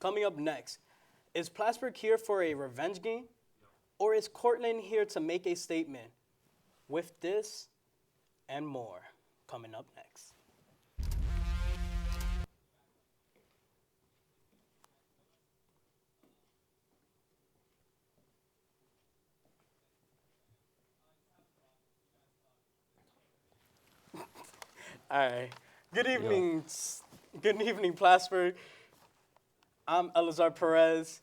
Coming up next, is Plattsburgh here for a revenge game? Or is Cortland here to make a statement? With this and more, coming up next. All right. Good evening. Good evening, Plattsburgh. I'm Elazar Perez,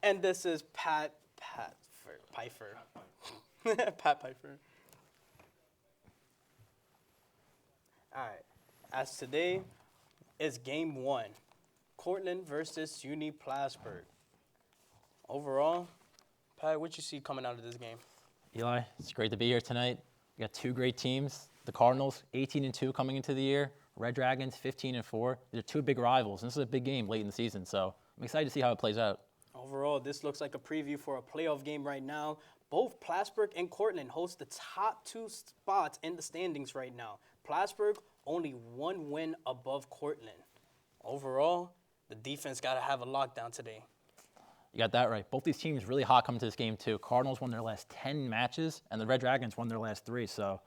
and this is Pat Pfeiffer. Pat Pfeiffer. All right. As today is game one, Cortland versus Uni Plattsburgh. Overall, Pat, what you see coming out of this game? Eli, it's great to be here tonight. We got two great teams. The Cardinals, 18-2 coming into the year. Red Dragons, 15-4. They're two big rivals, and this is a big game late in the season, so I'm excited to see how it plays out. Overall, this looks like a preview for a playoff game right now. Both Plattsburgh and Cortland host the top two spots in the standings right now. Plattsburgh only one win above Cortland. Overall, the defense got to have a lockdown today. You got that right. Both these teams really hot coming to this game, too. Cardinals won their last 10 matches, and the Red Dragons won their last 3, so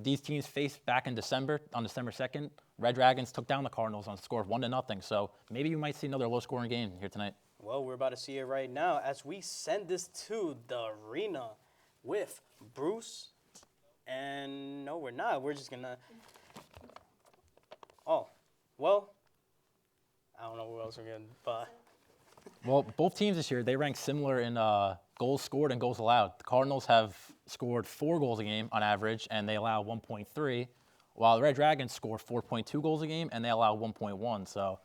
these teams faced back in December, on December 2nd. Red Dragons took down the Cardinals on a score of 1-0, so maybe you might see another low-scoring game here tonight. Well, we're about to see it right now as we send this to the arena with Bruce. And no, we're not. We're just going to... Oh, well, I don't know what else we're going to... But Well, both teams this year, they rank similar in goals scored and goals allowed. The Cardinals have scored 4 goals a game on average, and they allow 1.3, while the Red Dragons score 4.2 goals a game, and they allow 1.1. So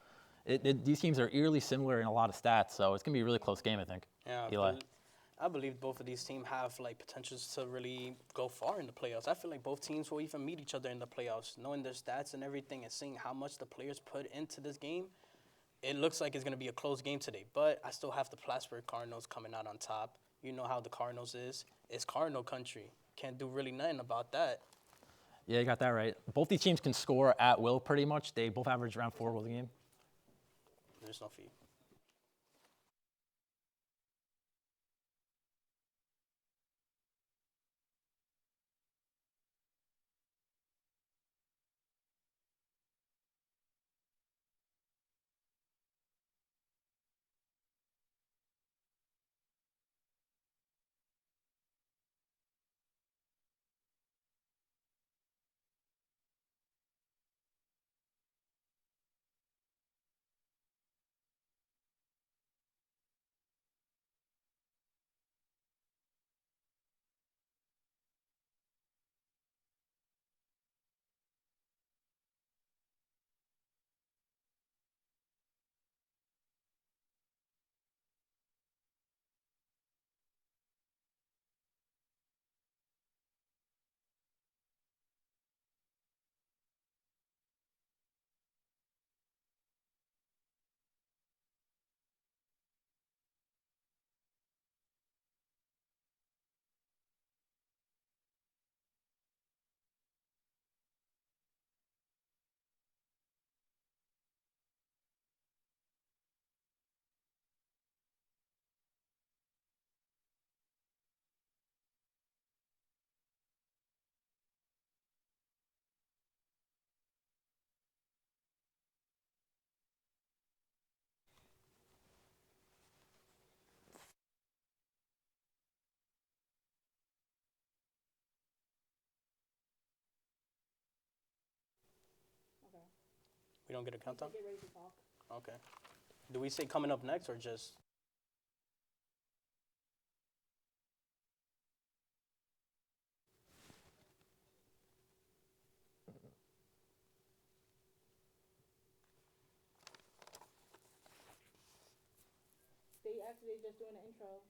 these teams are eerily similar in a lot of stats, so it's going to be a really close game, I think. yeah, Eli. I believe both of these teams have like potentials to really go far in the playoffs. I feel like both teams will even meet each other in the playoffs, knowing their stats and everything and seeing how much the players put into this game. It looks like it's going to be a close game today, but I still have the Plattsburgh Cardinals coming out on top. You know how the Cardinals is. It's Cardinal country. Can't do really nothing about that. Yeah, you got that right. Both these teams can score at will pretty much. They both average around 4 goals a game. There's no fee. We don't get a countdown? Get ready to talk. Okay. Do we say coming up next or just... They actually just doing an intro.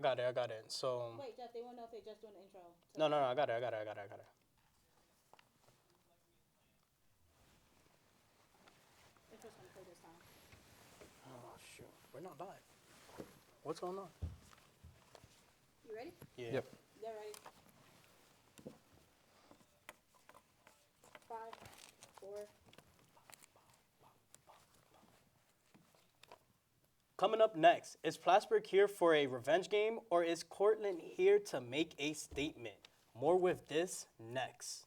got it. So Wait, Jeff, they want to know if they're just doing the intro. no, I got it. Intro's gonna play this time. Oh shoot, we're not live. What's going on? You ready? Yeah. Yep. They're ready. 5, 4. Coming up next, is Plattsburgh here for a revenge game or is Cortland here to make a statement? More with this next.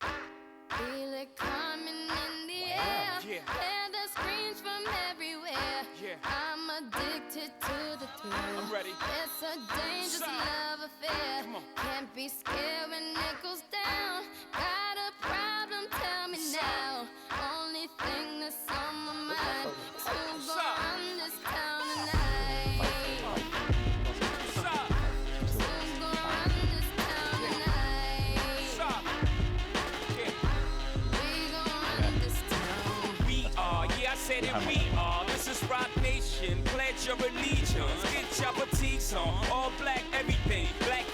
Feel it coming in the air. Hear the screams from everywhere. I'm addicted to the thrill. I'm ready. It's a dangerous love affair. Can't be scared when it goes down. Got a problem? Tell me now. Only thing that's on my mind is who's gonna run this town tonight. Who's gonna run this town tonight? We gon' run this town. We are, yeah, I said it, we are. This is Rock Nation, pledge your allegiance. Get your fatigues on, all black everything. Black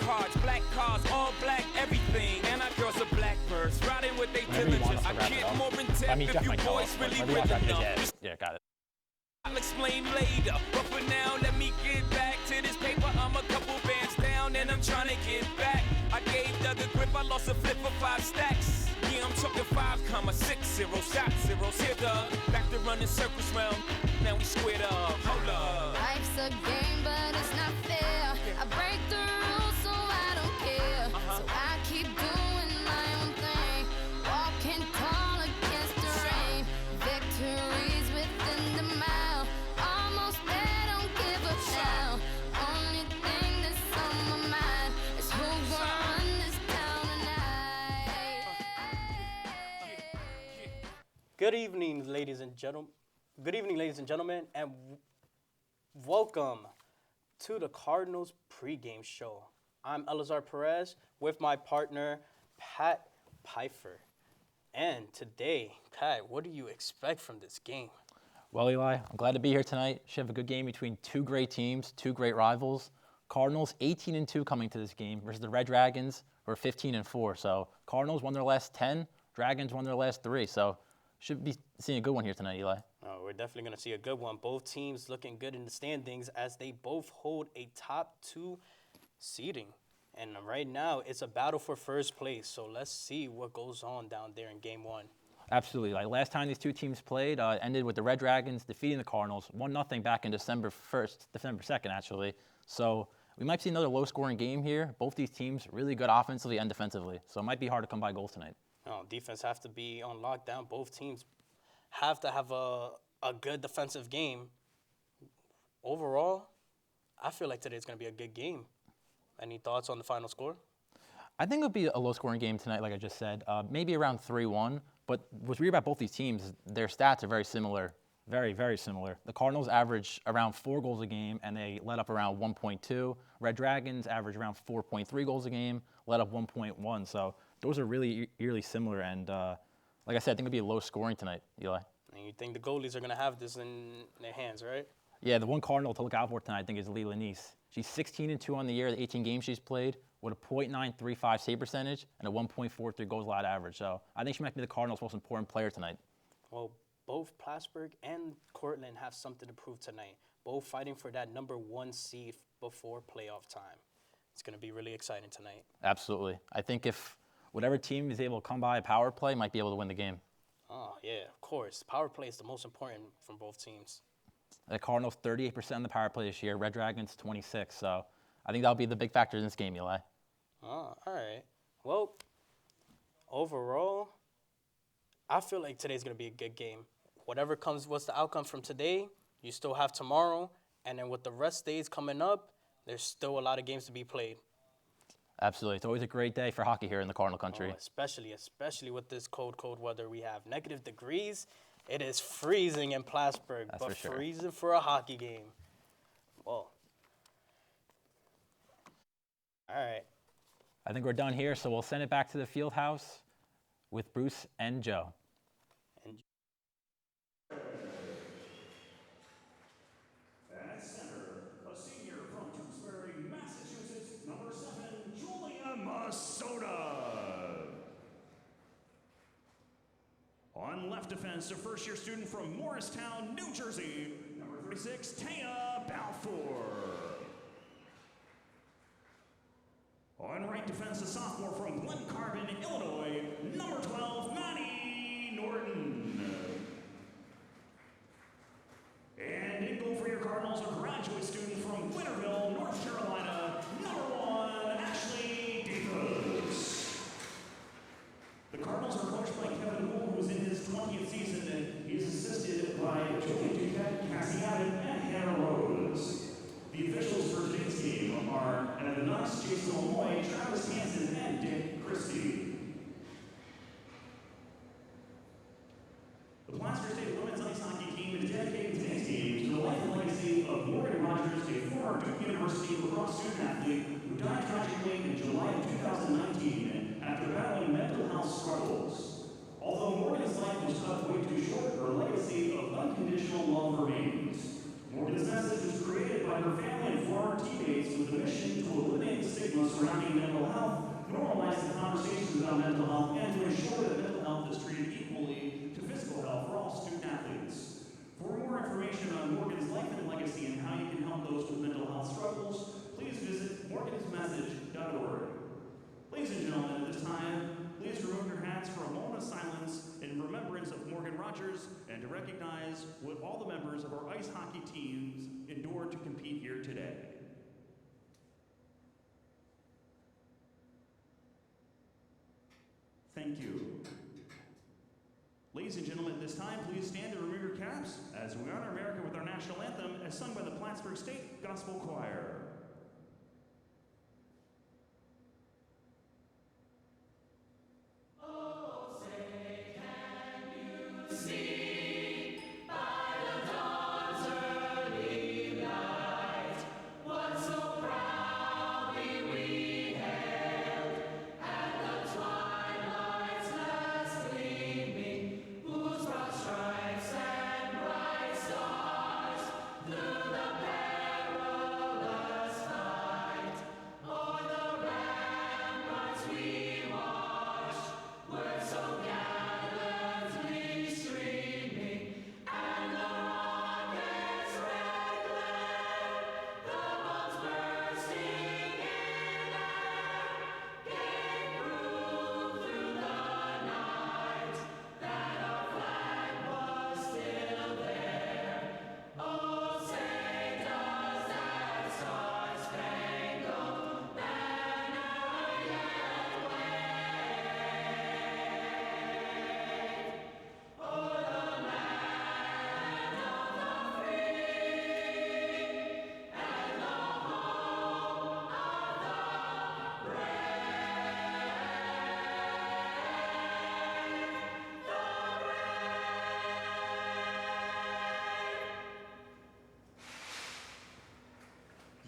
cars, all black everything. And our girls are blackbirds, riding with they Whenever you want diligence. us to I wrap it get up. more in I depth mean, if Jeff you might tell boys us. really Whenever you want rhythm to wrap it, enough. yeah, got it. I'll explain later, but for now, let me get back to this paper. I'm a couple bands down and I'm trying to get back. I gave Doug a grip, I lost a flip for 5 stacks. Yeah, I'm talking 5,60 shot zeros. Here, Doug, back to running circles round. Now we squared up. Hold up. Life's a game, but it's not fair. I break the rules, so I don't care. So I keep doing my own thing, walking tall against the rain. Victories within the mile, almost there, don't give up now. Only thing that's on my mind is who's gonna run this town tonight. Good evening, ladies and gentlemen. Good evening, ladies and gentlemen, and welcome to the Cardinals pregame show. I'm Elazar Perez with my partner, Pat Pfeiffer. And today, Pat, what do you expect from this game? Well, Eli, I'm glad to be here tonight. Should have a good game between two great teams, two great rivals. Cardinals 18-2 coming to this game versus the Red Dragons, who are 15-4. So Cardinals won their last 10, Dragons won their last 3. So should be seeing a good one here tonight, Eli. Oh, we're definitely going to see a good one. Both teams looking good in the standings as they both hold a top 2 seeding. And right now, it's a battle for first place. So let's see what goes on down there in game 1. Absolutely. Like last time these two teams played, ended with the Red Dragons defeating the Cardinals 1-0 back in December 2nd, actually. So we might see another low-scoring game here. Both these teams really good offensively and defensively. So it might be hard to come by goals tonight. Oh, defense have to be on lockdown. Both teams have to have a good defensive game. Overall, I feel like today's going to be a good game. Any thoughts on the final score? I think it'll be a low-scoring game tonight, like I just said. Maybe around 3-1. But what's weird about both these teams is their stats are very similar, very, very similar. The Cardinals average around 4 goals a game, and they let up around 1.2. Red Dragons average around 4.3 goals a game, let up 1.1. So those are really eerily similar. And like I said, I think it'll be a low scoring tonight, Eli. And you think the goalies are going to have this in their hands, right? Yeah, the one Cardinal to look out for tonight, I think, is Lee Lanise. She's 16-2 on the year, the 18 games she's played, with a .935 save percentage and a 1.43 goals allowed average. So I think she might be the Cardinals' most important player tonight. Well, both Plattsburgh and Cortland have something to prove tonight. Both fighting for that number 1 seed before playoff time. It's going to be really exciting tonight. Absolutely. I think if whatever team is able to come by a power play might be able to win the game. Oh, yeah, of course. Power play is the most important from both teams. The Cardinals 38% on the power play this year, Red Dragons 26. So I think that'll be the big factor in this game, Eli. Oh, all right. Well, overall, I feel like today's going to be a good game. Whatever comes, what's the outcome from today, you still have tomorrow. And then with the rest days coming up, there's still a lot of games to be played. Absolutely. It's always a great day for hockey here in the Cardinal country. Oh, especially with this cold weather we have. Negative degrees. It is freezing in Plattsburgh, That's but for sure. freezing for a hockey game. Well, all right. I think we're done here, so we'll send it back to the field house with Bruce and Joe. And At center, a senior from left defense, a first-year student from Morristown, New Jersey, number 36, Taya Balfour. On right defense, a sophomore from Glen Carbon, Illinois, number 12, Maddie Norton. And in goal for your Cardinals, a graduate student from Winterville, North Carolina, number 1, Ashley Davis. The Cardinals are coached by Kevin Gould, who is in his 20th season, and he is assisted by Julie Duquette, Cassie Abbott, and Hannah Rose. The officials for today's game are Evan Knox, Jason Lemoy, Travis Hansen, and Dick Christie. The Plattsburgh State women's ice hockey team is dedicating today's game to the life and legacy of Morgan Rogers, a former Duke University lacrosse student athlete who died tragically in July of 2019 after battling mental health struggles. Although Morgan's life was cut way too short, her legacy of unconditional love remains. Morgan's message was created by her family and former teammates with a mission to eliminate the stigma surrounding mental health, normalize the conversations about mental health, and to ensure that mental health is treated equally to physical health for all student athletes. For more information on Morgan's life and legacy and how you can help those with mental health struggles, please visit morgansmessage.org. Ladies and gentlemen, at this time, please remove your hats for a moment of silence in remembrance of Morgan Rogers and to recognize what all the members of our ice hockey teams endured to compete here today. Thank you. Ladies and gentlemen, at this time, please stand and remove your caps as we honor America with our national anthem as sung by the Plattsburgh State Gospel Choir.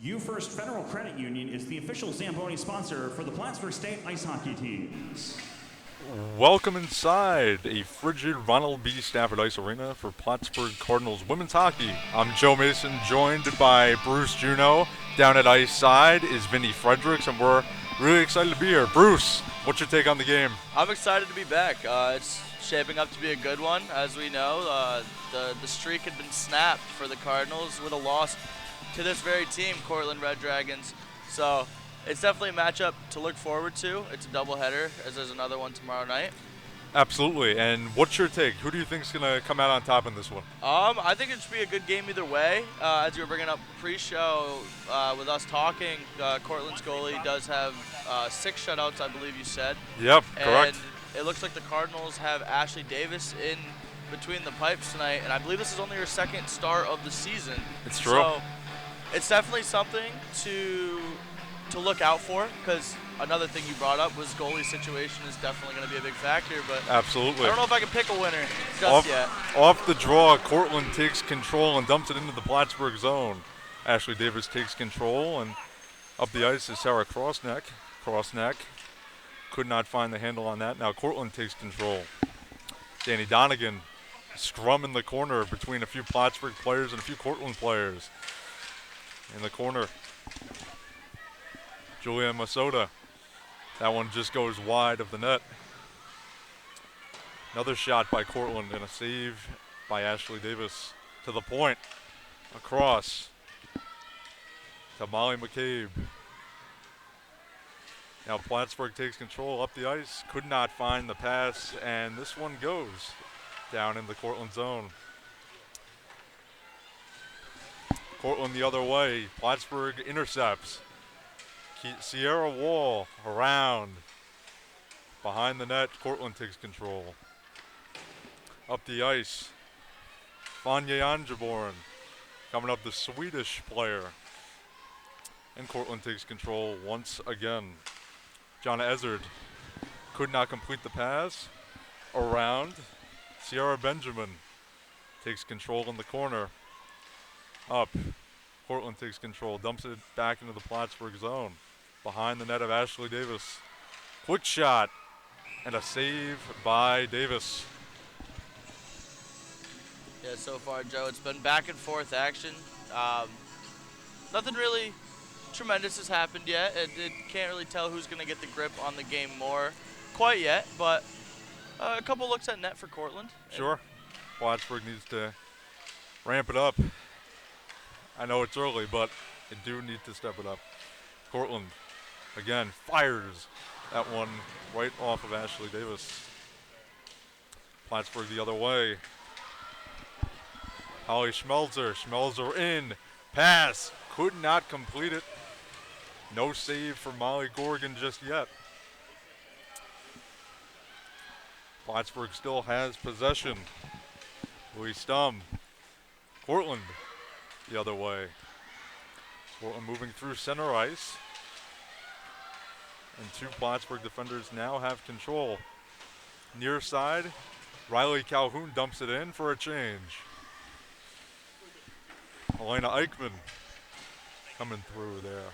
UFirst Federal Credit Union is the official Zamboni sponsor for the Plattsburgh State ice hockey teams. Welcome inside a frigid Ronald B. Stafford Ice Arena for Plattsburgh Cardinals women's hockey. I'm Joe Mason, joined by Bruce Juneau. Down at ice side is Vinny Fredericks, and we're really excited to be here. Bruce, what's your take on the game? I'm excited to be back. It's shaping up to be a good one. As we know, the streak had been snapped for the Cardinals with a loss to this very team, Cortland Red Dragons. So it's definitely a matchup to look forward to. It's a doubleheader, as there's another one tomorrow night. Absolutely. And what's your take? Who do you think is going to come out on top in this one? I think it should be a good game either way. As you were bringing up pre-show with us talking, Cortland's goalie does have 6 shutouts, I believe you said. Yep, correct. And it looks like the Cardinals have Ashley Davis in between the pipes tonight, and I believe this is only her second start of the season. It's true. So it's definitely something to look out for, because another thing you brought up was goalie situation is definitely going to be a big factor. But absolutely, I don't know if I can pick a winner just yet. Off the draw, Cortland takes control and dumps it into the Plattsburgh zone. Ashley Davis takes control, and up the ice is Sarah Crossneck. Crossneck could not find the handle on that. Now Cortland takes control. Danny Donegan scrum in the corner between a few Plattsburgh players and a few Cortland players. In the corner, Julia Masota. That one just goes wide of the net. Another shot by Cortland and a save by Ashley Davis to the point. Across to Molly McCabe. Now Plattsburgh takes control up the ice. Could not find the pass, and this one goes down in the Cortland zone. Cortland the other way. Plattsburgh intercepts. Sierra Wall around. Behind the net, Cortland takes control. Up the ice, Vanya Angeborn coming up, the Swedish player. And Cortland takes control once again. Jonna Ezard could not complete the pass. Around, Sierra Benjamin takes control in the corner. Up, Cortland takes control, dumps it back into the Plattsburgh zone. Behind the net of Ashley Davis. Quick shot and a save by Davis. Yeah, so far, Joe, it's been back and forth action. Nothing really tremendous has happened yet. It can't really tell who's going to get the grip on the game more quite yet, but a couple looks at net for Cortland. Sure. Plattsburgh needs to ramp it up. I know it's early, but they do need to step it up. Cortland, again, fires that one right off of Ashley Davis. Plattsburgh the other way. Holly Schmelzer. Schmelzer in. Pass. Could not complete it. No save for Molly Gorgon just yet. Plattsburgh still has possession. Louis Stum. Cortland the other way. Cortland moving through center ice. And two Plattsburgh defenders now have control. Near side, Riley Calhoun dumps it in for a change. Elena Eichmann coming through there.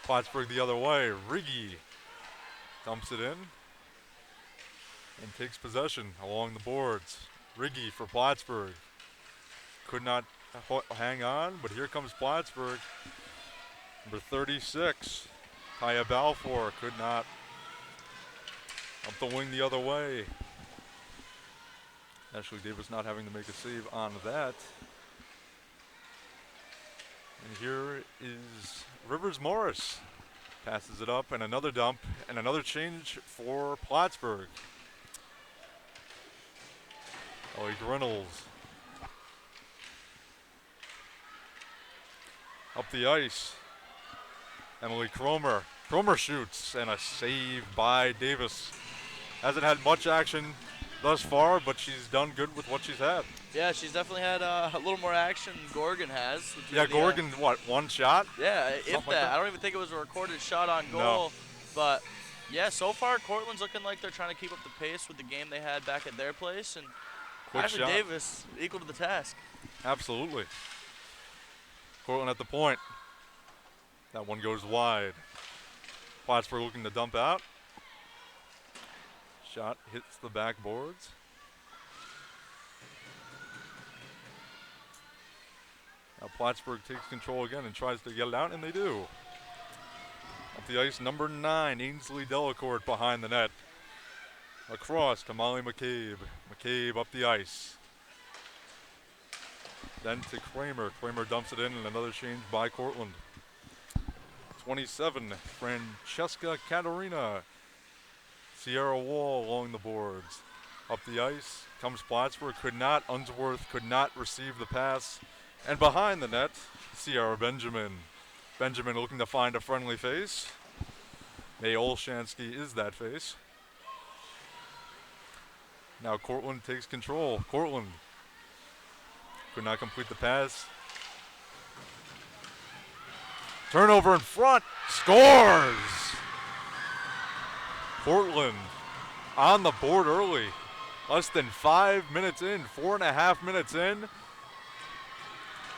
Plattsburgh the other way. Riggy dumps it in and takes possession along the boards. Riggy for Plattsburgh. Could not hang on, but here comes Plattsburgh. Number 36, Kaya Balfour, could not. Up the wing the other way. Ashley Davis not having to make a save on that. And here is Rivers Morris. Passes it up, and another dump, and another change for Plattsburgh. Ellie Grinnells. Up the ice. Emily Cromer. Cromer shoots, and a save by Davis. Hasn't had much action thus far, but she's done good with what she's had. Yeah, she's definitely had a little more action than Gorgon has. Yeah, Gorgon, what, one shot? Yeah, if Something like that. that. I don't even think it was a recorded shot on goal. No. But, yeah, so far Cortland's looking like they're trying to keep up the pace with the game they had back at their place. And Quick Ashley shot. Davis equal to the task. Absolutely. Cortland at the point. That one goes wide. Plattsburgh looking to dump out. Shot hits the backboards. Now Plattsburgh takes control again and tries to get it out, and they do. Up the ice, number 9, Ainsley Delacourt behind the net. Across to Molly McCabe. McCabe up the ice. Then to Kramer. Kramer dumps it in, and another change by Cortland. 27, Francesca Caterina. Sierra Wall along the boards. Up the ice comes Plattsburgh. Could not. Unsworth could not receive the pass. And behind the net, Sierra Benjamin. Benjamin looking to find a friendly face. May Olshansky is that face. Now Cortland takes control. Cortland could not complete the pass. Turnover in front. Scores! Cortland on the board early. Less than 5 minutes in, 4.5 minutes in.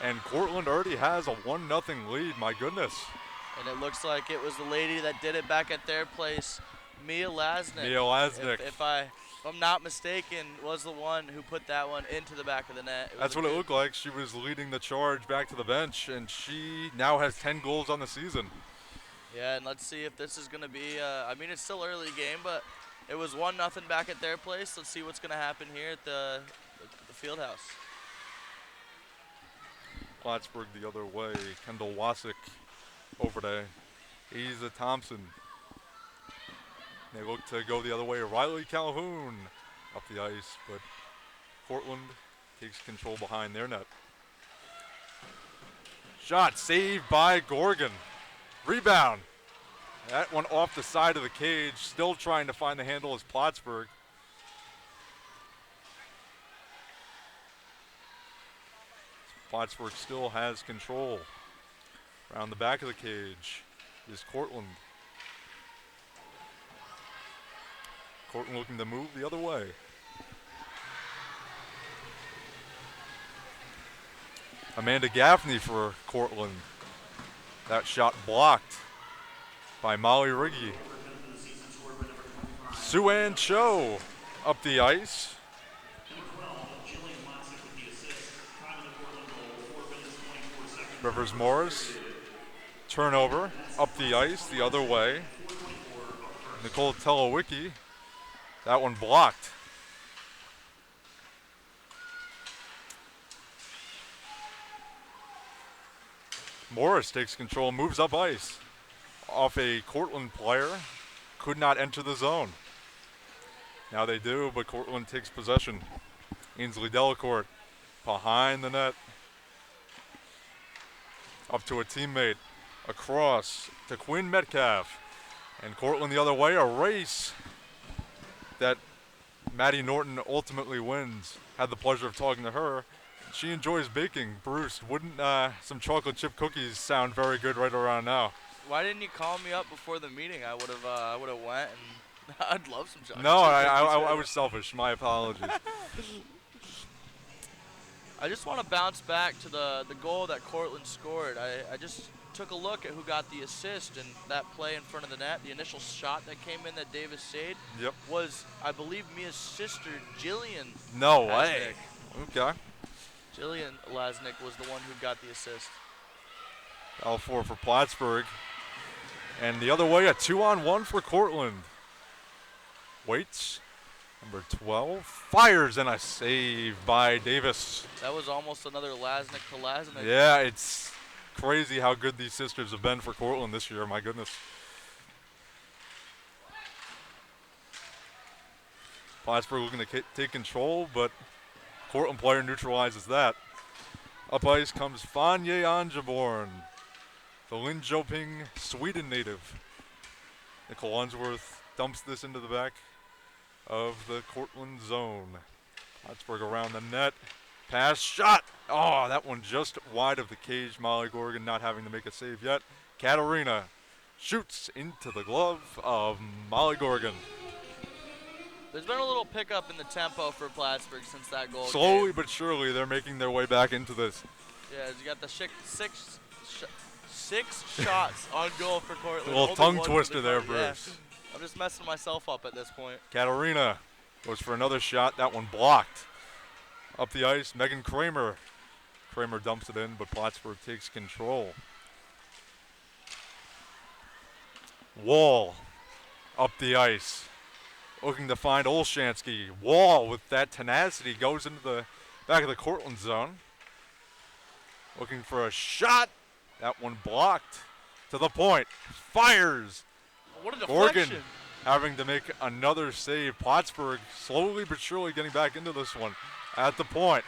And Cortland already has a 1-0 lead, my goodness. And it looks like it was the lady that did it back at their place, Mia Lasnik. Mia Lasnik. If I'm not mistaken, was the one who put that one into the back of the net. That's what it looked like. She was leading the charge back to the bench, and she now has 10 goals on the season. Yeah, and let's see if this is going to be, I mean, it's still early game, but it was 1-0 back at their place. Let's see what's going to happen here at the field house. Plattsburgh the other way. Kendall Wasik over to Asa Thompson. They look to go the other way. Riley Calhoun up the ice, but Cortland takes control behind their net. Shot saved by Gorgon. Rebound. That one off the side of the cage. Still trying to find the handle is Plattsburgh. Plattsburgh still has control. Around the back of the cage is Cortland. Cortland looking to move the other way. Amanda Gaffney for Cortland. That shot blocked by Molly Riggy. Sue-Ann Cho up the ice. Rivers Morris, turnover, up the ice, the other way. Nicole Telowicki, that one blocked. Morris takes control, moves up ice. Off a Cortland player, could not enter the zone. Now they do, but Cortland takes possession. Ainsley Delacourt behind the net. Up to a teammate, across to Quinn Metcalf. And Cortland the other way, a race that Maddie Norton ultimately wins. Had the pleasure of talking to her. She enjoys baking. Bruce, wouldn't some chocolate chip cookies sound very good right around now? Why didn't you call me up before the meeting? I would have went, and I'd love some chocolate. No, chip cookies. I was selfish. My apologies. I just want to bounce back to the goal that Cortland scored. I just took a look at who got the assist and that play in front of the net. The initial shot that came in that Davis saved was, I believe, Mia's sister, Jillian. No way. Okay. Jillian Lasnik was the one who got the assist. L4 for Plattsburgh. And the other way, a 2-on-1 for Cortland. Waits. Number 12 fires, and a save by Davis. That was almost another Lasnik to Lasnik. Yeah, it's crazy how good these sisters have been for Cortland this year. My goodness. Plattsburgh looking to take control, but Cortland player neutralizes that. Up ice comes Fanye Anjaborn, the Linköping, Sweden native. Nicole Unsworth dumps this into the back of the Cortland zone. Plattsburgh around the net. Pass, shot. Oh, that one just wide of the cage. Molly Gorgon not having to make a save yet. Katarina shoots into the glove of Molly Gorgon. There's been a little pickup in the tempo for Plattsburgh since that goal. Slowly but surely, they're making their way back into this. Yeah, you got the six shots on goal for Cortland. A little tongue twister there, Bruce. Yeah. I'm just messing myself up at this point. Katarina goes for another shot. That one blocked. Up the ice, Megan Kramer. Kramer dumps it in, but Plattsburgh takes control. Wall up the ice. Looking to find Olshansky. Wall with that tenacity goes into the back of the Cortland zone. Looking for a shot. That one blocked. To the point. Fires. What a deflection. Gorgon having to make another save. Plattsburgh slowly but surely getting back into this one at the point.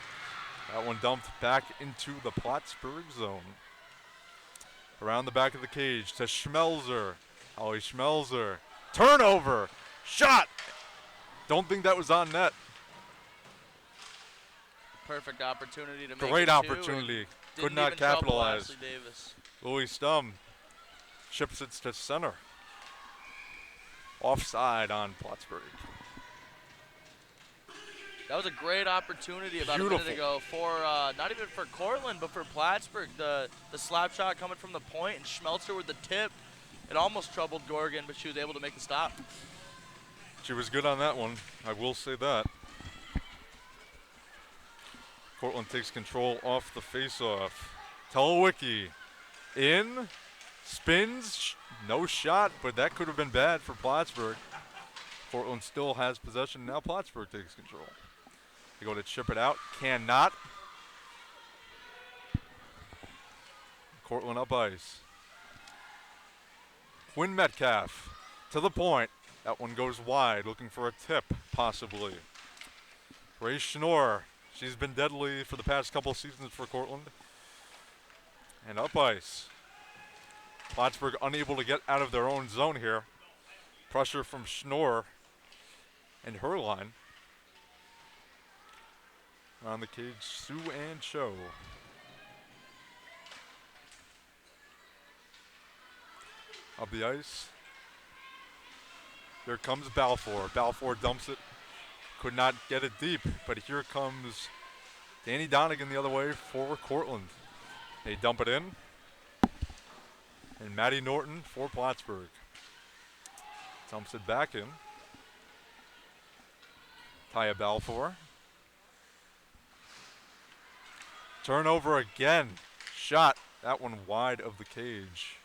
That one dumped back into the Plattsburgh zone. Around the back of the cage to Schmelzer. Holly Schmelzer. Turnover. Shot. Don't think that was on net. Perfect opportunity to make Great it opportunity. Could not capitalize. Davis. Louis Stum chips it to center. Offside on Plattsburgh. That was a great opportunity about a minute ago for not even for Cortland, but for Plattsburgh. The slap shot coming from the point and Schmelzer with the tip. It almost troubled Gorgon, but she was able to make the stop. She was good on that one, I will say that. Cortland takes control off the faceoff. Telowicki in, Spins, no shot, but that could have been bad for Plattsburgh. Cortland still has possession. Now Plattsburgh takes control. They go to chip it out. Cannot. Cortland up ice. Quinn Metcalf to the point. That one goes wide, looking for a tip, possibly. Ray Schnorr. She's been deadly for the past couple seasons for Cortland. And up ice. Plattsburgh unable to get out of their own zone here. Pressure from Schnorr and her line. On the cage, Sue Ann Cho. Up the ice. Here comes Balfour. Balfour dumps it. Could not get it deep, but here comes Danny Donegan the other way for Cortland. They dump it in. And Maddie Norton for Plattsburgh. Dumps it back in. Taya Balfour. Turnover again. Shot. That one wide of the cage.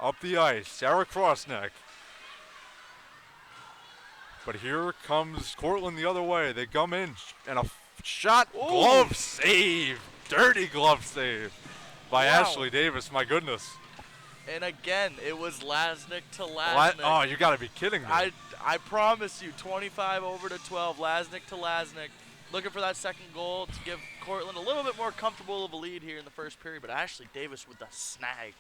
Up the ice. Sarah Crossneck. But here comes Cortland the other way. They come in and a shot. Ooh. Glove save. Dirty glove save by Wow. Ashley Davis. My goodness. And again, it was Lasnik to Lasnik. Oh, you got to be kidding me. I promise you, 25 over to 12, Lasnik to Lasnik. Looking for that second goal to give Cortland a little bit more comfortable of a lead here in the first period, but Ashley Davis with the snag.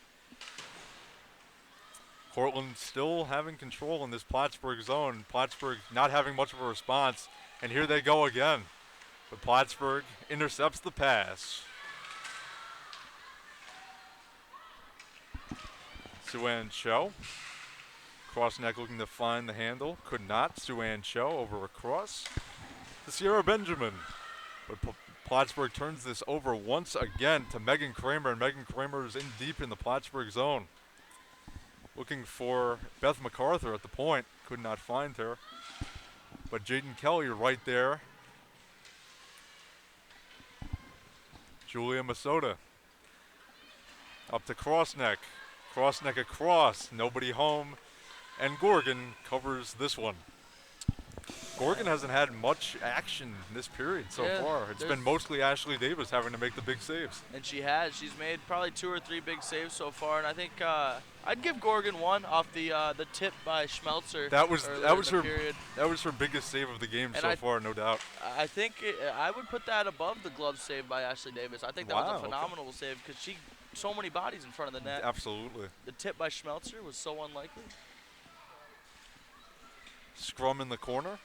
Cortland still having control in this Plattsburgh zone. Plattsburgh not having much of a response. And here they go again. But Plattsburgh intercepts the pass. Sue-Ann Cho. Crossneck looking to find the handle. Could not. Sue-Ann Cho over across to Sierra Benjamin. But Plattsburgh turns this over once again to Megan Kramer. And Megan Kramer is in deep in the Plattsburgh zone. Looking for Beth MacArthur at the point. Could not find her. But Jaden Kelly right there. Julia Masota. Up to Crossneck. Crossneck across. Nobody home. And Gorgon covers this one. Gorgon hasn't had much action in this period so far. It's been mostly Ashley Davis having to make the big saves. And she has. She's made probably 2 or 3 big saves so far, and I think I'd give Gorgon one off the tip by Schmelzer. That was her period. That was her biggest save of the game so far, no doubt. I think I would put that above the glove save by Ashley Davis. I think that was a phenomenal save because she so many bodies in front of the net. Absolutely. The tip by Schmelzer was so unlikely. Scrum in the corner.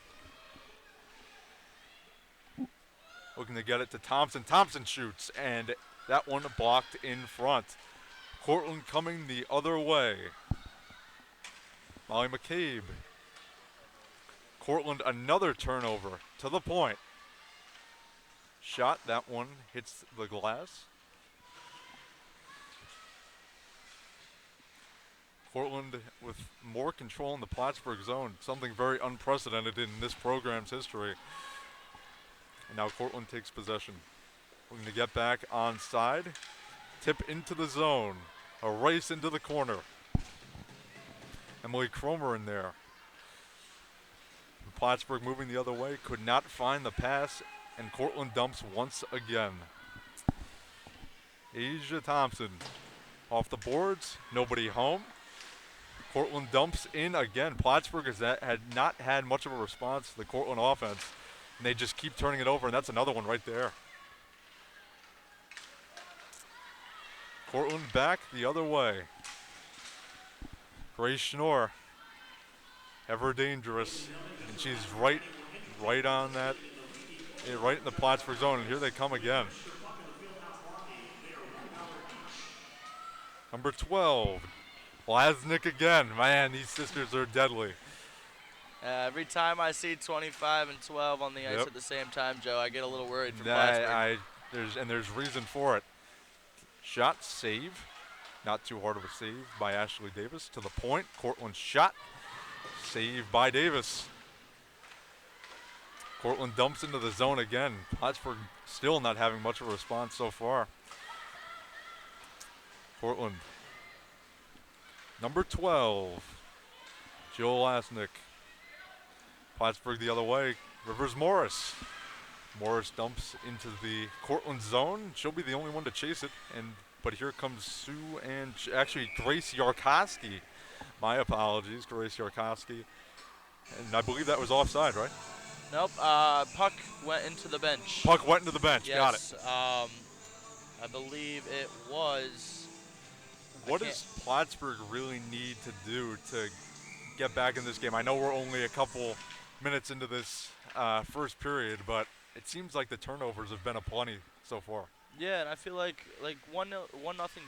Looking to get it to Thompson. Thompson shoots, and that one blocked in front. Cortland coming the other way. Molly McCabe. Cortland another turnover to the point. Shot, that one hits the glass. Cortland with more control in the Plattsburgh zone, something very unprecedented in this program's history. And now Cortland takes possession. Looking to get back onside. Tip into the zone. A race into the corner. Emily Cromer in there. Plattsburgh moving the other way. Could not find the pass. And Cortland dumps once again. Asia Thompson off the boards. Nobody home. Cortland dumps in again. Plattsburgh had not had much of a response to the Cortland offense. And they just keep turning it over, and that's another one right there. Cortland back the other way. Grace Schnorr, ever dangerous, and she's right on that, right in the Plattsburgh zone, and here they come again. Number 12, Lasnik again. Man, these sisters are deadly. Every time I see 25 and 12 on the ice at the same time, Joe, I get a little worried for Plattsburgh. There's reason for it. Shot, save. Not too hard of a save by Ashley Davis. To the point, Cortland shot. Save by Davis. Cortland dumps into the zone again. Plattsburgh still not having much of a response so far. Cortland Number 12, Joe Lasnick. Plattsburgh the other way. Rivers Morris. Morris dumps into the Cortland zone. She'll be the only one to chase it. But here comes Sue and actually Grace Yarkowski. My apologies, Grace Yarkowski. And I believe that was offside, right? Nope. Puck went into the bench. Puck went into the bench. Yes, Got it. I believe it was. What does Plattsburgh really need to do to get back in this game? I know we're only a couple minutes into this first period, but it seems like the turnovers have been aplenty so far. Yeah, and I feel like 1-0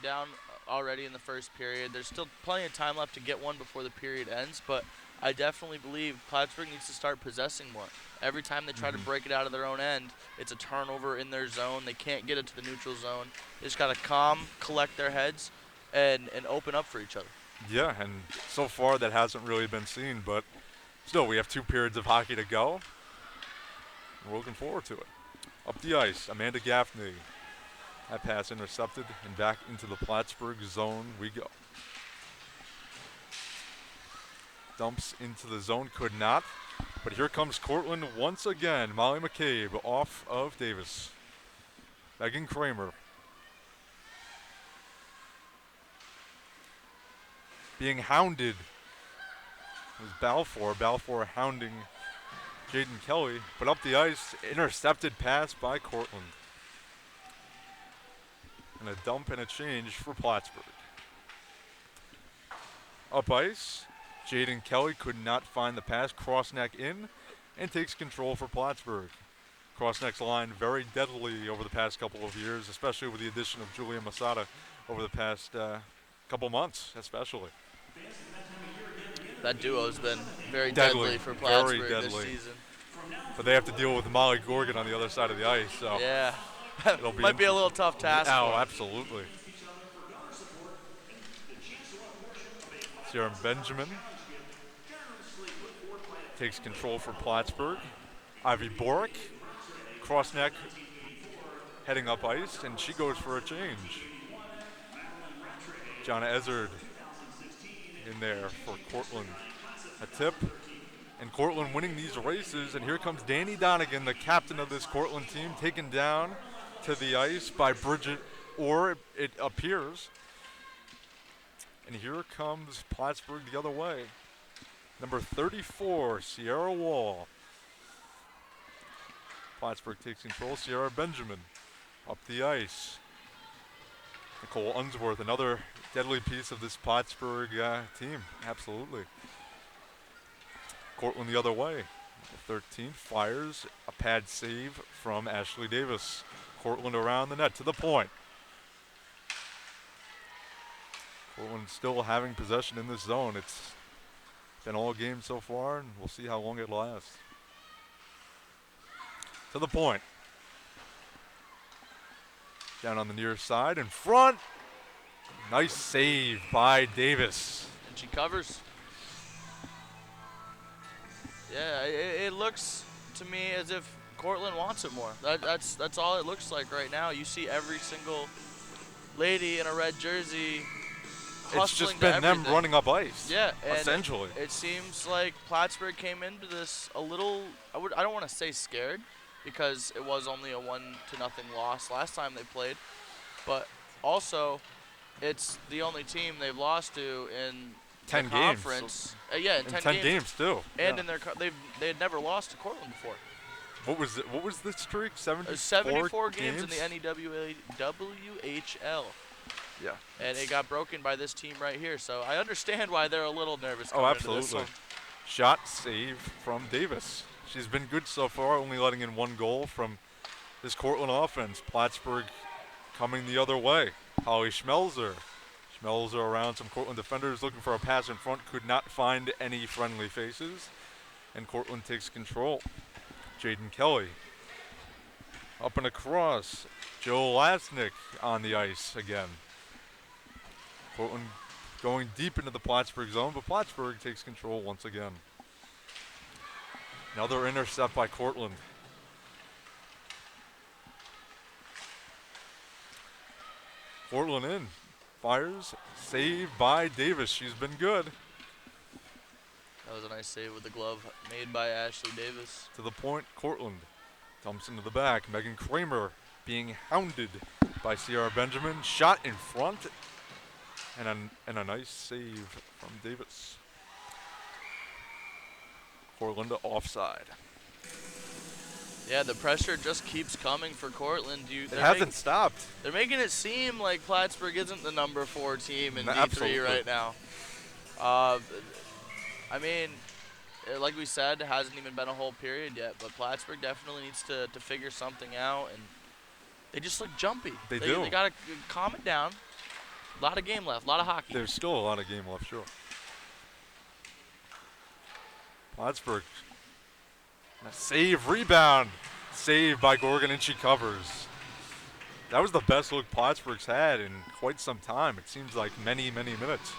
down already in the first period. There's still plenty of time left to get one before the period ends, but I definitely believe Plattsburgh needs to start possessing more. Every time they try to break it out of their own end, it's a turnover in their zone. They can't get it to the neutral zone. They just got to calm, collect their heads, and open up for each other. Yeah, and so far that hasn't really been seen, but still we have 2 periods of hockey to go. We're looking forward to it. Up the ice, Amanda Gaffney. That pass intercepted, and back into the Plattsburgh zone we go. Dumps into the zone, could not. But here comes Cortland once again. Molly McCabe off of Davis. Megan Kramer. Being hounded was Balfour. Balfour hounding Jaden Kelly. But up the ice, intercepted pass by Cortland. And a dump and a change for Plattsburgh. Up ice, Jaden Kelly could not find the pass. Crossneck in and takes control for Plattsburgh. Crossneck's line very deadly over the past couple of years, especially with the addition of Julia Masada over the past couple months, especially. That duo has been very deadly for Plattsburgh this season. But they have to deal with Molly Gorgon on the other side of the ice, so yeah, it'll be might be a little tough task. Oh, absolutely. Sarah Benjamin takes control for Plattsburgh. Ivy Borick, crossneck, heading up ice, and she goes for a change. Jonna Ezard in there for Cortland. A tip, and Cortland winning these races, and here comes Danny Donegan, the captain of this Cortland team, taken down to the ice by Bridget Orr, it appears. And here comes Plattsburgh the other way. Number 34, Sierra Wall. Plattsburgh takes control. Sierra Benjamin up the ice. Nicole Unsworth, another deadly piece of this Plattsburgh team. Absolutely. Cortland the other way. 13 fires a pad save from Ashley Davis. Cortland around the net to the point. Cortland still having possession in this zone. It's been all game so far, and we'll see how long it lasts. To the point. Down on the near side, in front. Nice save by Davis. And she covers. Yeah, it looks to me as if Cortland wants it more. That's all it looks like right now. You see every single lady in a red jersey hustling. It's just been them running up ice. Yeah, essentially. It seems like Plattsburgh came into this a little. I don't want to say scared, because it was only a 1-0 loss last time they played, but also it's the only team they've lost to in 10 the games. Conference. Yeah, in 10 games too. And yeah. in their they had never lost to Cortland before. What was the streak? 74 games in the WHL. Yeah. And it got broken by this team right here. So I understand why they're a little nervous. Oh, absolutely. Shot save from Davis. She's been good so far, only letting in 1 goal from this Cortland offense. Plattsburgh coming the other way. Holly Schmelzer. Schmelzer around some Cortland defenders looking for a pass in front. Could not find any friendly faces. And Cortland takes control. Jaden Kelly up and across. Joe Lasnick on the ice again. Cortland going deep into the Plattsburgh zone, but Plattsburgh takes control once again. Another intercept by Cortland. Cortland in. fires. Save by Davis. She's been good. That was a nice save with the glove made by Ashley Davis. To the point, Cortland dumps into the back. Megan Kramer being hounded by Sierra Benjamin. Shot in front. And a nice save from Davis. Cortland offside. Yeah, the pressure just keeps coming for Cortland. It hasn't stopped. They're making it seem like Plattsburgh isn't the number 4 team in D3 Absolutely. right now. I mean, like we said, it hasn't even been a whole period yet, but Plattsburgh definitely needs to figure something out, and they just look jumpy. They do. They got to calm it down. A lot of game left, a lot of hockey. There's still a lot of game left, sure. Plattsburgh. A save, rebound. Save by Gorgon, and she covers. That was the best look Plattsburgh's had in quite some time. It seems like many, many minutes.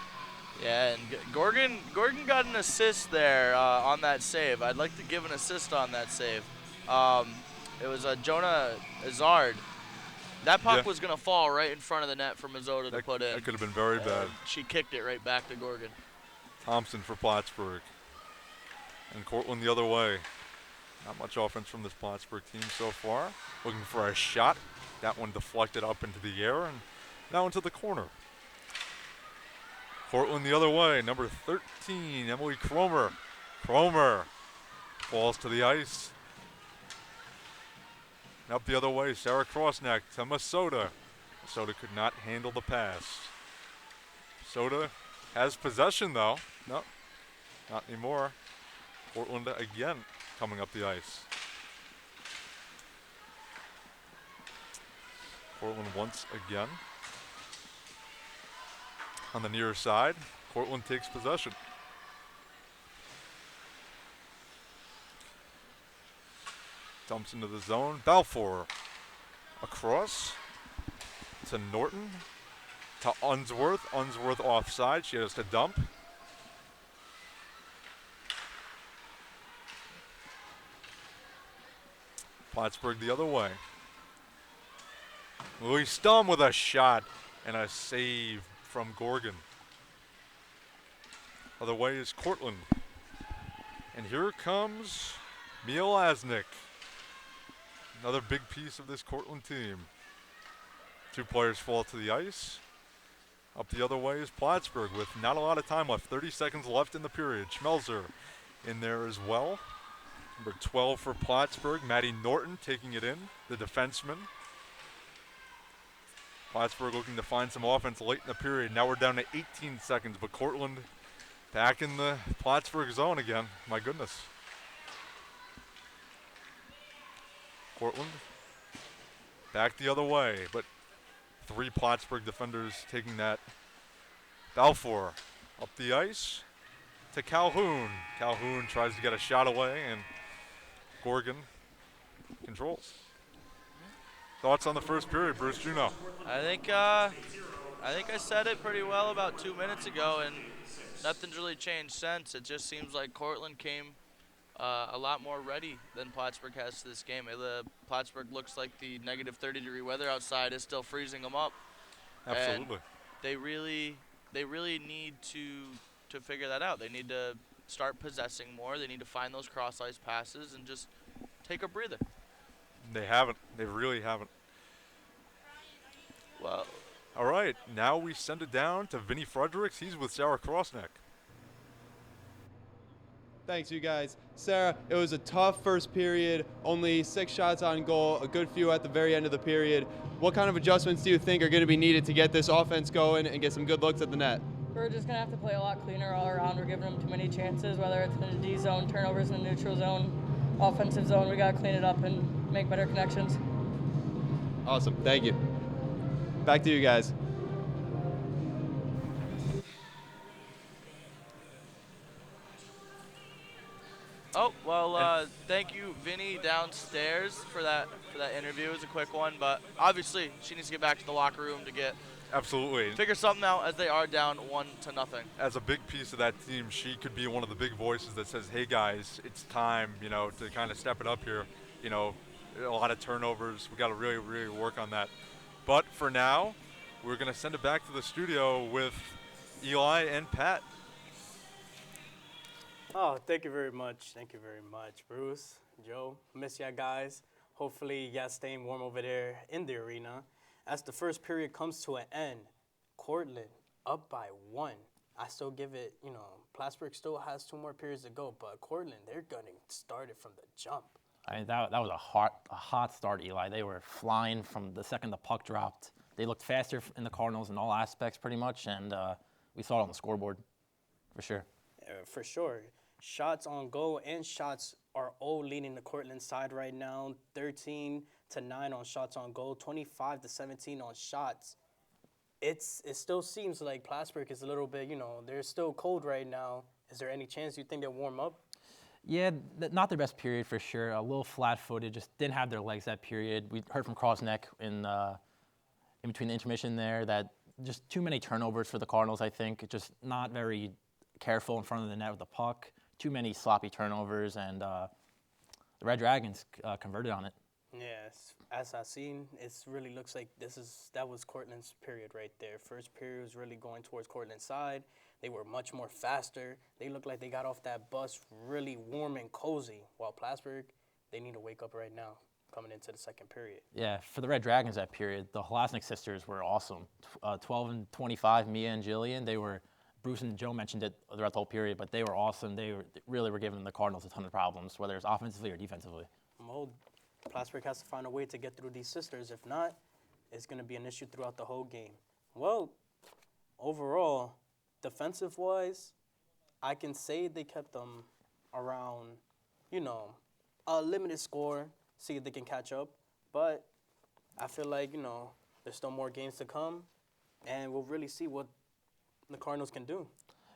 Yeah, and Gorgon got an assist there on that save. I'd like to give an assist on that save. It was Jonah Azard. That puck was going to fall right in front of the net for Mazzotta to put in. That could have been very bad. She kicked it right back to Gorgon. Thompson for Plattsburgh. And Cortland the other way. Not much offense from this Plattsburgh team so far. Looking for a shot. That one deflected up into the air and now into the corner. Cortland the other way. Number 13, Emily Cromer. Cromer falls to the ice. Up the other way, Sarah Crossneck to Masota. Masota could not handle the pass. Masota has possession though. No, not anymore. Cortland again coming up the ice. Cortland once again. On the near side, Cortland takes possession. Dumps into the zone. Balfour across to Norton to Unsworth. Unsworth offside. She has to dump. Plattsburgh the other way. Louis Stum with a shot and a save from Gorgon. Other way is Cortland. And here comes Mia Lasnik. Another big piece of this Cortland team. 2 players fall to the ice. Up the other way is Plattsburgh with not a lot of time left. 30 seconds left in the period. Schmelzer in there as well. Number 12 for Plattsburgh, Maddie Norton taking it in, the defenseman. Plattsburgh looking to find some offense late in the period. Now we're down to 18 seconds, but Cortland back in the Plattsburgh zone again. My goodness. Cortland back the other way, but 3 Plattsburgh defenders taking that. Balfour up the ice to Calhoun. Calhoun tries to get a shot away, and Gorgon controls. Thoughts on the first period, Bruce Juno? I think I said it pretty well about 2 minutes ago, and nothing's really changed since. It just seems like Cortland came a lot more ready than Plattsburgh has to this game. Plattsburgh looks like the negative 30-degree weather outside is still freezing them up. Absolutely. And they really need to figure that out. They need to start possessing more. They need to find those cross-ice passes and just take a breather. They haven't. They really haven't. Well, all right. Now we send it down to Vinny Fredericks. He's with Sarah Crossneck. Thanks, you guys. Sarah, it was a tough first period, only 6 shots on goal, a good few at the very end of the period. What kind of adjustments do you think are going to be needed to get this offense going and get some good looks at the net? We're just going to have to play a lot cleaner all around. We're giving them too many chances, whether it's in the D zone, turnovers in the neutral zone, offensive zone. We got to clean it up and make better connections. Awesome. Thank you. Back to you guys. oh, well, thank you, Vinny, downstairs for that interview. It was a quick one, but obviously she needs to get back to the locker room to Absolutely. figure something out as they are down 1-0. As a big piece of that team, she could be one of the big voices that says, hey, guys, it's time, to kind of step it up here. A lot of turnovers. We got to really, really work on that. But for now, we're going to send it back to the studio with Eli and Pat. Oh, thank you very much. Thank you very much, Bruce, Joe. Miss ya guys. Hopefully you guys staying warm over there in the arena. As the first period comes to an end, Cortland up by 1. I still give it, Plattsburgh still has 2 more periods to go, but Cortland, they're getting started from the jump. I mean, that was a hot start, Eli. They were flying from the second the puck dropped. They looked faster in the Cardinals in all aspects pretty much, and we saw it on the scoreboard for sure. For sure. Shots on goal and shots are all leading the Cortland side right now. 13-9 on shots on goal, 25-17 on shots. It still seems like Plattsburgh is a little bit, they're still cold right now. Is there any chance you think they'll warm up? Yeah, not their best period for sure. A little flat-footed, just didn't have their legs that period. We heard from Crossneck in between the intermission there that just too many turnovers for the Cardinals, I think. Just not very careful in front of the net with the puck. Too many sloppy turnovers, and the Red Dragons converted on it. Yes, as I've seen, it really looks like that was Cortland's period right there. First period was really going towards Cortland's side. They were much more faster. They looked like they got off that bus really warm and cozy, while Plattsburgh, they need to wake up right now coming into the second period. Yeah, for the Red Dragons that period, the Halasnik sisters were awesome. 12 and 25, Mia and Jillian, they were, Bruce and Joe mentioned it throughout the whole period, but they were awesome. They really were giving the Cardinals a ton of problems, whether it's offensively or defensively. Well, Plattsburgh has to find a way to get through these sisters. If not, it's going to be an issue throughout the whole game. Well, overall, defensive-wise, I can say they kept them around, a limited score, see if they can catch up. But I feel like, there's still more games to come, and we'll really see what the Cardinals can do.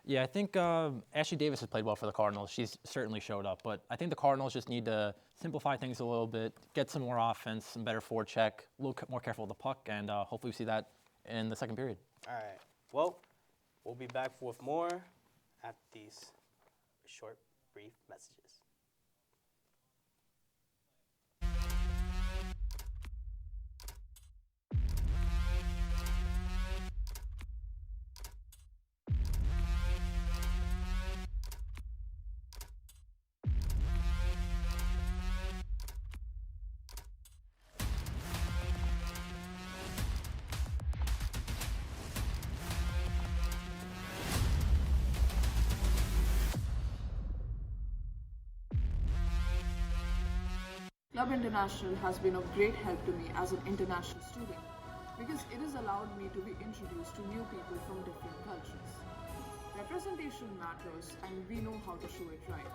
Yeah, I think Ashley Davis has played well for the Cardinals. She's certainly showed up. But I think the Cardinals just need to simplify things a little bit, get some more offense, some better forecheck, a little more careful with the puck, and hopefully we see that in the second period. All right. Well, we'll be back with more after these short, brief messages. Club International has been of great help to me as an international student because it has allowed me to be introduced to new people from different cultures. Representation matters and we know how to show it right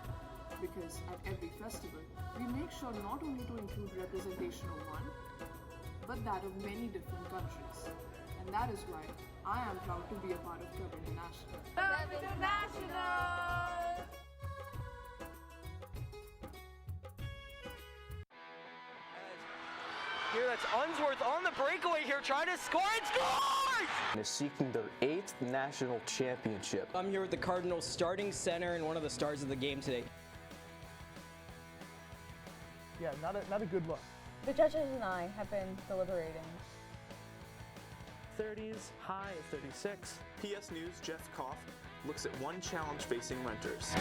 because at every festival, we make sure not only to include representation of one, but that of many different countries. And that is why I am proud to be a part of Club International. Club International! Here, that's Unsworth on the breakaway here, trying to score and scores! And is seeking their 8th national championship. I'm here with the Cardinals starting center and one of the stars of the game today. Yeah, not a good look. The judges and I have been deliberating. 30s, high at 36. PS News' Jeff Koff looks at one challenge facing renters.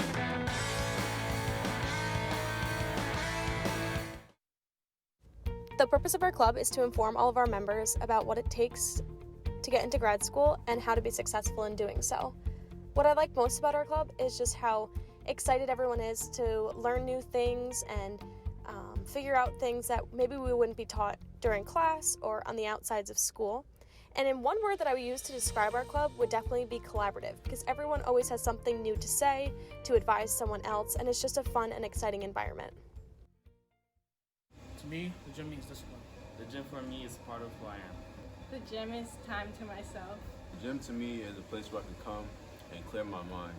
The purpose of our club is to inform all of our members about what it takes to get into grad school and how to be successful in doing so. What I like most about our club is just how excited everyone is to learn new things and figure out things that maybe we wouldn't be taught during class or on the outsides of school. And in one word that I would use to describe our club would definitely be collaborative, because everyone always has something new to say, to advise someone else, and it's just a fun and exciting environment. To me, the gym means discipline. The gym for me is part of who I am. The gym is time to myself. The gym to me is a place where I can come and clear my mind.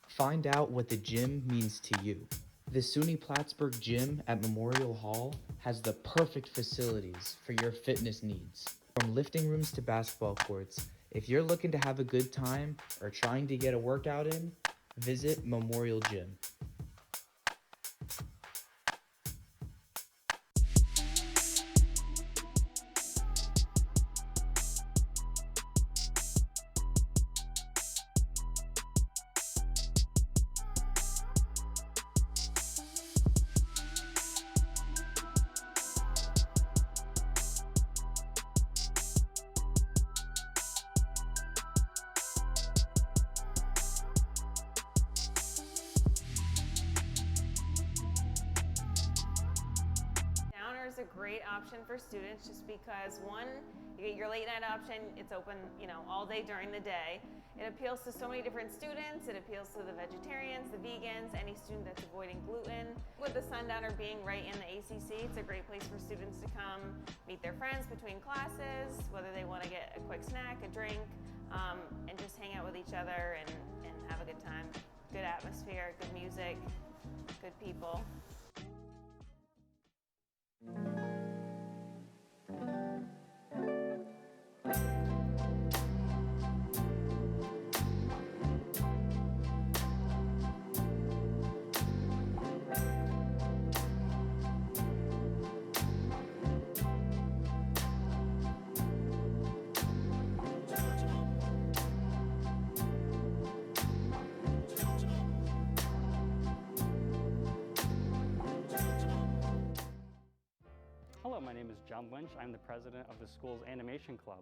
Find out what the gym means to you. The SUNY Plattsburgh Gym at Memorial Hall has the perfect facilities for your fitness needs. From lifting rooms to basketball courts, if you're looking to have a good time or trying to get a workout in, visit Memorial Gym. a great option for students just because, one, you get your late night option. It's open, all day during the day. It appeals to so many different students. It appeals to the vegetarians, the vegans, any student that's avoiding gluten. With the Sundowner being right in the ACC, it's a great place for students to come meet their friends between classes, whether they want to get a quick snack, a drink, and just hang out with each other and have a good time. Good atmosphere, good music, good people. Hello, my name is John Lynch. I'm the president of the school's animation club.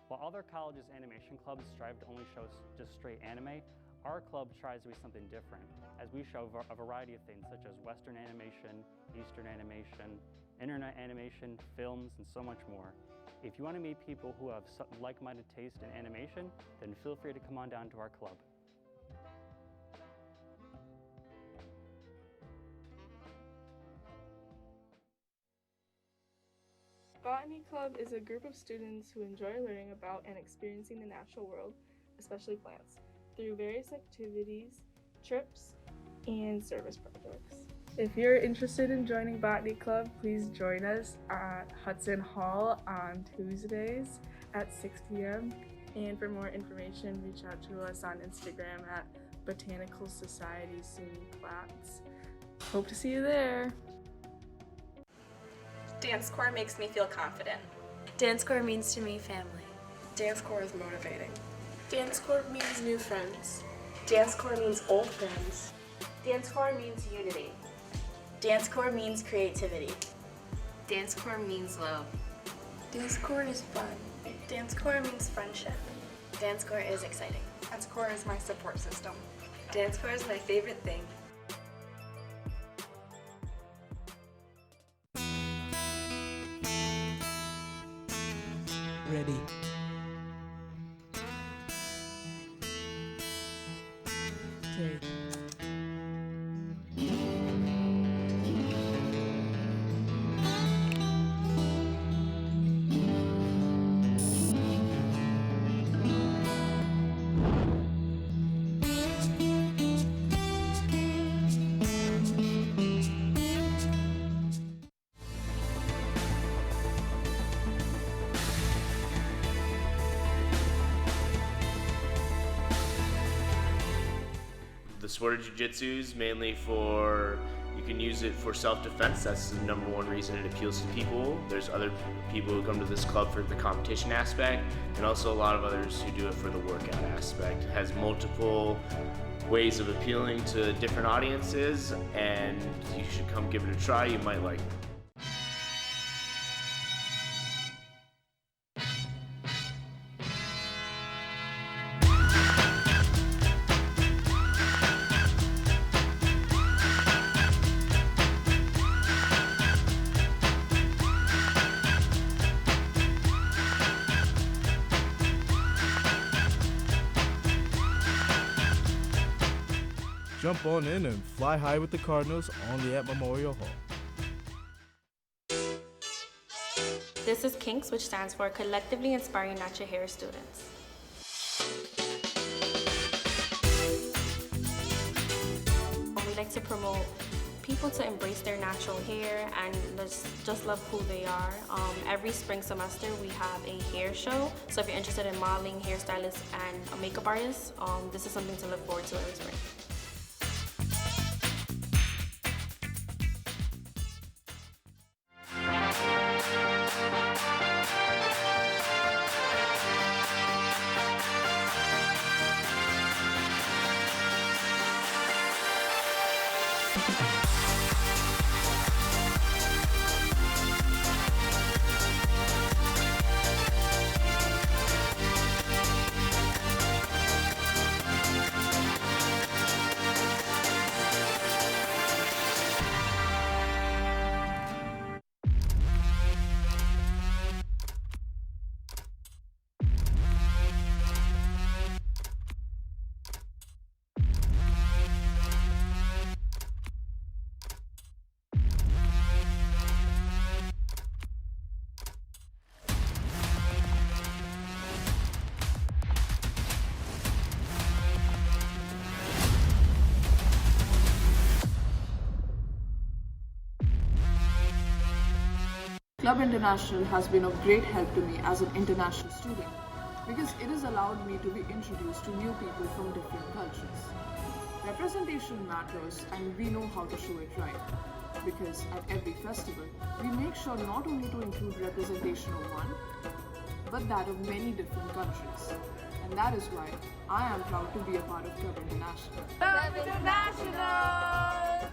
While other colleges' animation clubs strive to only show just straight anime, our club tries to be something different, as we show a variety of things such as Western animation, Eastern animation, internet animation, films, and so much more. If you want to meet people who have like-minded taste in animation, then feel free to come on down to our club. Botany Club is a group of students who enjoy learning about and experiencing the natural world, especially plants, through various activities, trips, and service projects. If you're interested in joining Botany Club, please join us at Hudson Hall on Tuesdays at 6 p.m. And for more information, reach out to us on Instagram at Botanical Society SUNY Platts. Hope to see you there. Dance corps makes me feel confident. Dance corps means to me family. Dance corps is motivating. Dance corps means new friends. Dance corps means old friends. Dance corps means unity. Dance corps means creativity. Dance corps means love. Dance corps is fun. Dance corps means friendship. Dance corps is exciting. Dance corps is my support system. Dance corps is my favorite thing. Ready. Take. The sport of jiu-jitsu is mainly you can use it for self-defense. That's the number one reason it appeals to people. There's other people who come to this club for the competition aspect, and also a lot of others who do it for the workout aspect. It has multiple ways of appealing to different audiences, and you should come give it a try. You might like it. Jump on in and fly high with the Cardinals only at Memorial Hall. This is KINKS, which stands for Collectively Inspiring Natural Hair Students. We like to promote people to embrace their natural hair and just love who they are. Every spring semester we have a hair show, so if you're interested in modeling, hairstylist, and a makeup artist, this is something to look forward to every spring. Club International has been of great help to me as an international student because it has allowed me to be introduced to new people from different cultures. Representation matters and we know how to show it right because at every festival, we make sure not only to include representation of one, but that of many different countries. And that is why I am proud to be a part of Club International. Club International!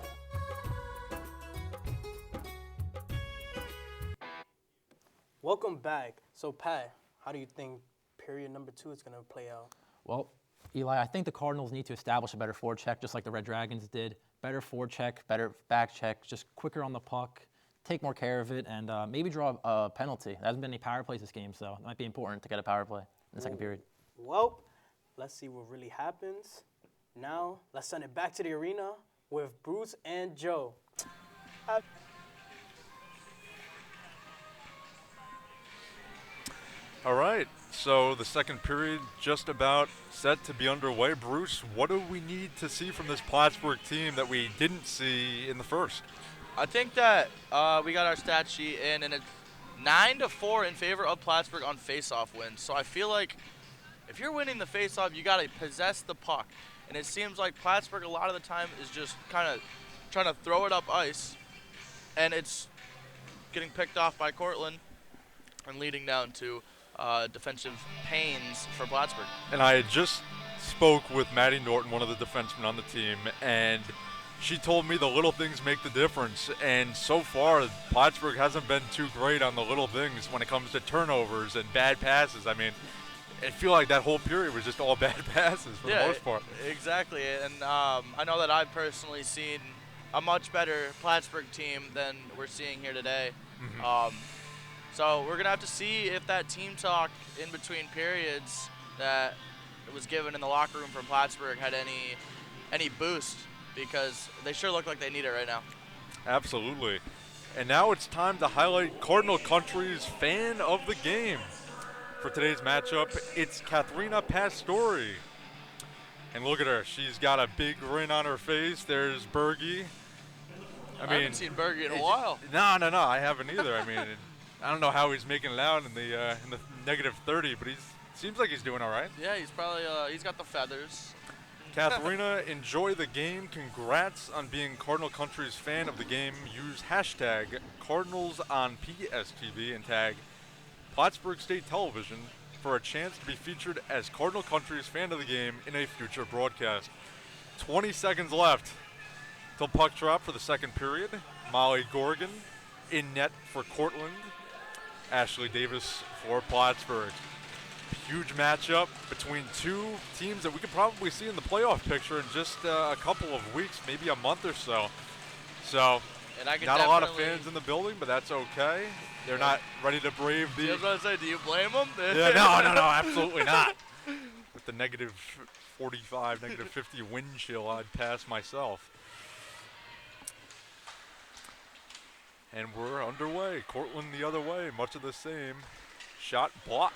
Welcome back. So, Pat, how do you think period number 2 is going to play out? Well, Eli, I think the Cardinals need to establish a better forecheck, just like the Red Dragons did. Better forecheck, better back check, just quicker on the puck, take more care of it, and maybe draw a penalty. There hasn't been any power plays this game, so it might be important to get a power play in the second period. Well, let's see what really happens. Now, let's send it back to the arena with Bruce and Joe. All right, so the second period just about set to be underway. Bruce, what do we need to see from this Plattsburgh team that we didn't see in the first? I think that we got our stat sheet in, and it's 9-4 in favor of Plattsburgh on face-off wins. So I feel like if you're winning the face-off, you got to possess the puck. And it seems like Plattsburgh a lot of the time is just kind of trying to throw it up ice, and it's getting picked off by Cortland and leading down to defensive pains for Plattsburgh. And I had just spoke with Maddie Norton, one of the defensemen on the team, and she told me the little things make the difference. And so far, Plattsburgh hasn't been too great on the little things when it comes to turnovers and bad passes. I mean, I feel like that whole period was just all bad passes for the most part. Exactly. And I know that I've personally seen a much better Plattsburgh team than we're seeing here today. Mm-hmm. So we're going to have to see if that team talk in between periods that was given in the locker room from Plattsburgh had any boost, because they sure look like they need it right now. Absolutely. And now it's time to highlight Cardinal Country's fan of the game. For today's matchup, it's Katharina Pastore. And look at her. She's got a big grin on her face. There's Bergie. I haven't seen Bergie in a while. No, I haven't either. I mean, I don't know how he's making it out in the negative 30, but he seems like he's doing all right. Yeah, he's probably he's got the feathers. Katharina, enjoy the game. Congrats on being Cardinal Country's fan of the game. Use hashtag Cardinals on PSTV and tag Plattsburgh State Television for a chance to be featured as Cardinal Country's fan of the game in a future broadcast. 20 seconds left till puck drop for the second period. Molly Gorgon in net for Cortland. Ashley Davis for Plattsburgh. Huge matchup between two teams that we could probably see in the playoff picture in just a couple of weeks, maybe a month or so. So, not a lot of fans in the building, but that's okay. They're not ready to brave the... I was going to say, do you blame them? Yeah, no, absolutely not. With the negative 45, negative 50 wind chill, I'd pass myself. And we're underway. Cortland the other way, much of the same. Shot blocked.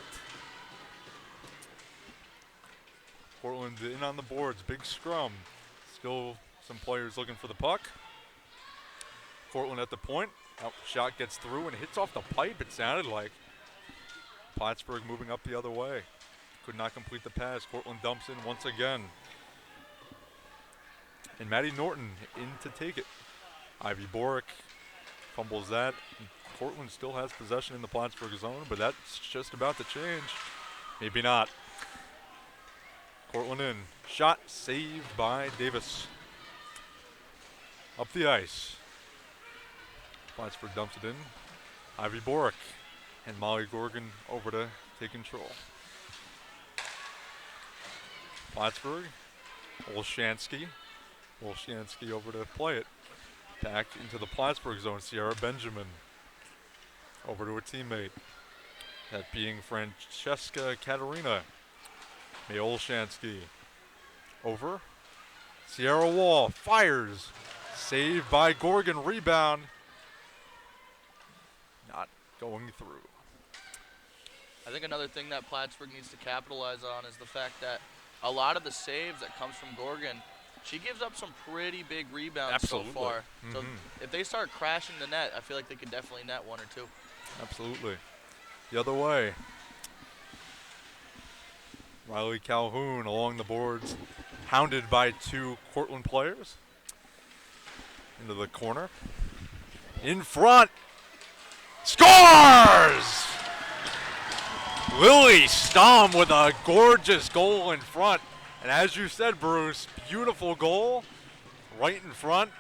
Cortland in on the boards, big scrum. Still some players looking for the puck. Cortland at the point. Oh, shot gets through and hits off the pipe, it sounded like. Plattsburgh moving up the other way. Could not complete the pass. Cortland dumps in once again. And Maddie Norton in to take it. Ivy Borick fumbles that. Cortland still has possession in the Plattsburgh zone, but that's just about to change. Maybe not. Cortland in. Shot saved by Davis. Up the ice. Plattsburgh dumps it in. Ivy Borick and Molly Gorgon over to take control. Plattsburgh. Olshansky over to play it. Back into the Plattsburgh zone. Sierra Benjamin over to a teammate. That being Francesca Katarina. May Olshansky over. Sierra Wall fires. Saved by Gorgon. Rebound. Not going through. I think another thing that Plattsburgh needs to capitalize on is the fact that a lot of the saves that comes from Gorgon, she gives up some pretty big rebounds so far. So if they start crashing the net, I feel like they could definitely net one or two. Absolutely. The other way. Riley Calhoun along the boards, hounded by 2 Cortland players. Into the corner. In front. Scores! Lily Stom with a gorgeous goal in front. And as you said, Bruce, beautiful goal right in front.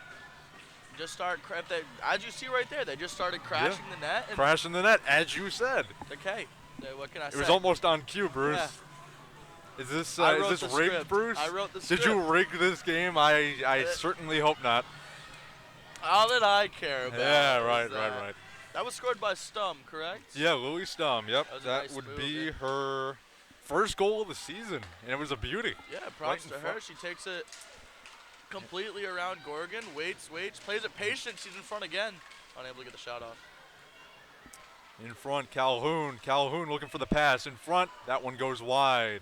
Just started, as you see right there, they just started crashing the net. And crashing the net, as you said. Okay, what can I say? It was almost on cue, Bruce. Yeah. Is this rigged, script. Bruce? I wrote the Did script. you rig this game? I certainly hope not. All that I care about. Yeah, right. That was scored by Stum, correct? Yeah, Lily Stum. Yep, That would was a nice be move. her first goal of the season, and it was a beauty. Yeah, props to her. She takes it completely around Gorgon, waits, plays it patient. She's in front again, unable to get the shot off. In front, Calhoun. Calhoun looking for the pass. In front, that one goes wide.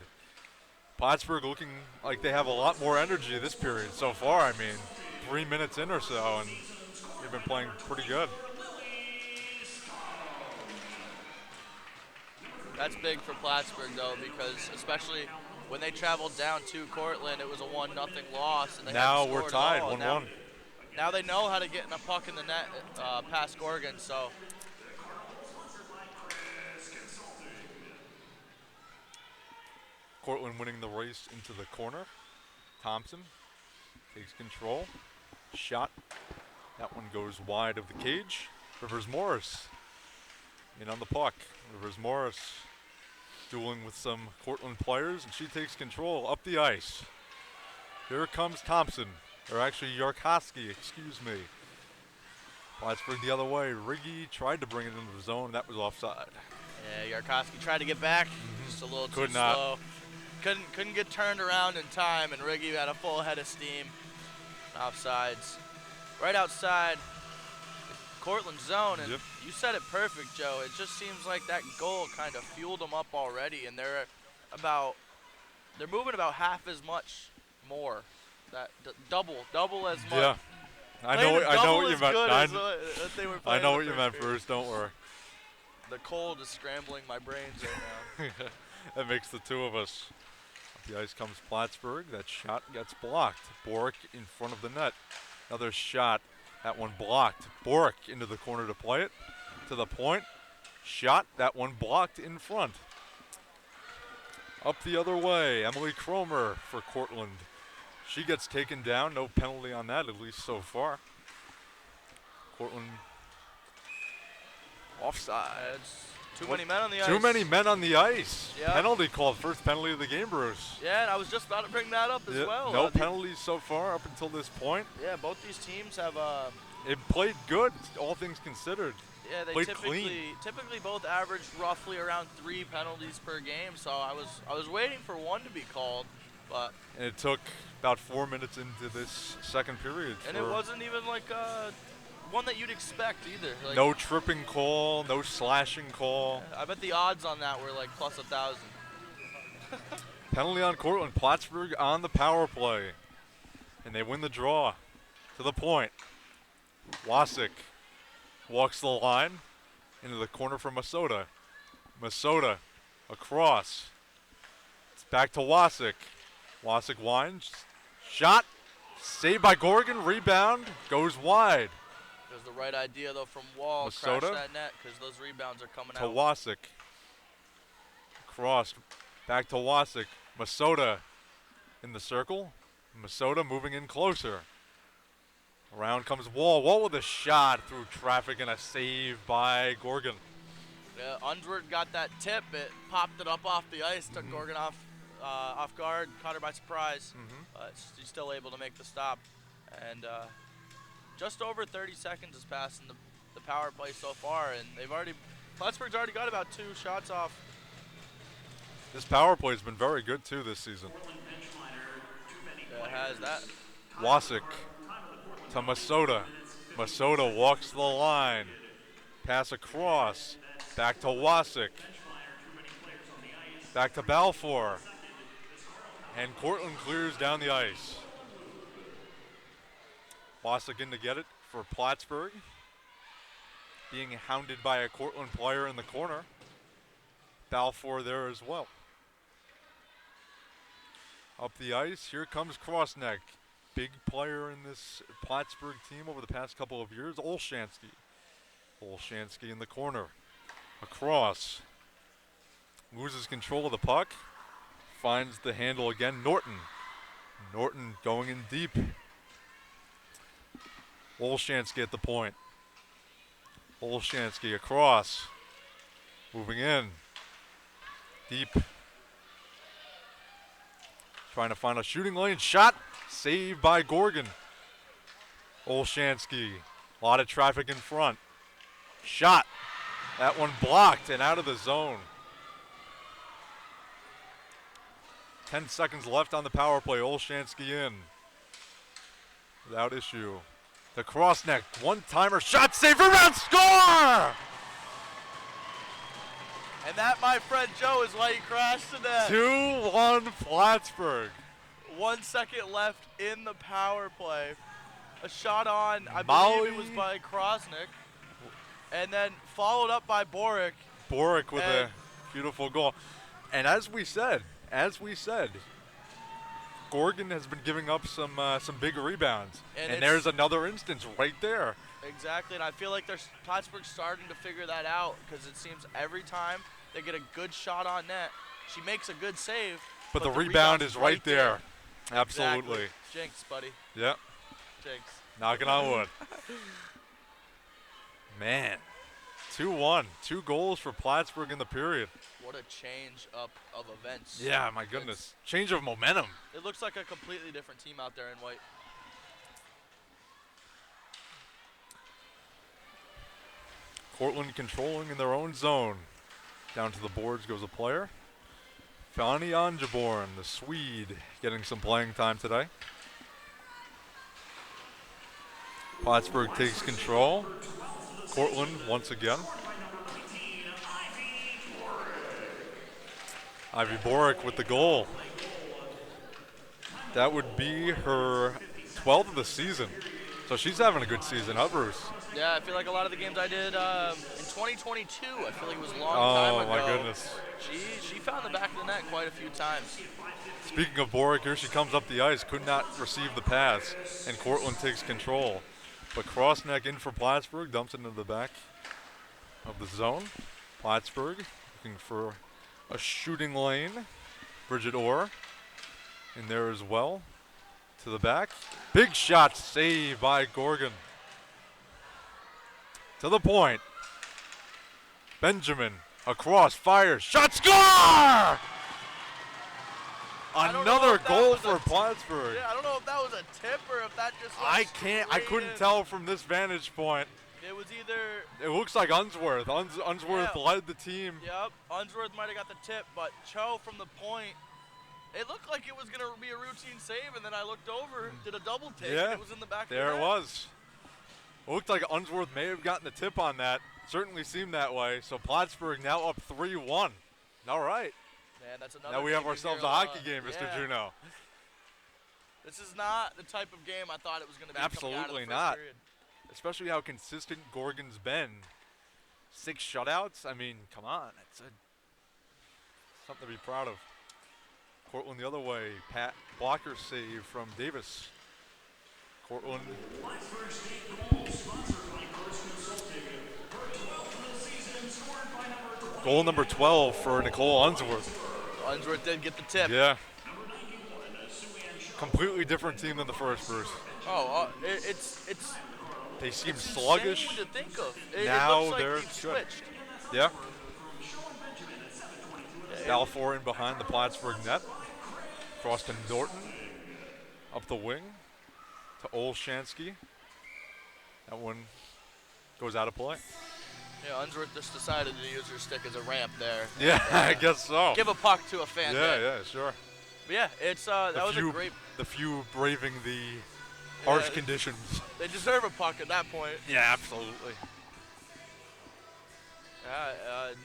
Plattsburgh looking like they have a lot more energy this period so far. I mean, 3 minutes in or so, and they've been playing pretty good. That's big for Plattsburgh, though, because especially when they traveled down to Cortland, it was a 1-0 loss. And they now hadn't we're scored tied, at all. 1-1. Now they know how to get in a puck in the net past Gorgon, so. Cortland winning the race into the corner. Thompson takes control. Shot. That one goes wide of the cage. Rivers Morris in on the puck. Rivers Morris dueling with some Cortland players, and she takes control up the ice. Here comes Thompson, or actually Yarkowski, excuse me. Plattsburgh the other way. Riggy tried to bring it into the zone. That was offside. Yeah, Yarkowski tried to get back, just a little Could too not. slow. Couldn't get turned around in time, and Riggy had a full head of steam. Offsides. Right outside Cortland zone, and you said it perfect, Joe. It just seems like that goal kind of fueled them up already, and they're moving about half as much more. Double as much. Yeah, I know what you meant. I know what you meant, period. Bruce. Don't worry. The cold is scrambling my brains right now. That makes the two of us. Up the ice comes Plattsburgh. That shot gets blocked. Borick in front of the net. Another shot. That one blocked. Borick into the corner to play it. To the point. Shot. That one blocked in front. Up the other way. Emily Cromer for Cortland. She gets taken down. No penalty on that, at least so far. Cortland offside. Too many men on the ice. Too many men on the ice. Yeah. Penalty called. First penalty of the game, Bruce. Yeah, and I was just about to bring that up as well. No penalties so far up until this point. Yeah, both these teams have. It played good, all things considered. Yeah, they played typically both average roughly around 3 penalties per game. So I was waiting for one to be called, but. And it took about 4 minutes into this second period. And it wasn't even like one that you'd expect either. Like, no tripping call, no slashing call. I bet the odds on that were like plus 1,000. Penalty on Cortland. Plattsburgh on the power play. And they win the draw. To the point. Wasik walks the line into the corner for Masota. Masota across. It's back to Wasik. Wasik winds. Shot. Saved by Gorgon. Rebound. Goes wide. It was the right idea, though, from Wall. Masota Crash that net because those rebounds are coming to out. Wasik. Crossed. Back to Wasik. Masota in the circle. Masota moving in closer. Around comes Wall. Wall with a shot through traffic and a save by Gorgon. Yeah, Unsworth got that tip. It popped it up off the ice, took Gorgon off guard, caught her by surprise. But she's still able to make the stop. And just over 30 seconds has passed in the power play so far, and Plattsburgh's already got about 2 shots off. This power play has been very good too this season. Yeah, it has that. Wasik to Masota. Masota walks the line. Pass across. Back to Wasik. Back to Balfour. And Cortland clears down the ice. Wasik in to get it for Plattsburgh. being hounded by a Cortland player in the corner. Balfour there as well. Up the ice, here comes Crossneck. Big player in this Plattsburgh team over the past couple of years, Olshansky. Olshansky in the corner. Across. Loses control of the puck. Finds the handle again, Norton. Norton going in deep. Olshansky at the point. Olshansky across. Moving in. Deep. Trying to find a shooting lane. Shot. Saved by Gorgon. Olshansky. A lot of traffic in front. Shot. That one blocked and out of the zone. 10 seconds left on the power play. Olshansky in. Without issue. The Crossneck. One-timer. Shot. Save. Rebound. Score! And that, my friend Joe, is why he crashed to net. 2-1 Plattsburgh. 1 second left in the power play. A shot on, I Molly. believe it was by Krosnick. And then followed up by Boric. Boric with a beautiful goal. And as we said, Gorgon has been giving up some big rebounds. And there's another instance right there. Exactly, and I feel like Plattsburgh's starting to figure that out because it seems every time they get a good shot on net, she makes a good save. But the rebound is right there. Absolutely. Exactly. Jinx, buddy. Yep. Jinx. Knocking on wood. Man, 2-1. 2 goals for Plattsburgh in the period. What a change up of events. Yeah, my goodness. Change of momentum. It looks like a completely different team out there in white. Cortland controlling in their own zone. Down to the boards goes a player. Fani Angeborn, the Swede, getting some playing time today. Plattsburgh takes control. Cortland once again. Ivy Boric with the goal. That would be her 12th of the season. So she's having a good season, huh, Bruce? Yeah, I feel like a lot of the games I did in 2022, I feel like it was a long time ago. Oh, my goodness. She found the back of the net quite a few times. Speaking of Boric, here she comes up the ice. Could not receive the pass, and Cortland takes control. But Crossneck in for Plattsburgh, dumps it into the back of the zone. Plattsburgh looking for a shooting lane. Bridget Orr in there as well. To the back. Big shot saved by Gorgon. To the point. Benjamin across, fires, shot, score! Another goal for Plattsburgh. Yeah, I don't know if that was a tip or if that just I couldn't tell from this vantage point. It was either... It looks like Unsworth. Unsworth led the team. Yep, Unsworth might have got the tip, but Cho from the point, it looked like it was going to be a routine save, and then I looked over, did a double take, and it was in the back of the net. There it was. It looked like Unsworth may have gotten the tip on that. Certainly seemed that way. So Plattsburgh now up 3-1. All right. Man, that's another now we have ourselves a hockey game, Mr. Yeah. Juneau. This is not the type of game I thought it was going to be. Absolutely not. Period. Especially how consistent Gorgon's been. 6 shutouts. I mean, come on. It's something to be proud of. Cortland the other way. Pat blocker save from Davis. Cortland. Goal number 12 for Nicole Unsworth. Unsworth did get the tip. Yeah. Completely different team than the first, Bruce. Oh, it's they seem it's sluggish. insane to think of. Now it looks like they're they've good. switched. Yeah. Balfour in behind the Plattsburgh net. Cross to Norton. Up the wing to Olshansky. That one goes out of play. Yeah, Unsworth just decided to use her stick as a ramp there. Yeah, I guess so. Give a puck to a fan. Yeah, sure. But yeah, it's that was a great. The few braving the harsh conditions. They deserve a puck at that point. Yeah, absolutely.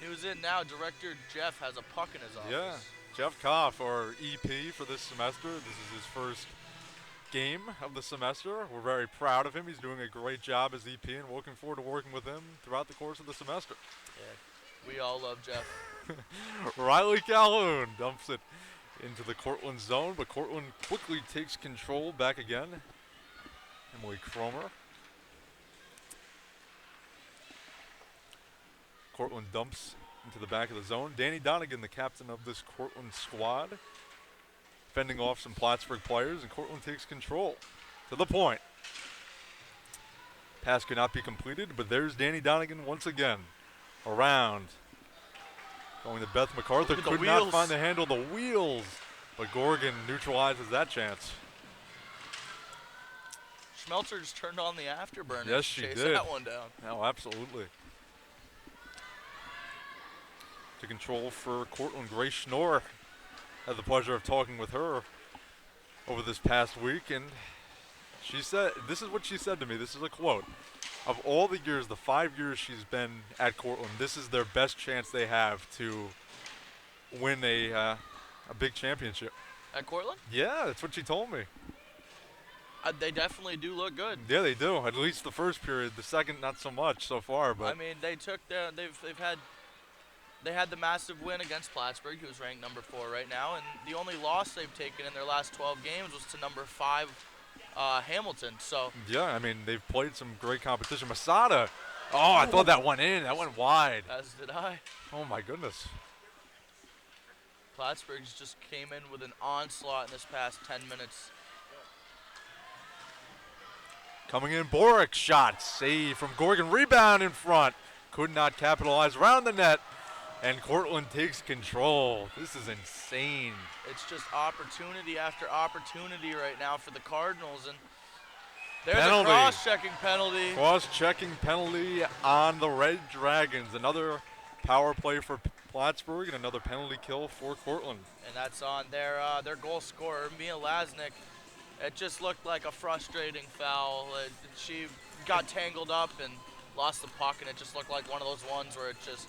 News in now. Director Jeff has a puck in his office. Yeah, Jeff Koff, our EP for this semester. This is his first game of the semester. We're very proud of him. He's doing a great job as EP, and looking forward to working with him throughout the course of the semester. Yeah, we all love Jeff. Riley Calhoun dumps it into the Cortland zone, but Cortland quickly takes control back again. Emily Cromer. Cortland dumps into the back of the zone. Danny Donegan, the captain of this Cortland squad, fending off some Plattsburgh players, and Cortland takes control to the point. Pass could not be completed, but there's Danny Donegan once again. Around. Going to Beth MacArthur, could not find the handle, the wheels, but Gorgon neutralizes that chance. Schmelzer just turned on the afterburner. Yes, she chase did. that one down. Oh, absolutely. To control for Cortland, Grace Schnorr. Had the pleasure of talking with her over this past week, and she said, this is what she said to me, this is a quote. Of all the years, the 5 years she's been at Cortland, this is their best chance they have to win a big championship. At Cortland? Yeah, that's what she told me. They definitely do look good. Yeah, they do. At least the first period. The second, not so much so far. But I mean, they had the massive win against Plattsburgh, who's ranked number 4 right now, and the only loss they've taken in their last 12 games was to number 5 Hamilton. So yeah, I mean, they've played some great competition. Masada, oh, I thought that went in. That went wide. As did I. Oh my goodness. Plattsburgh just came in with an onslaught in this past 10 minutes. Coming in, Boric shot, save from Gorgon, rebound in front. Could not capitalize around the net, and Cortland takes control. This is insane. It's just opportunity after opportunity right now for the Cardinals, and there's penalty. A cross-checking penalty. Cross-checking penalty on the Red Dragons. Another power play for Plattsburgh and another penalty kill for Cortland. And that's on their goal scorer, Mia Lasnik. It just looked like a frustrating foul. She got tangled up and lost the puck, and it just looked like one of those ones where it just,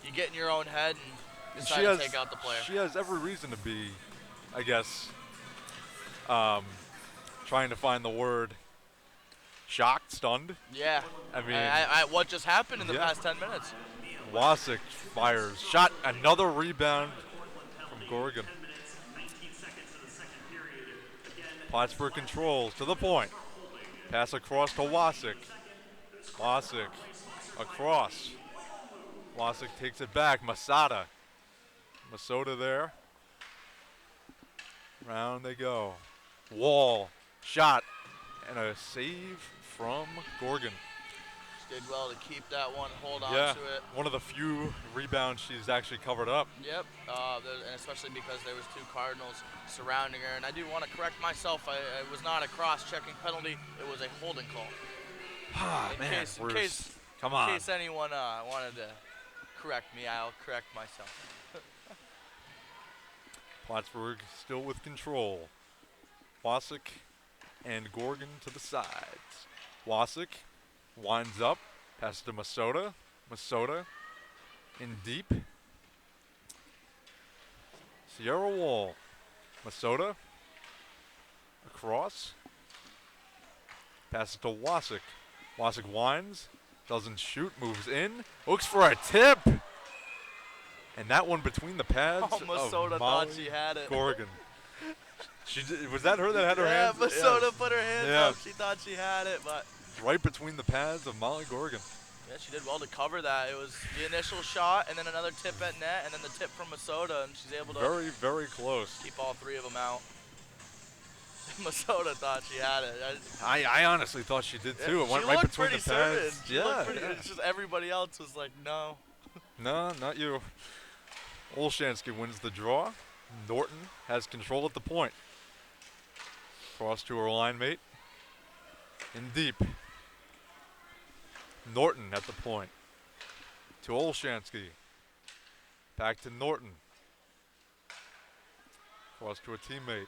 you get in your own head and decide to take out the player. She has every reason to be, I guess, trying to find the word, shocked, stunned. Yeah. I mean, what just happened in the past 10 minutes? Wasik fires, shot, another rebound from Gorgon. Plattsburgh controls to the point. Pass across to Wasik. Wasik across. Wasik takes it back. Masada there. Round they go. Wall, shot, and a save from Gorgon. She did well to keep that one, hold on Yeah, to it. one of the few rebounds she's actually covered up. Yep, and especially because there was 2 Cardinals surrounding her. And I do want to correct myself. It was not a cross-checking penalty. It was a holding call. In case anyone wanted to correct me, I'll correct myself. Plattsburgh still with control. Wasik and Gorgon to the sides. Wasik winds up, passes to Masota. Masota in deep. Sierra Wall. Masota across. Passes to Wasik. Wasik winds, doesn't shoot, moves in, looks for a tip. And that one between the pads Oh, Masota of thought Molly she had it. Gorgon. Was that her that had her hands? Yeah, Masota Yes. put her hands Yeah. up. She thought she had it, but Right between the pads of Molly Gorgon. yeah, she did well to cover that. It was the initial shot, and then another tip at net, and then the tip from Masota, and she's able to Very, very close. keep all 3 of them out. Masota thought she had it. I honestly thought she did too. It went she right looked between pretty the pads. certain. She Yeah, looked pretty, yeah. It's just everybody else was like, no. No, not you. Olshansky wins the draw. Norton has control at the point. Cross to her line mate. In deep. Norton at the point. To Olshansky. Back to Norton. Cross to a teammate.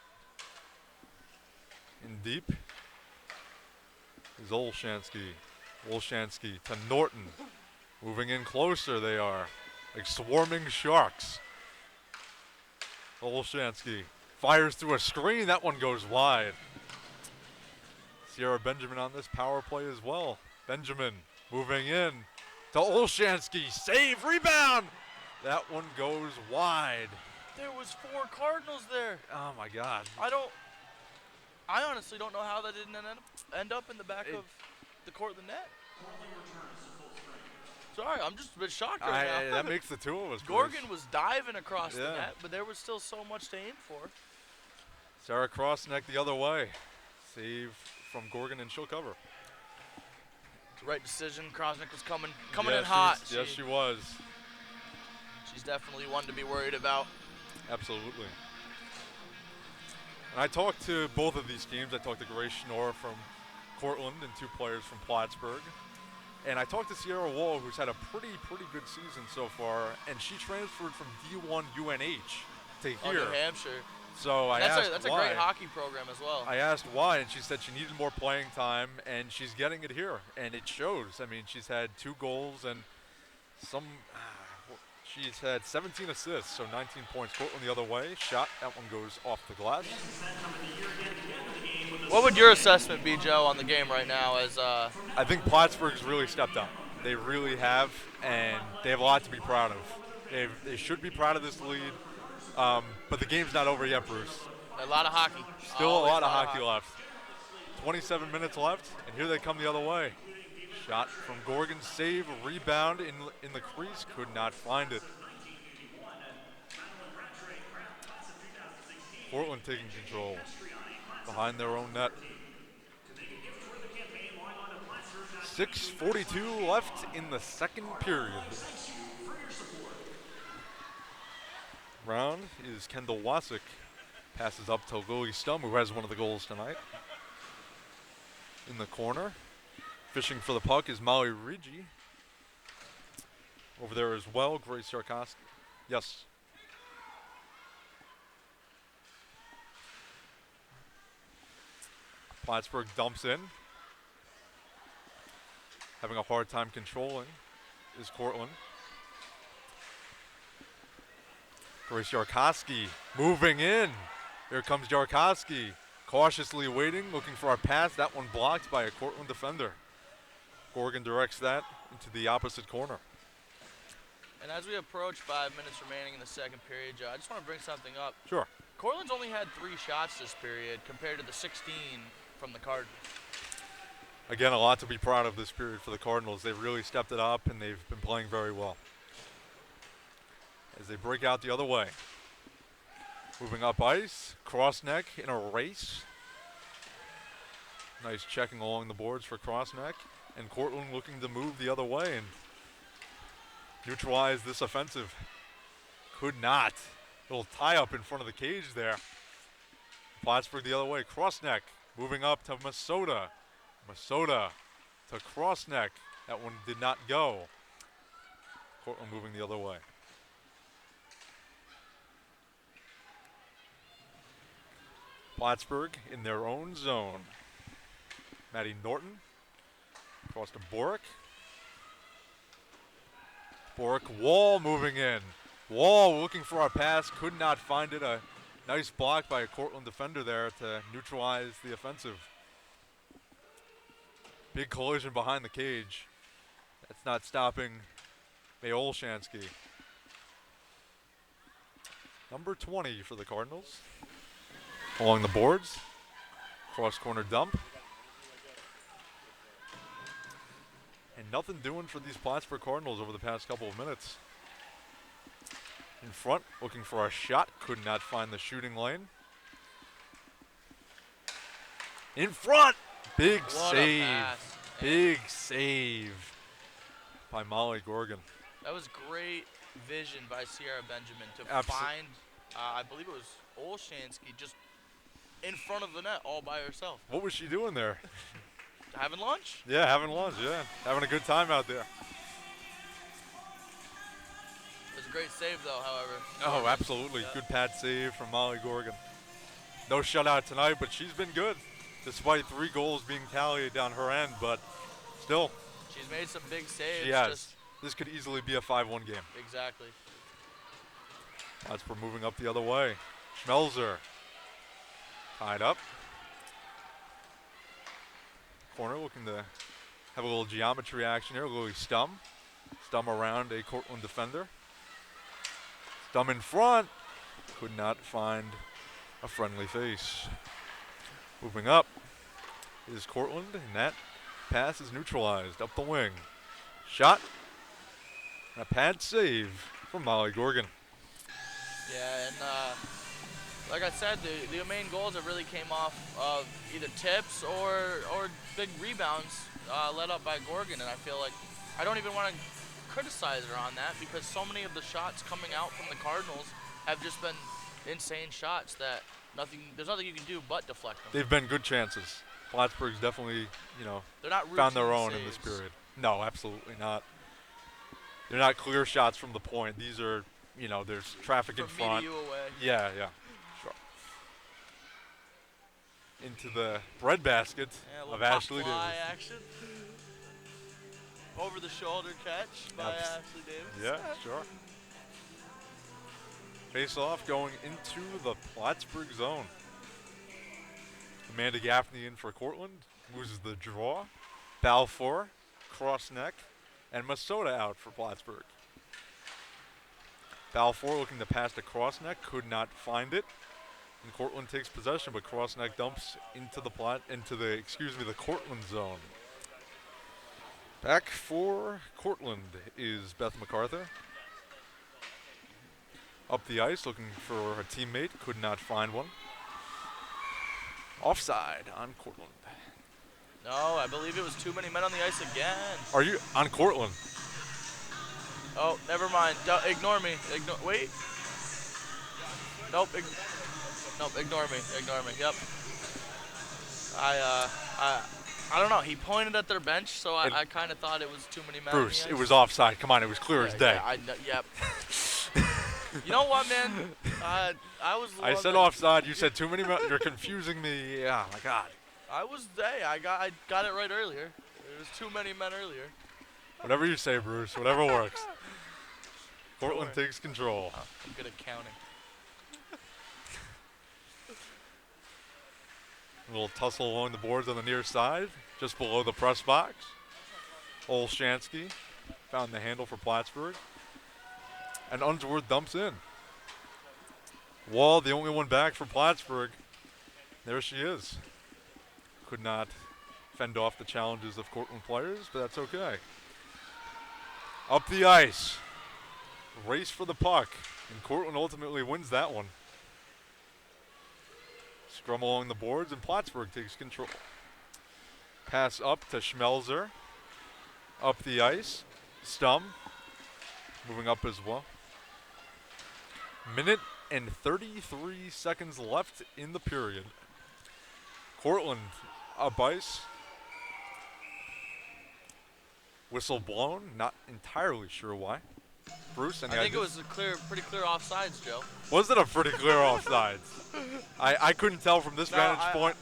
In deep is Olshansky. Olshansky to Norton. Moving in closer they are. Like swarming sharks. Olshansky fires through a screen. That one goes wide. Sierra Benjamin on this power play as well. Benjamin moving in to Olshansky. Save, rebound. That one goes wide. There was 4 Cardinals there. Oh, my God. I honestly don't know how that didn't end up in the back of the Cortland net. Sorry, I'm just a bit shocked right now. That makes the two of us. Gorgon was diving across the net, but there was still so much to aim for. Sarah Crossneck the other way. Save from Gorgon, and she'll cover. The right decision. Crossneck was coming in hot. Yes, she was. She's definitely one to be worried about. Absolutely. And I talked to both of these teams. I talked to Grace Schnorr from Cortland and 2 players from Plattsburgh. And I talked to Sierra Wall, who's had a pretty good season so far, and she transferred from D1 UNH to here. New Hampshire. So I asked that's why. a great hockey program as well. I asked why, and she said she needed more playing time, and she's getting it here, and it shows. I mean, she's had 2 goals and she's had 17 assists, so 19 points. Cortland the other way. Shot, that one goes off the glass. What would your assessment be, Joe, on the game right now? I think Plattsburgh's really stepped up. They really have, and they have a lot to be proud of. They should be proud of this lead, but the game's not over yet, Bruce. A lot of hockey. Still a lot of hockey left. 27 minutes left, and here they come the other way. Shot from Gorgon, save, rebound in the crease, could not find it. Cortland taking control behind their own net. 6:42 left in the second period. Round is Kendall Wasik. Passes up to Lily Stum, who has one of the goals tonight. In the corner. Fishing for the puck is Molly Rigi. Over there as well, Grace Yarkowski. Yes. Plattsburgh dumps in. Having a hard time controlling is Cortland. Grace Yarkowski moving in. Here comes Yarkowski. Cautiously waiting, looking for a pass. That one blocked by a Cortland defender. Gorgon directs that into the opposite corner. And as we approach 5 minutes remaining in the second period, Joe, I just want to bring something up. Sure. Cortland's only had 3 shots this period compared to the 16 from the Cardinals. Again, a lot to be proud of this period for the Cardinals. They've really stepped it up, and they've been playing very well. As they break out the other way. Moving up ice, Crossneck in a race. Nice checking along the boards for Crossneck. And Cortland looking to move the other way and neutralize this offensive. Could not. Little tie up in front of the cage there. Plattsburgh the other way. Crossneck moving up to Masota. Masota to Crossneck. That one did not go. Cortland moving the other way. Plattsburgh in their own zone. Maddie Norton across to Borick. Borick, Wall moving in. Wall looking for a pass, could not find it. A nice block by a Cortland defender there to neutralize the offensive. Big collision behind the cage. That's not stopping Olshansky. Number 20 for the Cardinals. Along the boards. Cross corner dump. And nothing doing for these Plattsburgh Cardinals over the past couple of minutes. In front, looking for a shot. Could not find the shooting lane. In front! Big save. Big save by Molly Gorgon. That was great vision by Sierra Benjamin to find, I believe it was Olshansky, just in front of the net all by herself. What was she doing there? Having lunch? Yeah, having lunch, yeah. Having a good time out there. It was a great save, though, however. Oh, absolutely. Good pad save from Molly Gorgon. No shutout tonight, but she's been good, despite 3 goals being tallied down her end, but still. She's made some big saves. She has. This could easily be a 5-1 game. Exactly. Plattsburgh moving up the other way. Schmelzer tied up. corner, looking to have a little geometry action here. Louis Stum. Stum around a Cortland defender. Stum in front. Could not find a friendly face. Moving up is Cortland, and that pass is neutralized up the wing. Shot. And a pad save from Molly Gorgon. Yeah, and like I said, the main goals have really came off of either tips or big rebounds led up by Gorgon, and I feel like I don't even want to criticize her on that because so many of the shots coming out from the Cardinals have just been insane shots that there's nothing you can do but deflect them. They've been good chances. Plattsburgh's definitely, they're not found their routine own in this saves. period. No, absolutely not. They're not clear shots from the point. These are, there's traffic in From front. media away. Yeah, sure. Into the breadbasket Yeah, a little of pop Ashley fly Davis. action. Over the shoulder catch by Ashley Davis. Yeah, sure. Face off going into the Plattsburgh zone. Amanda Gaffney in for Cortland. Loses the draw. Balfour, cross neck, and Masota out for Plattsburgh. Balfour looking to pass to Crossneck, could not find it. And Cortland takes possession, but Crossneck dumps into the the Cortland zone. Back for Cortland is Beth MacArthur. Up the ice, looking for a teammate, could not find one. Offside on Cortland. No, I believe it was too many men on the ice again. Are you on Cortland? Oh, never mind. Ignore me. Wait. Nope. Ignore me. Yep. I don't know. He pointed at their bench, so I kind of thought it was too many men. Bruce, on the it ice. was offside. Come on, it was clear as day. Yep. You know what, man? I was. I said offside. You said too many men. You're confusing me. Yeah, my God. I got it right earlier. There was too many men earlier. Whatever you say, Bruce. Whatever works. Cortland takes control. Oh, I'm good at counting. A little tussle along the boards on the near side, just below the press box. Olshansky found the handle for Plattsburgh. And Unsworth dumps in. Wall, the only one back for Plattsburgh. There she is. Could not fend off the challenges of Cortland players, but that's okay. Up the ice. Race for the puck. And Cortland ultimately wins that one. Scrum along the boards, and Plattsburgh takes control. Pass up to Schmelzer. Up the ice. Stum. Moving up as well. Minute and 33 seconds left in the period. Cortland up ice. Whistle blown. Not entirely sure why. Bruce, any I think ideas? it was pretty clear offsides, Joe. Was it a pretty clear offsides? I couldn't tell from this vantage point.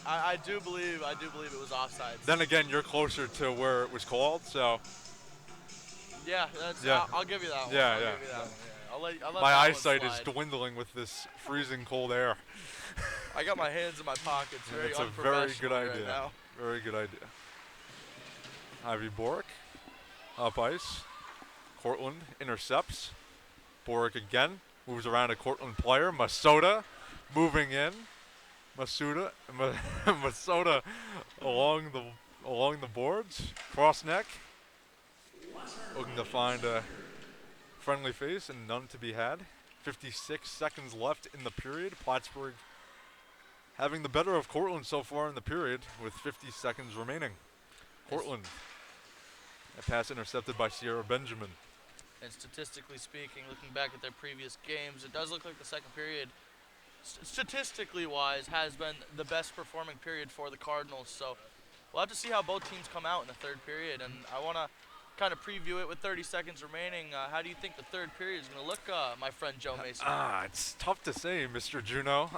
I do believe it was offsides. Then again, you're closer to where it was called, so. Yeah, I'll give you that one. Yeah, I'll yeah. give you that one. Yeah. I'll let My that one eyesight is slide. dwindling with this freezing cold air. I got my hands in my pockets. Very It's a very good unprofessional right idea. now. Very good idea. Ivy Boric up ice. Cortland intercepts. Boric again moves around a Cortland player. Masota moving in. Masota along the boards. Cross neck. Looking to find a friendly face and none to be had. 56 seconds left in the period. Plattsburgh having the better of Cortland so far in the period with 50 seconds remaining. Cortland. A pass intercepted by Sierra Benjamin. And statistically speaking, looking back at their previous games, it does look like the second period, statistically wise, has been the best performing period for the Cardinals. So we'll have to see how both teams come out in the third period. And I want to kind of preview it with 30 seconds remaining. How do you think the third period is going to look, my friend Joe Mason? It's tough to say, Mr. Juno.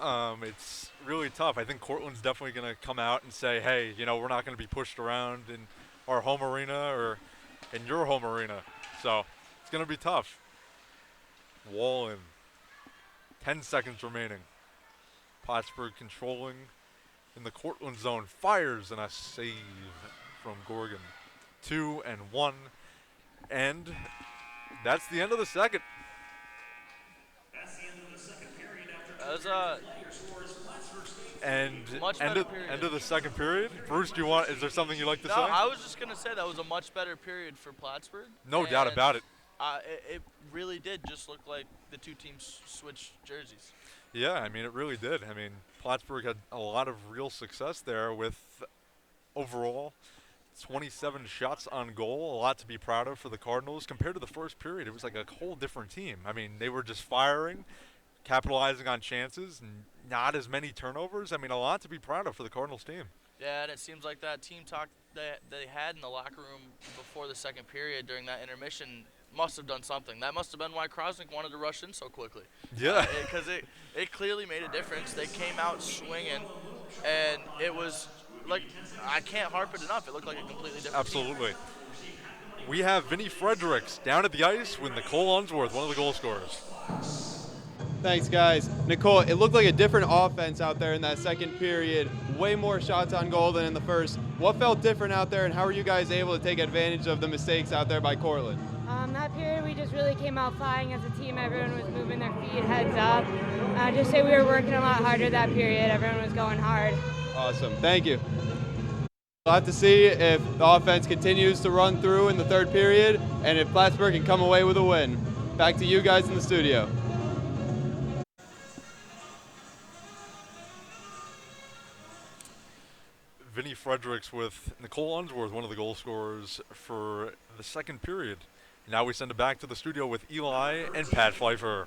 It's really tough. I think Cortland's definitely going to come out and say, hey, we're not going to be pushed around in our home arena or in your home arena. So it's going to be tough. Wall in. 10 seconds remaining. Plattsburgh controlling in the Cortland zone, fires, and a save from Gorgon. 2-1, and that's the end of the second. That was And much end better of, period. end of the second period. Bruce, is there something you'd like to No, say? I was just going to say that was a much better period for Plattsburgh. No doubt about it. It really did just look like the two teams switched jerseys. Yeah, I mean, it really did. I mean, Plattsburgh had a lot of real success there with overall 27 shots on goal, a lot to be proud of for the Cardinals. Compared to the first period, it was like a whole different team. I mean, they were just firing, capitalizing on chances, and not as many turnovers. I mean, a lot to be proud of for the Cardinals team. Yeah, and it seems like that team talk that they had in the locker room before the second period during that intermission must have done something. That must have been why Krosnick wanted to rush in so quickly. Yeah. Because it clearly made a difference. They came out swinging, and it was like, I can't harp it enough. It looked like a completely different Absolutely. team. We have Vinny Fredericks down at the ice with Nicole Unsworth, one of the goal scorers. Thanks, guys. Nicole, it looked like a different offense out there in that second period. Way more shots on goal than in the first. What felt different out there, and how were you guys able to take advantage of the mistakes out there by Cortland? That period, we just really came out flying as a team. Everyone was moving their feet, heads up. Just say we were working a lot harder that period. Everyone was going hard. Awesome. Thank you. We'll have to see if the offense continues to run through in the third period and if Plattsburgh can come away with a win. Back to you guys in the studio. Vinny Fredericks with Nicole Unsworth, one of the goal scorers for the second period. Now we send it back to the studio with Eli and Pat Pfeiffer.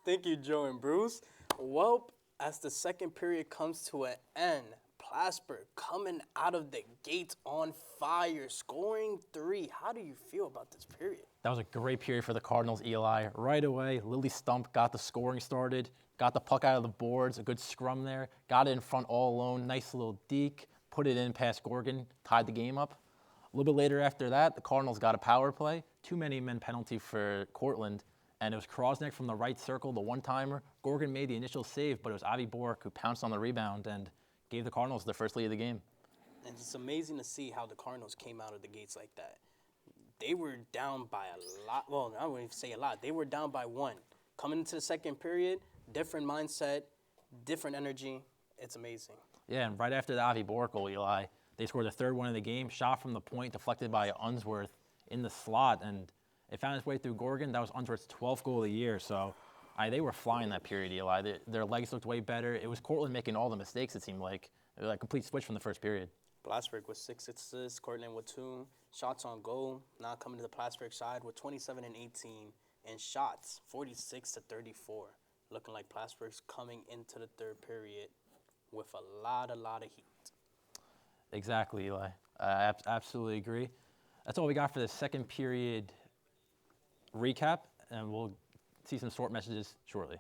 Thank you, Joe and Bruce. Well, as the second period comes to an end, Plattsburgh coming out of the gates on fire, scoring 3. How do you feel about this period? That was a great period for the Cardinals, Eli. Right away, Lily Stump got the scoring started, got the puck out of the boards, a good scrum there, got it in front all alone, nice little deke, put it in past Gorgon, tied the game up. A little bit later after that, the Cardinals got a power play, too many men penalty for Cortland, and it was Krosnick from the right circle, the one-timer. Gorgon made the initial save, but it was Avi Bork who pounced on the rebound and gave the Cardinals their first lead of the game. And it's amazing to see how the Cardinals came out of the gates like that. They were down by a lot. Well, I wouldn't even say a lot. They were down by 1. Coming into the second period, different mindset, different energy. It's amazing. Yeah, and right after the Avi Bork goal, Eli, they scored the third one of the game, shot from the point, deflected by Unsworth in the slot, and it found its way through Gorgon. That was Unsworth's 12th goal of the year, so they were flying that period, Eli. Their legs looked way better. It was Cortland making all the mistakes, it seemed like. It was like a complete switch from the first period. Plattsburgh with 6 assists, Cortland with 2 shots on goal. Now coming to the Plattsburgh side with 27 and 18 and shots, 46 to 34. Looking like Plattsburgh's coming into the third period with a lot of heat. Exactly, Eli. I absolutely agree. That's all we got for the second period recap, and we'll see some short messages shortly.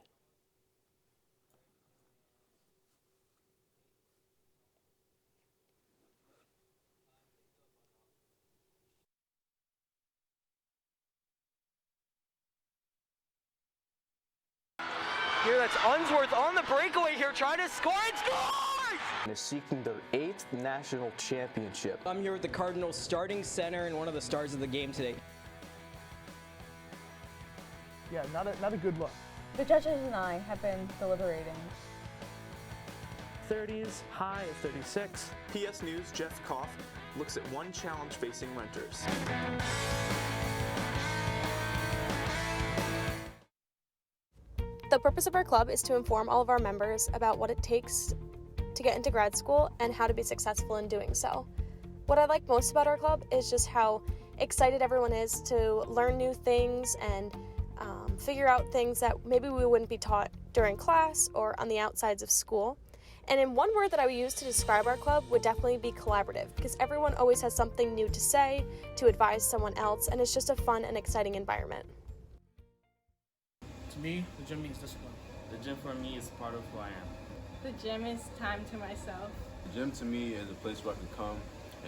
Here, that's Unsworth on the breakaway here, trying to score and scores! And is seeking their 8th national championship. I'm here with the Cardinals starting center and one of the stars of the game today. Yeah, not a good look. The judges and I have been deliberating. 30s, high at 36. PS News' Jeff Koff looks at one challenge facing renters. The purpose of our club is to inform all of our members about what it takes to get into grad school and how to be successful in doing so. What I like most about our club is just how excited everyone is to learn new things and figure out things that maybe we wouldn't be taught during class or on the outsides of school. And in one word that I would use to describe our club would definitely be collaborative, because everyone always has something new to say, to advise someone else, and it's just a fun and exciting environment. To me, the gym means discipline. The gym for me is part of who I am. The gym is time to myself. The gym to me is a place where I can come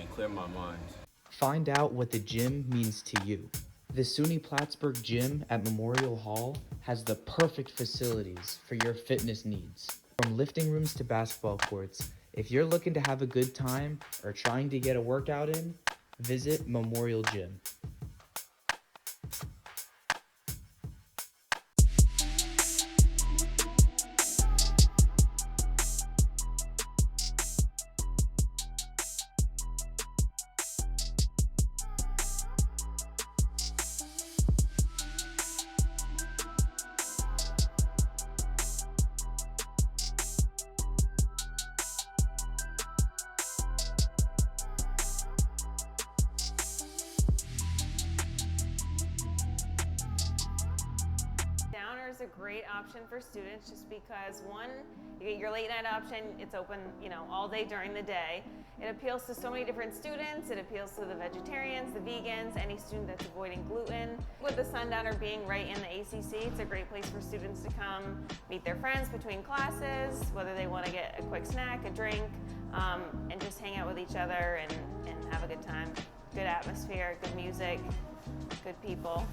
and clear my mind. Find out what the gym means to you. The SUNY Plattsburgh Gym at Memorial Hall has the perfect facilities for your fitness needs. From lifting rooms to basketball courts, if you're looking to have a good time or trying to get a workout in, visit Memorial Gym. Is a great option for students just because one, you get your late night option, it's open, all day during the day. It appeals to so many different students. It appeals to the vegetarians, the vegans, any student that's avoiding gluten. With the Sundowner being right in the ACC, it's a great place for students to come meet their friends between classes, whether they want to get a quick snack, a drink, and just hang out with each other and have a good time. Good atmosphere, good music, good people.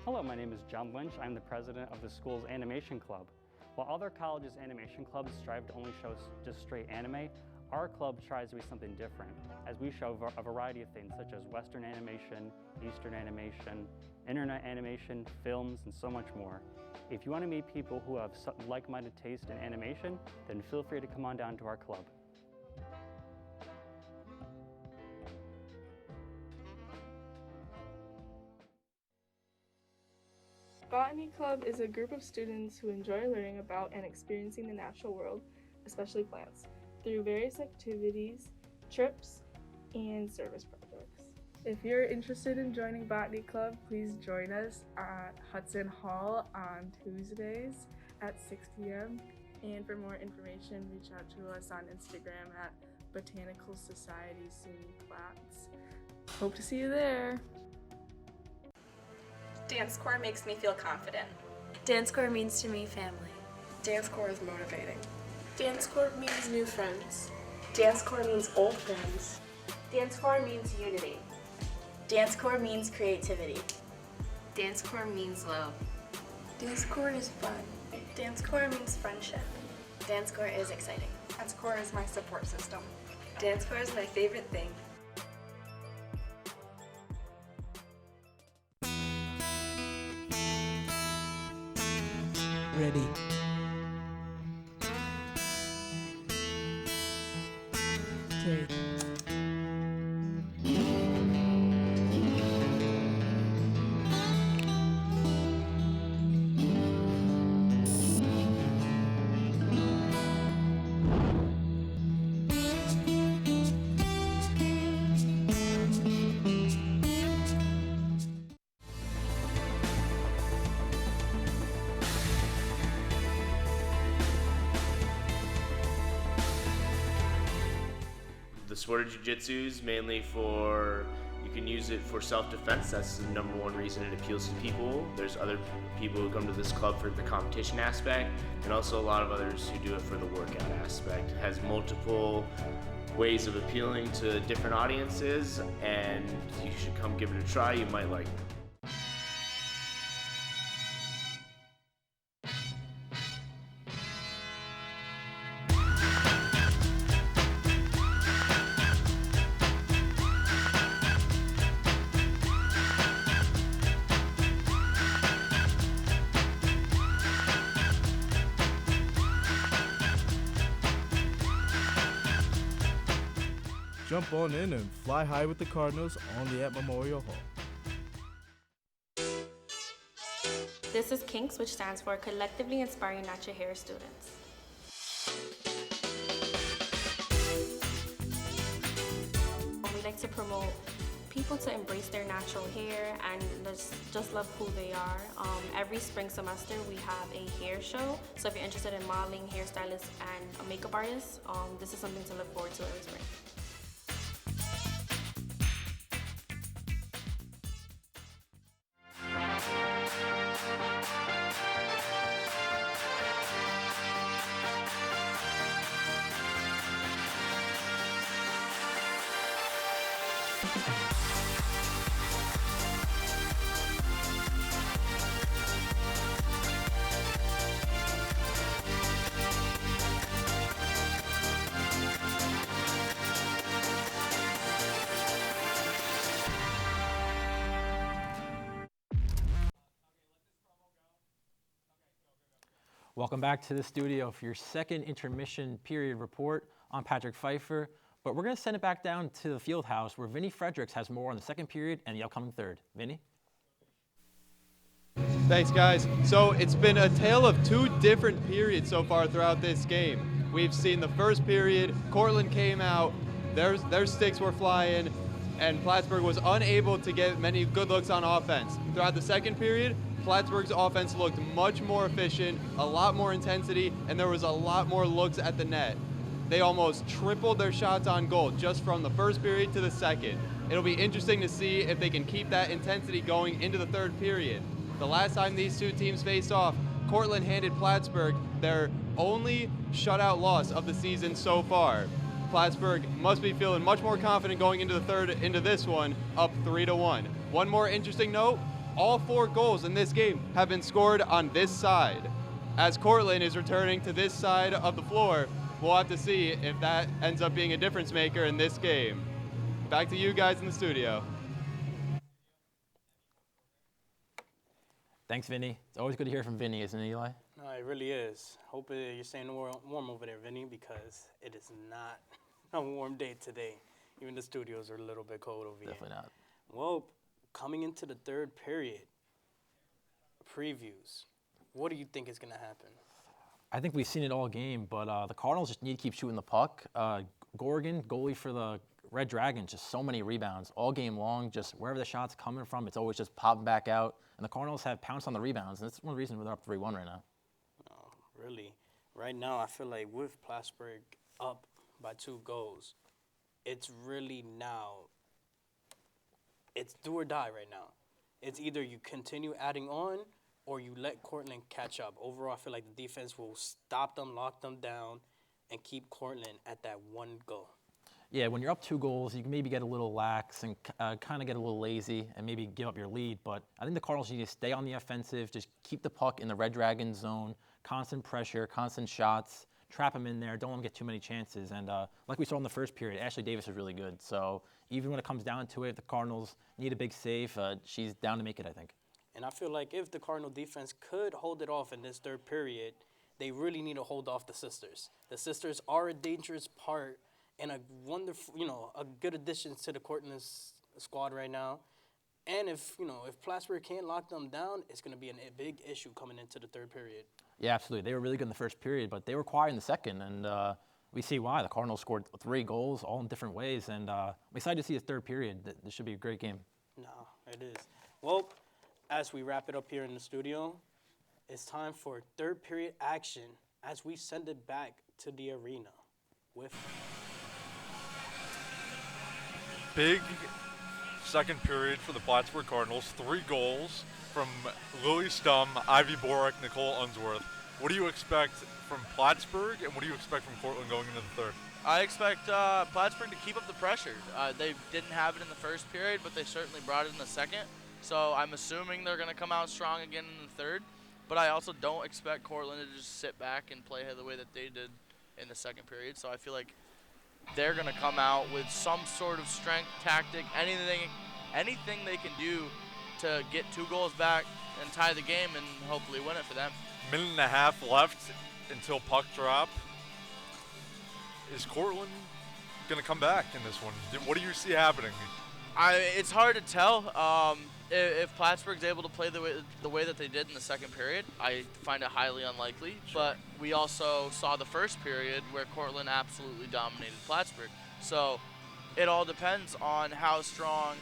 Hello, my name is John Lynch. I'm the president of the school's animation club. While other colleges' animation clubs strive to only show just straight anime, our club tries to be something different, as we show a variety of things such as Western animation, Eastern animation, internet animation, films, and so much more. If you want to meet people who have like-minded taste in animation, then feel free to come on down to our club. Botany Club is a group of students who enjoy learning about and experiencing the natural world, especially plants, through various activities, trips, and service projects. If you're interested in joining Botany Club, please join us at Hudson Hall on Tuesdays at 6 p.m. And for more information, reach out to us on Instagram at Botanical Society SUNY Platts. Hope to see you there. Dance corps makes me feel confident. Dance corps means to me family. Dance corps is motivating. Dance corps means new friends. Dance corps means old friends. Dance corps means unity. Dance corps means creativity. Dance corps means love. Dance corps is fun. Dance corps means friendship. Dance corps is exciting. Dance corps is my support system. Dance corps is my favorite thing. Ready. Take. The sport of jiu-jitsu is mainly for, you can use it for self-defense. That's the number one reason it appeals to people. There's other people who come to this club for the competition aspect, and also a lot of others who do it for the workout aspect. It has multiple ways of appealing to different audiences, and you should come give it a try. You might like it. Jump on in and fly high with the Cardinals only at Memorial Hall. This is KINKS, which stands for Collectively Inspiring Natural Hair Students. We like to promote people to embrace their natural hair and just love who they are. Every spring semester we have a hair show, so if you're interested in modeling, hairstylist, and a makeup artist, this is something to look forward to every spring. Welcome back to the studio for your second intermission period report. I'm Patrick Pfeiffer, but we're going to send it back down to the field house where Vinny Fredericks has more on the second period and the upcoming third. Vinny? Thanks, guys. So it's been a tale of two different periods so far throughout this game. We've seen the first period, Cortland came out, their sticks were flying, and Plattsburgh was unable to get many good looks on offense. Throughout the second period, Plattsburgh's offense looked much more efficient, a lot more intensity, and there was a lot more looks at the net. They almost tripled their shots on goal just from the first period to the second. It'll be interesting to see if they can keep that intensity going into the third period. The last time these two teams faced off, Cortland handed Plattsburgh their only shutout loss of the season so far. Plattsburgh must be feeling much more confident going into this one, up 3-1. One more interesting note, all 4 goals in this game have been scored on this side. As Cortland is returning to this side of the floor, we'll have to see if that ends up being a difference maker in this game. Back to you guys in the studio. Thanks, Vinny. It's always good to hear from Vinny, isn't it, Eli? No, it really is. Hope you're staying warm over there, Vinny, because it is not a warm day today. Even the studios are a little bit cold over here. Definitely not. Well, coming into the third period, previews, what do you think is going to happen? I think we've seen it all game, but the Cardinals just need to keep shooting the puck. Gorgon, goalie for the Red Dragons, just so many rebounds all game long. Just wherever the shot's coming from, it's always just popping back out. And the Cardinals have pounced on the rebounds, and that's one of the reasons they're up 3-1 right now. Oh, really? Right now, I feel like with Plattsburgh up by 2 goals, it's really now, it's do or die right now. It's either you continue adding on or you let Cortland catch up. Overall, I feel like the defense will stop them, lock them down, and keep Cortland at that 1 goal. Yeah, when you're up 2 goals, you can maybe get a little lax and kind of get a little lazy and maybe give up your lead. But I think the Cardinals need to stay on the offensive, just keep the puck in the Red Dragon zone, constant pressure, constant shots, trap them in there, don't let them get too many chances. And like we saw in the first period, Ashley Davis is really good. So even when it comes down to it, the Cardinals need a big save. She's down to make it, I think. And I feel like if the Cardinal defense could hold it off in this third period, they really need to hold off the Sisters. The Sisters are a dangerous part and a wonderful, a good addition to the Cortland squad right now. And if Plattsburgh can't lock them down, it's going to be a big issue coming into the third period. Yeah, absolutely. They were really good in the first period, but they were quiet in the second, and we see why. The Cardinals scored 3 goals, all in different ways, and I'm excited to see the third period. This should be a great game. No, it is. Well, as we wrap it up here in the studio, it's time for third period action as we send it back to the arena with... Big second period for the Plattsburgh Cardinals. 3 goals from Lily Stum, Ivy Borak, Nicole Unsworth. What do you expect from Plattsburgh, and what do you expect from Cortland going into the third? I expect Plattsburgh to keep up the pressure. They didn't have it in the first period, but they certainly brought it in the second. So I'm assuming they're going to come out strong again in the third. But I also don't expect Cortland to just sit back and play the way that they did in the second period. So I feel like they're going to come out with some sort of strength, tactic, anything they can do to get 2 goals back and tie the game and hopefully win it for them. Minute and a half left until puck drop. Is Cortland going to come back in this one? What do you see happening? It's hard to tell. If Plattsburgh's able to play the way that they did in the second period, I find it highly unlikely. Sure. But we also saw the first period where Cortland absolutely dominated Plattsburgh. So it all depends on how strong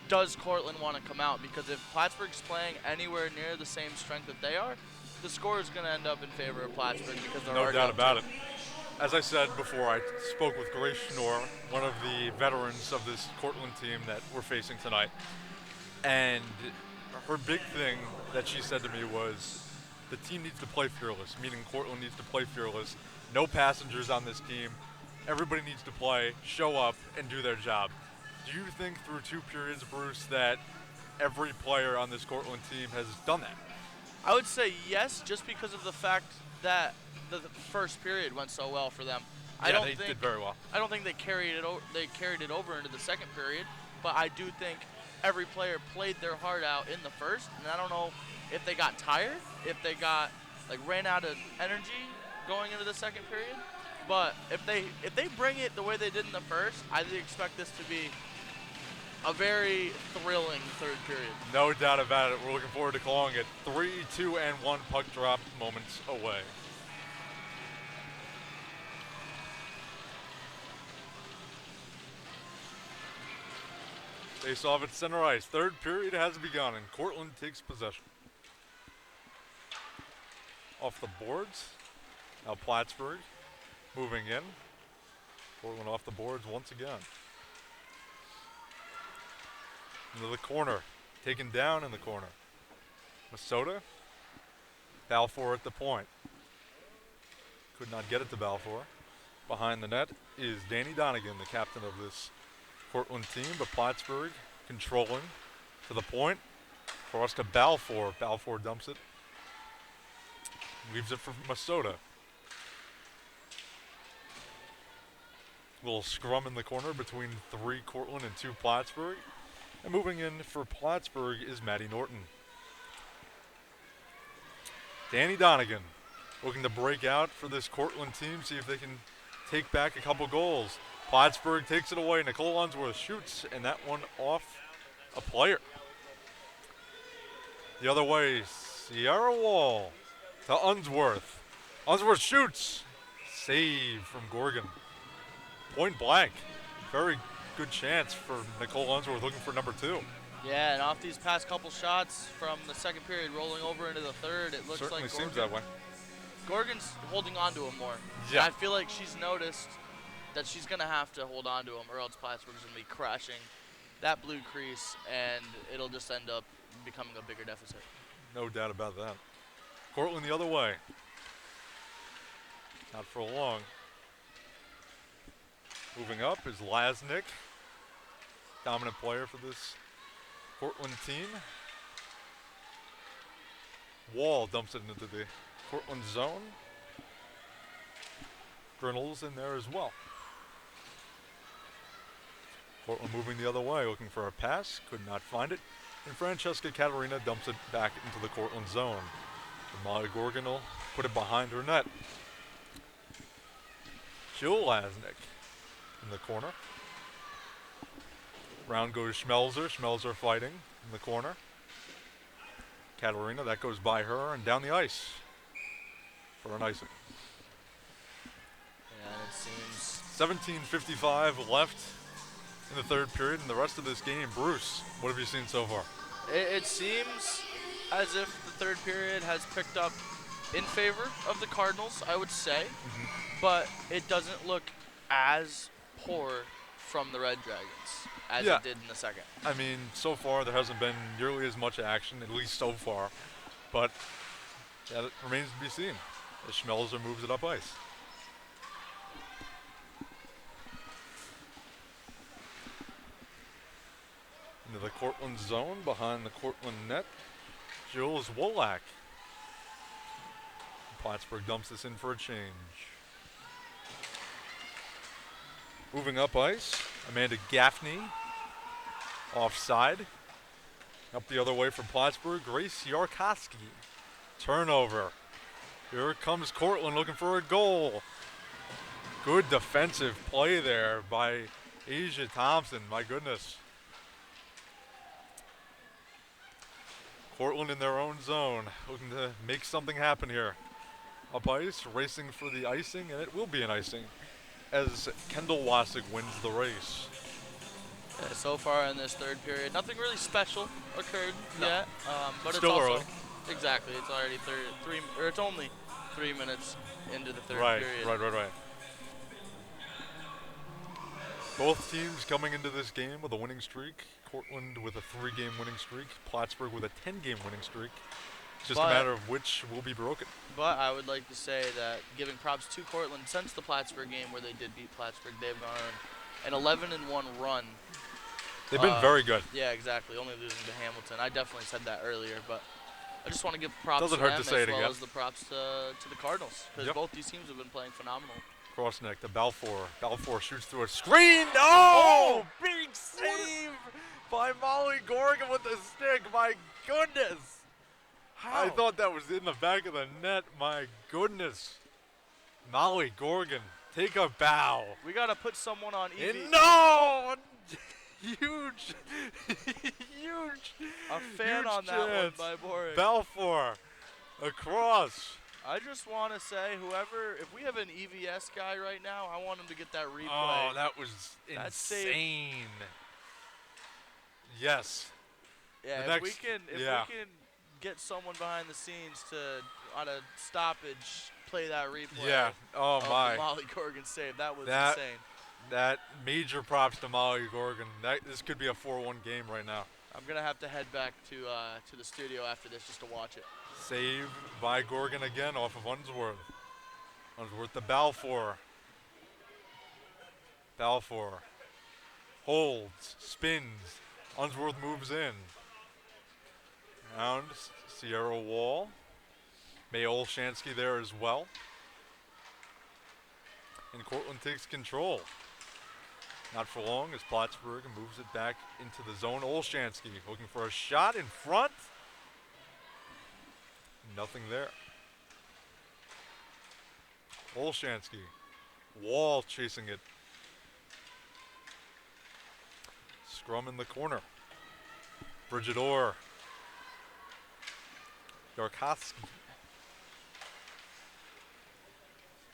does Cortland want to come out? Because if Plattsburgh's playing anywhere near the same strength that they are, the score is going to end up in favor of Plattsburgh because they're No already doubt up about 2. it. As I said before, I spoke with Grace Schnorr, one of the veterans of this Cortland team that we're facing tonight. And her big thing that she said to me was the team needs to play fearless, meaning Cortland needs to play fearless. No passengers on this team. Everybody needs to play, show up, and do their job. Do you think through 2 periods, Bruce, that every player on this Cortland team has done that? I would say yes, just because of the fact that the first period went so well for them. Yeah, they did very well. I don't think they carried it over into the second period, but I do think every player played their heart out in the first, and I don't know if they got tired, if they got ran out of energy going into the second period. But if they bring it the way they did in the first, I expect this to be a very thrilling third period. No doubt about it. We're looking forward to calling it 3, 2, and 1 puck drop moments away. Face off at center ice. Third period has begun, and Cortland takes possession. Off the boards. Now Plattsburgh moving in. Cortland off the boards once again. Into the corner. Taken down in the corner. Minnesota. Balfour at the point. Could not get it to Balfour. Behind the net is Danny Donegan, the captain of this Cortland team, but Plattsburgh controlling to the point. Cross to Balfour. Balfour dumps it. Leaves it for Minnesota. Little scrum in the corner between 3 Cortland and 2 Plattsburgh. And moving in for Plattsburgh is Matty Norton. Danny Donegan looking to break out for this Cortland team, see if they can take back a couple goals. Plattsburgh takes it away. Nicole Unsworth shoots, and that one off a player. The other way, Sierra Wall to Unsworth. Unsworth shoots. Save from Gorgon. Point blank. Very good chance for Nicole Unsworth looking for number 2. Yeah, and off these past couple shots from the second period rolling over into the third, it looks Certainly like seems that way. Gorgon's holding on to him more. Yeah. I feel like she's noticed that she's going to have to hold on to him, or else Plattsburgh's going to be crashing that blue crease, and it'll just end up becoming a bigger deficit. No doubt about that. Cortland the other way. Not for long. Moving up is Lasnik. Dominant player for this Cortland team. Wall dumps it into the Cortland zone. Grinnell's in there as well. Cortland moving the other way, looking for a pass. Could not find it. And Francesca Caterina dumps it back into the Cortland zone. And Molly Gorgon will put it behind her net. Jill Lasnik in the corner. Round goes Schmelzer. Schmelzer fighting in the corner. Caterina, that goes by her and down the ice for an icing. And it seems 17:55 left in the third period, and the rest of this game. Bruce, what have you seen so far? It seems as if the third period has picked up in favor of the Cardinals, I would say, but it doesn't look as poor from the Red Dragons as it did in the second. I mean, so far there hasn't been nearly as much action, at least so far, but that remains to be seen as Schmelzer moves it up ice. Into the Cortland zone, behind the Cortland net, Jules Wolak. Plattsburgh dumps this in for a change. Moving up ice, Amanda Gaffney, offside. Up the other way from Plattsburgh, Grace Yarkowski. Turnover. Here comes Cortland looking for a goal. Good defensive play there by Asia Thompson, my goodness. Cortland in their own zone, looking to make something happen here. Up ice, racing for the icing, and it will be an icing as Kendall Wasik wins the race. So far in this third period, nothing really special occurred yet, but Still it's also early. exactly. It's already it's only 3 minutes into the third Right, period. right. Both teams coming into this game with a winning streak. Cortland with a 3-game winning streak. Plattsburgh with a 10-game winning streak. It's just a matter of which will be broken. But I would like to say that giving props to Cortland since the Plattsburgh game where they did beat Plattsburgh, they've gone on an 11-1 run. They've been very good. Yeah, exactly. Only losing to Hamilton. I definitely said that earlier, but I just want to give props Doesn't to hurt them to say as it well again. as the props to the Cardinals because both these teams have been playing phenomenal. Cross neck to Balfour. Balfour shoots through a screen. Oh! Big save by Molly Gorgon with the stick. My goodness. I thought that was in the back of the net. My goodness. Molly Gorgon, take a bow. We got to put someone on EV. No! Huge. Huge. A fan huge on that one by Boric. Balfour across. I just want to say, if we have an EVS guy right now, I want him to get that replay. Oh, that was That insane. Yes. Yeah, if we can get someone behind the scenes to, on a stoppage, play that replay. Yeah. Oh, of my. the Molly Corrigan save. That was insane. That major props to Molly Gorgon. This could be a 4-1 game right now. I'm going to have to head back to the studio after this just to watch it. Save by Gorgon again off of Unsworth. Unsworth to Balfour. Balfour holds, spins. Unsworth moves in. Round Sierra Wall. May Olshansky there as well. And Cortland takes control. Not for long as Plattsburgh moves it back into the zone. Olshansky looking for a shot in front. Nothing there. Olshansky. Wall chasing it. Scrum in the corner. Bridget Orr. Yarkowski.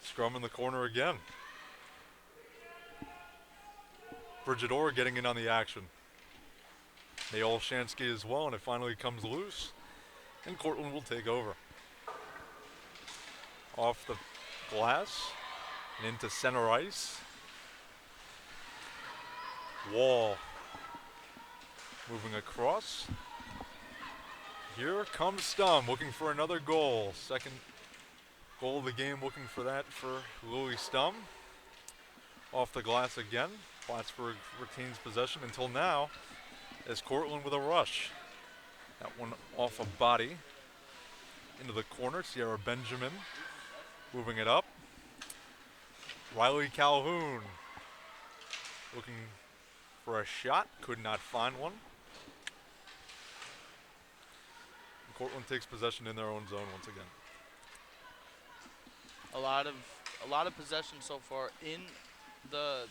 Scrum in the corner again. Bridget Orr getting in on the action. May Olshansky as well, and it finally comes loose. And Cortland will take over. Off the glass and into center ice. Wall moving across. Here comes Stum looking for another goal. Second goal of the game, looking for that for Louis Stum. Off the glass again. Plattsburgh retains possession until now as Cortland with a rush. That one off a body into the corner. Sierra Benjamin moving it up. Riley Calhoun looking for a shot. Could not find one. And Cortland takes possession in their own zone once again. A lot of possession so far in the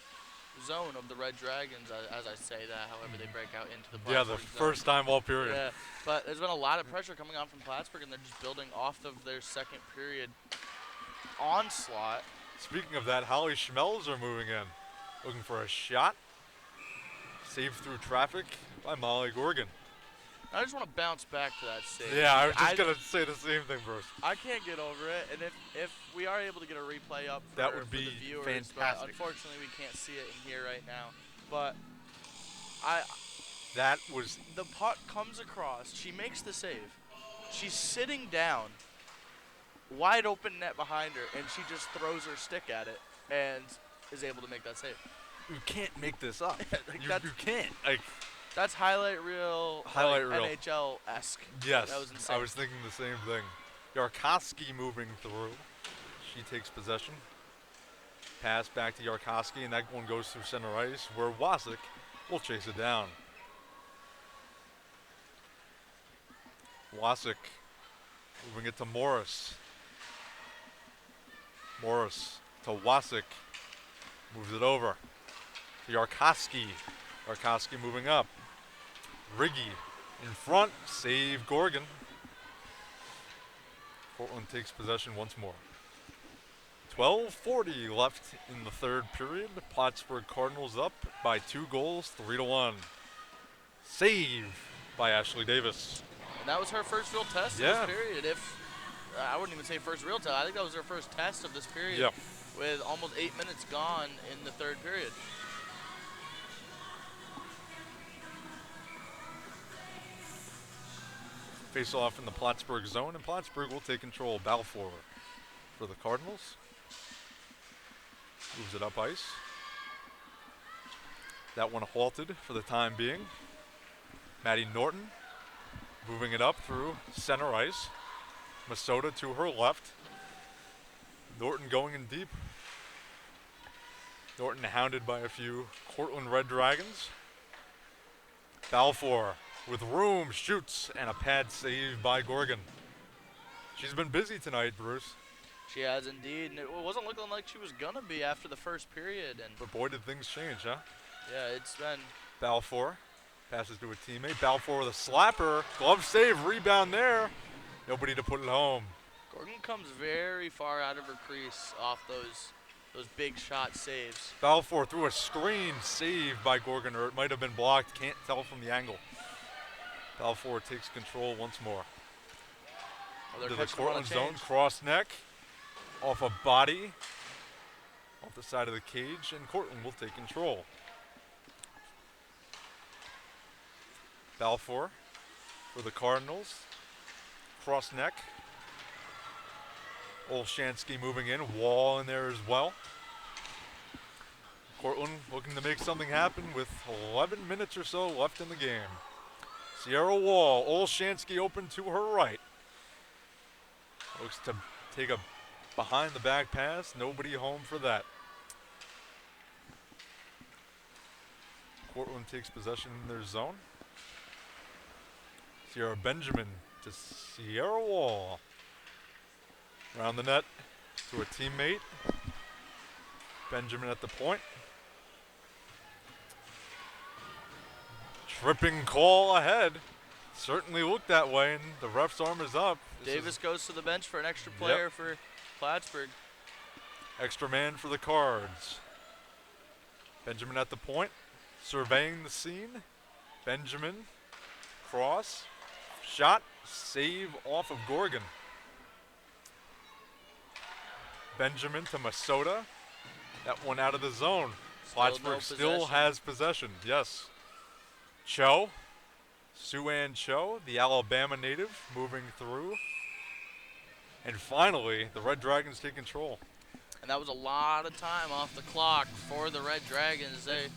zone of the Red Dragons, as I say that, however they break out into the Plattsburgh the zone. first time all period. Yeah, but there's been a lot of pressure coming on from Plattsburgh, and they're just building off of their second period onslaught. Speaking of that, Holly Schmelzer moving in, looking for a shot. Saved through traffic by Molly Gorgon. I just want to bounce back to that save. Yeah, I was just going to say the same thing, Bruce. I can't get over it, and if we are able to get a replay up for, that would for be the viewers, fantastic. but unfortunately we can't see it in here right now. But the puck comes across. She makes the save. She's sitting down, wide open net behind her, and she just throws her stick at it and is able to make that save. You can't make this up. Like you can't. Like, that's highlight reel. NHL-esque. Yes, That was insane. I was thinking the same thing. Yarkowski moving through. She takes possession. Pass back to Yarkowski, and that one goes through center ice, where Wasik will chase it down. Wasik moving it to Morris. Morris to Wasik. Moves it over to Yarkowski. Yarkowski moving up. Riggy in front. Save Gorgon. Cortland takes possession once more. 12:40 left in the third period. Plattsburgh Cardinals up by 2 goals, 3-1. Save by Ashley Davis. And that was her first real test of this period. I wouldn't even say first real test. I think that was her first test of this period. Yep. With almost 8 minutes gone in the third period. Face off in the Plattsburgh zone, and Plattsburgh will take control. Balfour for the Cardinals. Moves it up ice. That one halted for the time being. Maddie Norton moving it up through center ice. Masota to her left. Norton going in deep. Norton hounded by a few Cortland Red Dragons. Balfour with room, shoots, and a pad save by Gorgon. She's been busy tonight, Bruce. She has indeed, and it wasn't looking like she was gonna be after the first period. And but boy, did things change, huh? Yeah, it's been. Balfour passes to a teammate. Balfour with a slapper, glove save, rebound there. Nobody to put it home. Gorgon comes very far out of her crease off those big shot saves. Balfour through a screen, saved by Gorgon, or it might have been blocked. Can't tell from the angle. Balfour takes control once more. To the Cortland zone, cross neck, off a body, off the side of the cage, and Cortland will take control. Balfour for the Cardinals, cross neck. Olshansky moving in, Wall in there as well. Cortland looking to make something happen with 11 minutes or so left in the game. Sierra Wall, Olshansky open to her right. Looks to take a behind the back pass, nobody home for that. Cortland takes possession in their zone. Sierra Benjamin to Sierra Wall. Around the net to a teammate. Benjamin at the point. Tripping call ahead. Certainly looked that way, and the ref's arm is up. Davis goes to the bench for an extra player for Plattsburgh. Extra man for the Cards. Benjamin at the point, surveying the scene. Benjamin, cross, shot, save off of Gorgon. Benjamin to Masota. That one out of the zone. Plattsburgh still has possession, yes. Cho, Sue-Ann Cho, the Alabama native, moving through. And finally, the Red Dragons take control. And that was a lot of time off the clock for the Red Dragons. They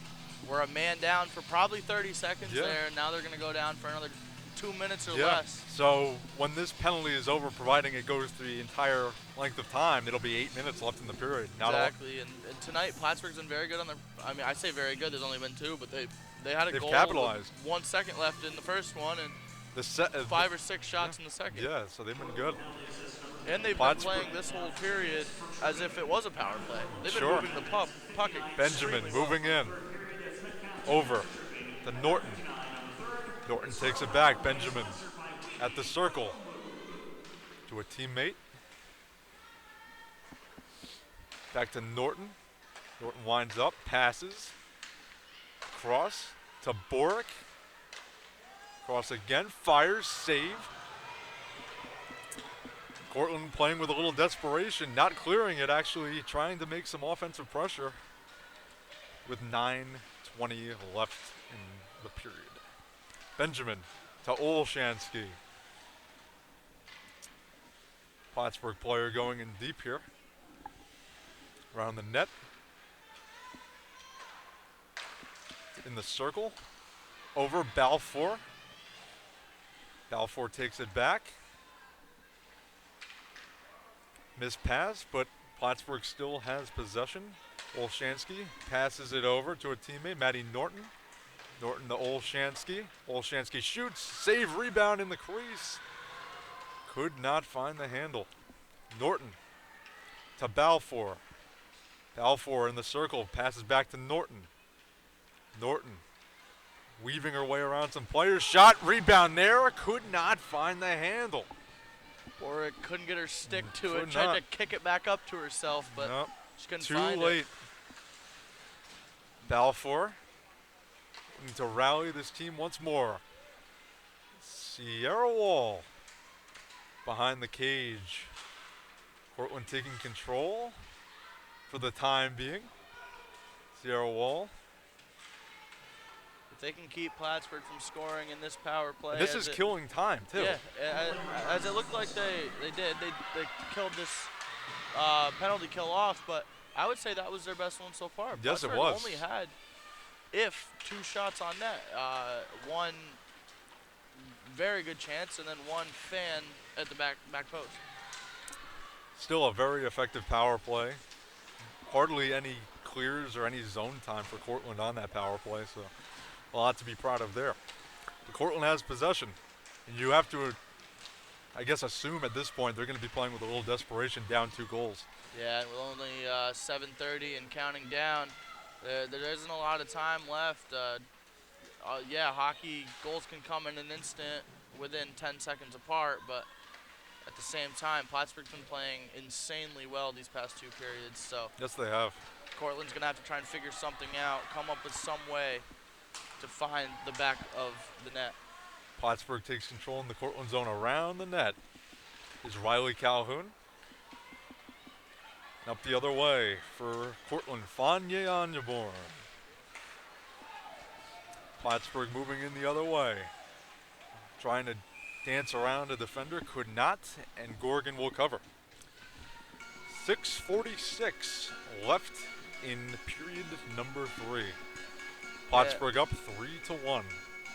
were a man down for probably 30 seconds there, and now they're going to go down for another 2 minutes or less. So when this penalty is over, providing it goes the entire length of time, it'll be 8 minutes left in the period. Exactly, and tonight Plattsburgh's been very good on their, I mean, I say very good, there's only been 2, but they had a They've goal capitalized. with 1 second left in the first one, and the 5 or 6 shots in the second. Yeah, so they've been good. And they've been playing this whole period as if it was a power play. They've been moving the puck. Benjamin moving in. Over to Norton. Norton takes it back. Benjamin at the circle to a teammate. Back to Norton. Norton winds up, passes. Cross to Boric. Cross again, fires, save. Cortland playing with a little desperation, not clearing it, actually trying to make some offensive pressure with 9:20 left in the period. Benjamin to Olshansky. Plattsburgh player going in deep here. Around the net. In the circle. Over Balfour. Balfour takes it back. Missed pass, but Plattsburgh still has possession. Olshansky passes it over to a teammate, Maddie Norton. Norton to Olshansky. Olshansky shoots, save, rebound in the crease. Could not find the handle. Norton to Balfour. Balfour in the circle, passes back to Norton. Norton weaving her way around some players. Shot, rebound there, could not find the handle. Boric couldn't get her stick to Could it. Tried not. to kick it back up to herself, but Nope. she couldn't Too find late. it. Balfour looking to rally this team once more. Sierra Wall behind the cage. Cortland taking control for the time being. Sierra Wall. If they can keep Plattsburgh from scoring in this power play. This is killing time, too. Yeah, as it looked like they killed this penalty kill off, but I would say that was their best one so far. Yes, it Plattsburgh was. only had, 2 shots on net. One very good chance, and then one fan at the back post. Still a very effective power play. Hardly any clears or any zone time for Cortland on that power play, so a lot to be proud of there. But Cortland has possession, and you have to, I guess, assume at this point they're going to be playing with a little desperation, down 2 goals. Yeah, and with only 7:30 and counting down, there isn't a lot of time left. Hockey goals can come in an instant within 10 seconds apart, but at the same time, Plattsburgh's been playing insanely well these past 2 periods. So Yes, they have. Cortland's gonna have to try and figure something out, come up with some way to find the back of the net. Plattsburgh takes control in the Cortland zone around the net. Is Riley Calhoun. And up the other way for Cortland, Fanye Onyeborn. Plattsburgh moving in the other way. Trying to dance around a defender, could not, and Gorgon will cover. 6:46 left in period number 3. Plattsburgh up 3-1.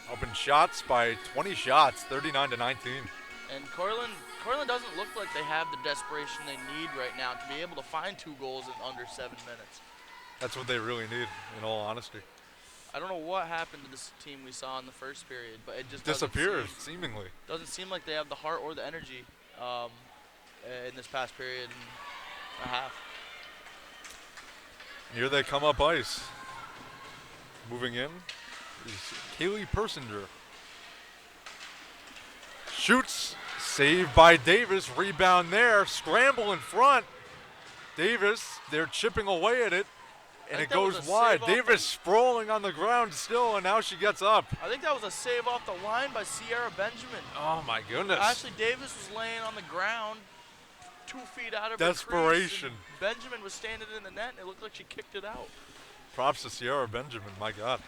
Up in shots by 20 shots, 39-19. And Cortland doesn't look like they have the desperation they need right now to be able to find 2 goals in under 7 minutes. That's what they really need, in all honesty. I don't know what happened to this team we saw in the first period, but it just disappears, seemingly. Doesn't seem like they have the heart or the energy in this past period and a half. Here they come up ice. Moving in is Kaylee Persinger. Shoots, saved by Davis, rebound there, scramble in front. Davis, they're chipping away at it, and it goes wide. Davis sprawling on the ground still, and now she gets up. I think that was a save off the line by Sierra Benjamin. Oh my goodness. Actually, Davis was laying on the ground 2 feet out of Desperation. her crease, and Benjamin was standing in the net, and it looked like she kicked it out. Props to Sierra Benjamin, my God.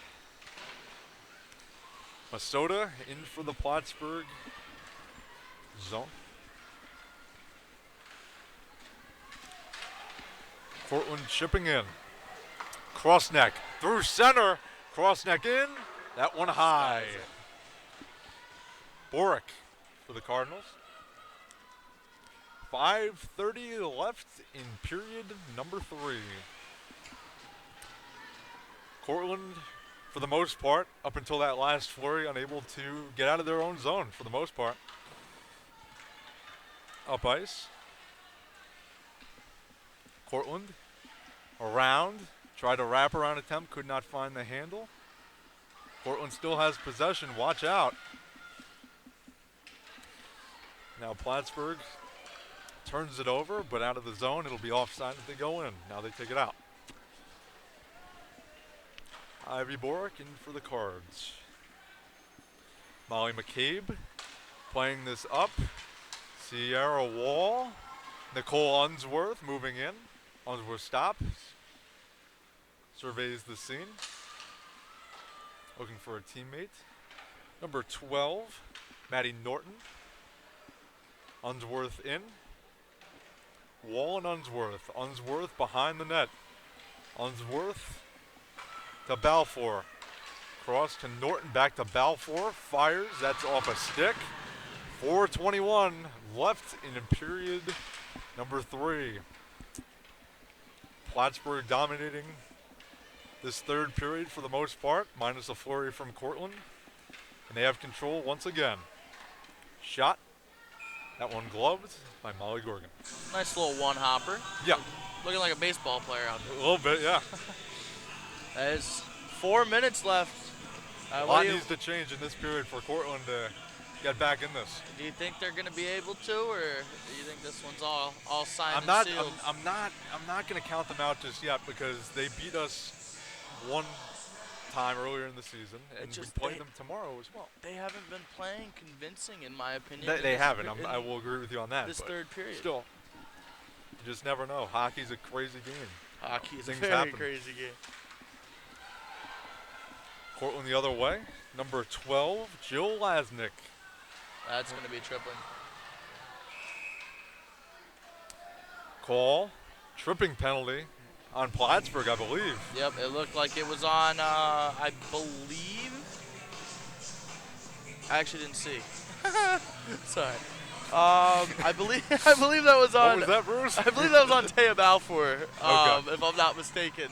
Masota in for the Plattsburgh zone. Cortland chipping in. Cross neck through center. Cross neck in. That one high. Boric for the Cardinals. 5:30 left in period number 3. Cortland, for the most part, up until that last flurry, unable to get out of their own zone for the most part. Up ice. Cortland around, tried a wraparound attempt, could not find the handle. Cortland still has possession, watch out. Now Plattsburgh turns it over, but out of the zone, it'll be offside if they go in. Now they take it out. Ivy Boric in for the Cards. Molly McCabe playing this up. Sierra Wall. Nicole Unsworth moving in. Unsworth stops. Surveys the scene. Looking for a teammate. Number 12, Maddie Norton. Unsworth in. Wall and Unsworth. Unsworth behind the net. Unsworth to Balfour. Cross to Norton, back to Balfour. Fires, that's off a stick. 4:21 left in period number 3. Plattsburgh dominating this third period for the most part, minus a flurry from Cortland. And they have control once again. Shot. That one gloved by Molly Gorgon. Nice little one-hopper. Yeah. Looking like a baseball player out there. A little bit, yeah. There's 4 minutes left. A lot needs to change in this period for Cortland to get back in this. Do you think they're going to be able to, or do you think this one's all signed I'm not. and sealed? I'm not going to count them out just yet because they beat us one time earlier in the season, and we play them tomorrow as well. They haven't been playing convincing, in my opinion. They haven't. I will agree with you on that. This but third period. Still, you just never know. Hockey's a crazy game. Hockey is a Things very happen. crazy game. Cortland the other way. Number 12, Jill Lasnik. That's going to be tripling. Call. Tripping penalty on Plattsburgh, I believe. Yep, it looked like it was on, I believe. I actually didn't see. Sorry. I believe that was on. What was that, Bruce? I believe that was on Taya Balfour, Okay. if I'm not mistaken.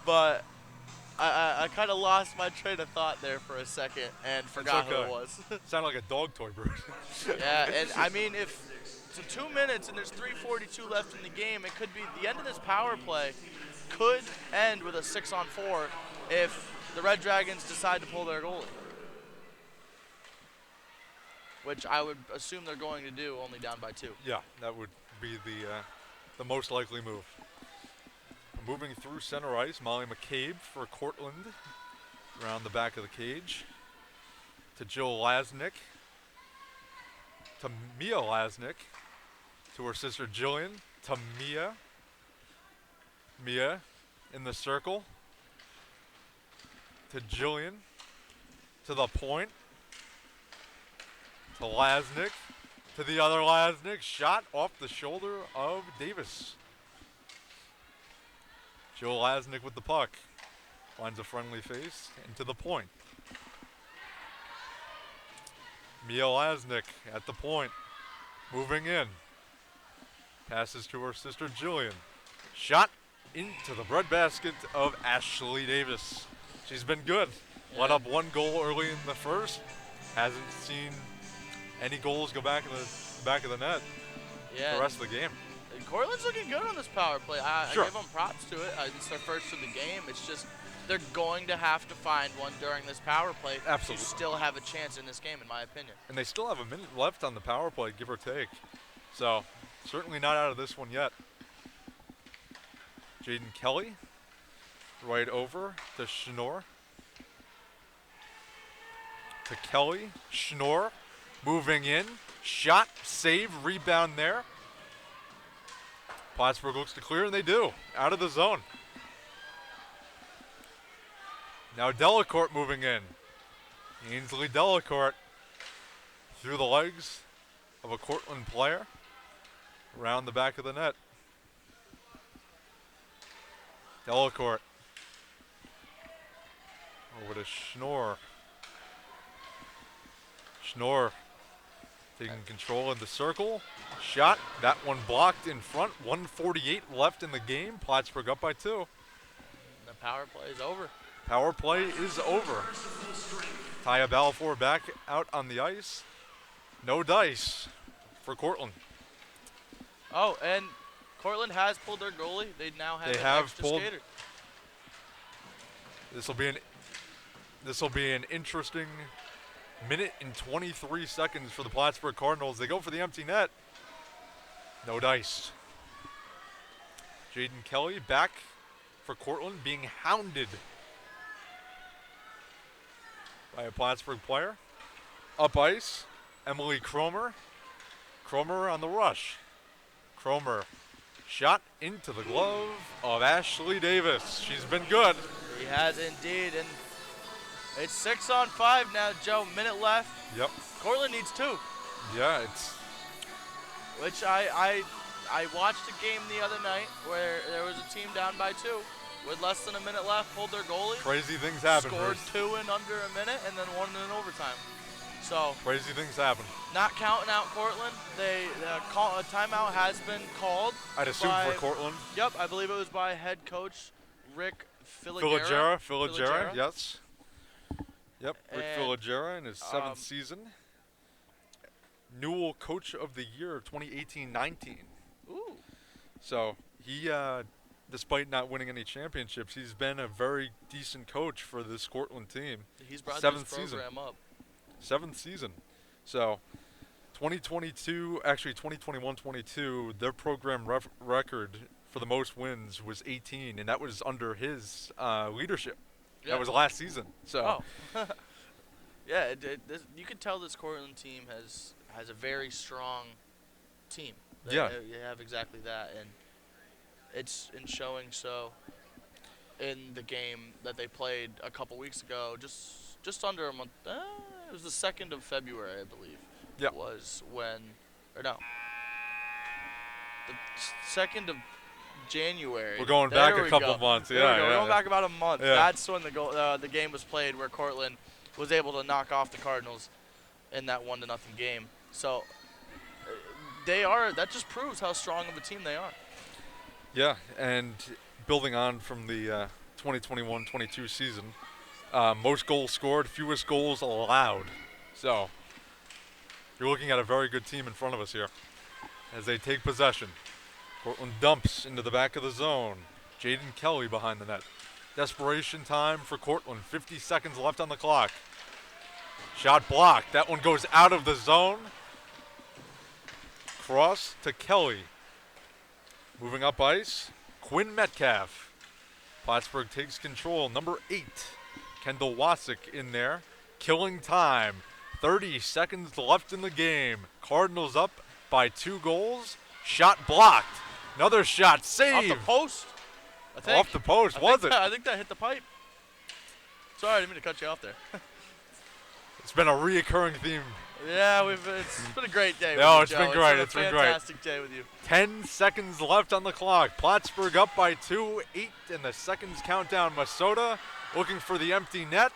But I kind of lost my train of thought there for a second and forgot who it was. Sounded like a dog toy, Bruce. Yeah, and I mean, if it's 2 minutes and there's 3:42 left in the game, it could be the end of this power play could end with a 6-on-4 if the Red Dragons decide to pull their goalie, which I would assume they're going to do, only down by 2. Yeah, that would be the most likely move. Moving through center ice, Molly McCabe for Cortland. Around the back of the cage. To Jill Lasnik. To Mia Lasnik. To her sister Jillian. To Mia. Mia in the circle. To Jillian. To the point. To Lasnik. To the other Lasnik. Shot off the shoulder of Davis. Jill Lasnik with the puck. Finds a friendly face into the point. Mia Lasnik at the point. Moving in. Passes to her sister Jillian. Shot into the breadbasket of Ashley Davis. She's been good. Let up 1 goal early in the first. Hasn't seen any goals go back in the back of the net the rest of the game. Cortland's looking good on this power play. I Sure. give them props to it. It's their first of the game. It's just they're going to have to find one during this power play Absolutely. to still have a chance in this game, in my opinion. And they still have a minute left on the power play, give or take. So, certainly not out of this one yet. Jaden Kelly, right over to Schnorr. To Kelly, Schnorr, moving in. Shot, save, rebound there. Plattsburgh looks to clear, and they do. Out of the zone. Now Delacourt moving in. Ainsley Delacourt through the legs of a Cortland player. Around the back of the net. Delacourt. Over to Schnorr. Schnorr taking control of the circle. Shot. That one blocked in front. 1:48 left in the game. Plattsburgh up by 2. The power play is over. Power play is over. Taya Balfour back out on the ice. No dice for Cortland. Oh, and Cortland has pulled their goalie. They now have an extra skater. This will be an interesting minute and 23 seconds for the Plattsburgh Cardinals. They go for the empty net. No dice. Jaden Kelly back for Cortland, being hounded by a Plattsburgh player. Up ice, Emily Cromer. Cromer on the rush. Cromer shot into the glove of Ashley Davis. She's been good. He has indeed, and it's 6-on-5 now, Joe. Minute left. Yep. Cortland needs 2. Yeah, it's. Which I watched a game the other night where there was a team down by 2 with less than a minute left, pulled their goalie. Crazy things happen. Scored Bruce. 2 in under a minute and then 1 in overtime. So Crazy things happen. not counting out Cortland. A timeout has been called. I'd assume for Cortland. Yep, I believe it was by head coach Rick Filigera. Filigera, yes. Yep, Rick And, Filigera in his 7th season. Newell Coach of the Year of 2018-19. Ooh. So he, despite not winning any championships, he's been a very decent coach for this Cortland team. He's brought 7th this program up. 7th season. So 2021-22, their program record for the most wins was 18, and that was under his leadership. Yeah. That was last season. So, yeah, you can tell this Cortland team has a very strong team. They have exactly that, and it's in showing so in the game that they played a couple weeks ago, just under a month. It was the 2nd of February, I believe. Yeah. Was when, or no, the 2nd of January. We're going There back we a couple go. months. There we go. We're going back about a month. Yeah. That's when the game was played, where Cortland was able to knock off the Cardinals in that 1-0 game. So that just proves how strong of a team they are. Yeah, and building on from the 2021-22 season, most goals scored, fewest goals allowed. So you're looking at a very good team in front of us here as they take possession. Cortland dumps into the back of the zone. Jaden Kelly behind the net. Desperation time for Cortland. 50 seconds left on the clock. Shot blocked. That one goes out of the zone. Cross to Kelly. Moving up ice, Quinn Metcalf. Plattsburgh takes control. Number 8, Kendall Wasick in there. Killing time. 30 seconds left in the game. Cardinals up by 2 goals. Shot blocked. Another shot saved. Off the post, I think. Off the post, was it? I think that hit the pipe. Sorry, I didn't mean to cut you off there. It's been a reoccurring theme. Yeah, it's been a great day with No, you, it's Joe. been great. It's been a fantastic day with you. 10 seconds left on the clock. Plattsburgh up by 2. 8 in the seconds countdown. Masota looking for the empty net.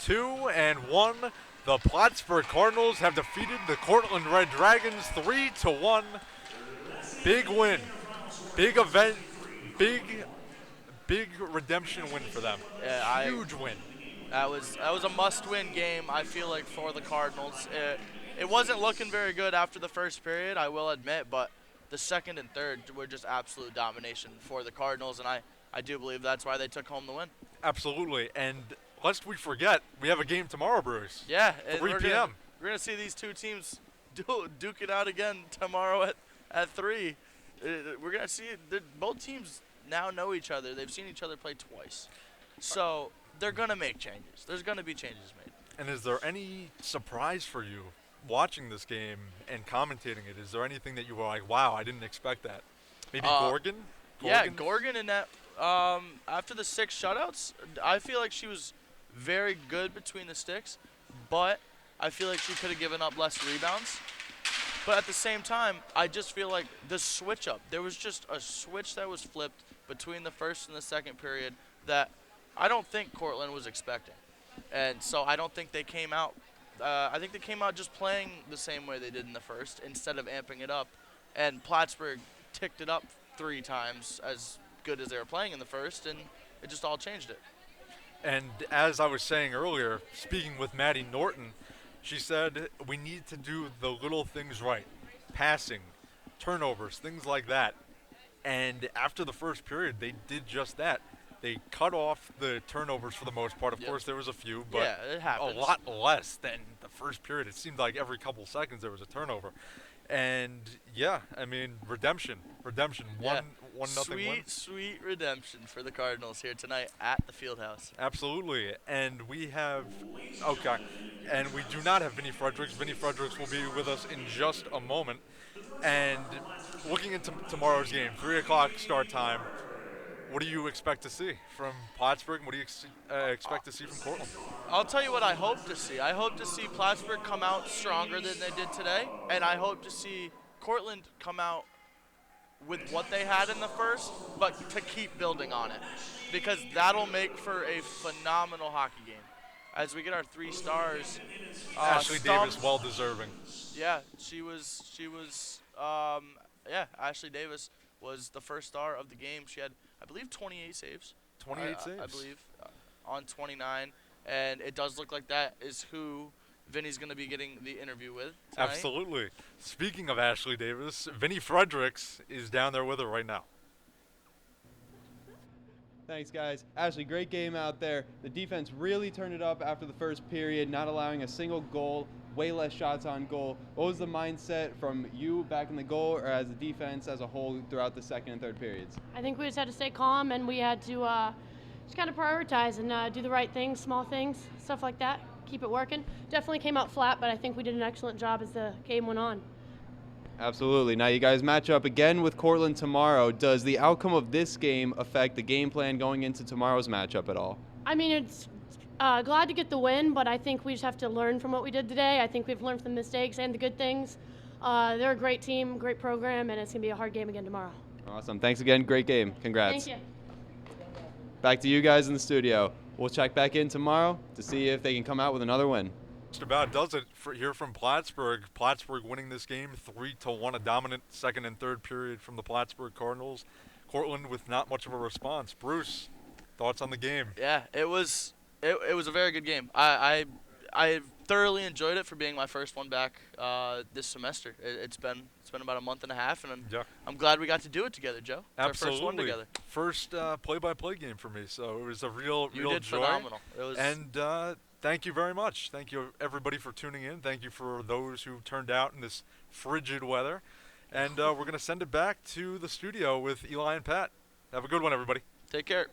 2-1. The Plattsburgh Cardinals have defeated the Cortland Red Dragons 3-1. Big win. Big event. Big redemption win for them. Yeah, Huge win. That was a must-win game, I feel like, for the Cardinals. It wasn't looking very good after the first period, I will admit, but the second and third were just absolute domination for the Cardinals, and I do believe that's why they took home the win. Absolutely, and lest we forget, we have a game tomorrow, Bruce. Yeah, 3 p.m. We're gonna see these two teams duke it out again tomorrow at 3. We're gonna see both teams now know each other. They've seen each other play twice, so they're gonna make changes. There's gonna be changes made. And is there any surprise for you watching this game and commentating it? Is there anything that you were like, wow, I didn't expect that? Maybe Gorgon? Yeah, Gorgon in that. After the 6 shutouts, I feel like she was very good between the sticks, but I feel like she could have given up less rebounds. But at the same time, I just feel like the switch up, there was just a switch that was flipped between the first and the second period that I don't think Cortland was expecting. And so I don't think they came out. I think they came out just playing the same way they did in the first instead of amping it up. And Plattsburgh ticked it up 3 times as good as they were playing in the first, and it just all changed it. And as I was saying earlier, speaking with Maddie Norton, she said we need to do the little things right. Passing, turnovers, things like that. And after the first period, they did just that. They cut off the turnovers for the most part. Of course, there was a few, but yeah, it happens. A lot less than the first period. It seemed like every couple seconds there was a turnover. And, yeah, I mean, redemption. Yeah. 1-0 win. Sweet redemption for the Cardinals here tonight at the Fieldhouse. Absolutely. And we have, and we do not have Vinny Fredericks. Vinny Fredericks will be with us in just a moment. And looking into tomorrow's game, 3 o'clock start time, what do you expect to see from Plattsburgh? What do you expect to see from Cortland? I'll tell you what I hope to see. I hope to see Plattsburgh come out stronger than they did today, and I hope to see Cortland come out with what they had in the first, but to keep building on it, because that'll make for a phenomenal hockey game. As we get our 3 stars, Ashley Davis, well deserving. Yeah, she was. Ashley Davis was the first star of the game. She had, I believe, 28 saves. 28 saves. I believe, on 29. And it does look like that is who Vinny's going to be getting the interview with tonight. Absolutely. Speaking of Ashley Davis, Vinny Fredericks is down there with her right now. Thanks, guys. Ashley, great game out there. The defense really turned it up after the first period, not allowing a single goal, way less shots on goal. What was the mindset from you back in the goal or as a defense as a whole throughout the second and third periods? I think we just had to stay calm, and we had to just kind of prioritize and do the right things, small things, stuff like that. Keep it working. Definitely came out flat, but I think we did an excellent job as the game went on. Absolutely. Now you guys match up again with Cortland tomorrow. Does the outcome of this game affect the game plan going into tomorrow's matchup at all? I mean, it's glad to get the win, but I think we just have to learn from what we did today. I think we've learned from the mistakes and the good things. They're a great team, great program, and it's going to be a hard game again tomorrow. Awesome. Thanks again. Great game. Congrats. Thank you. Back to you guys in the studio. We'll check back in tomorrow to see if they can come out with another win. Just about does it for here from Plattsburgh. Plattsburgh winning this game 3-1, a dominant second and third period from the Plattsburgh Cardinals. Cortland with not much of a response. Bruce, thoughts on the game? Yeah, it was a very good game. I thoroughly enjoyed it for being my first one back this semester. It's been about a month and a half, and I'm glad we got to do it together, Joe. It's Absolutely. our first one together. First play-by-play game for me, so it was a real You did joy. phenomenal. It was Thank you very much. Thank you, everybody, for tuning in. Thank you for those who turned out in this frigid weather. And we're going to send it back to the studio with Eli and Pat. Have a good one, everybody. Take care.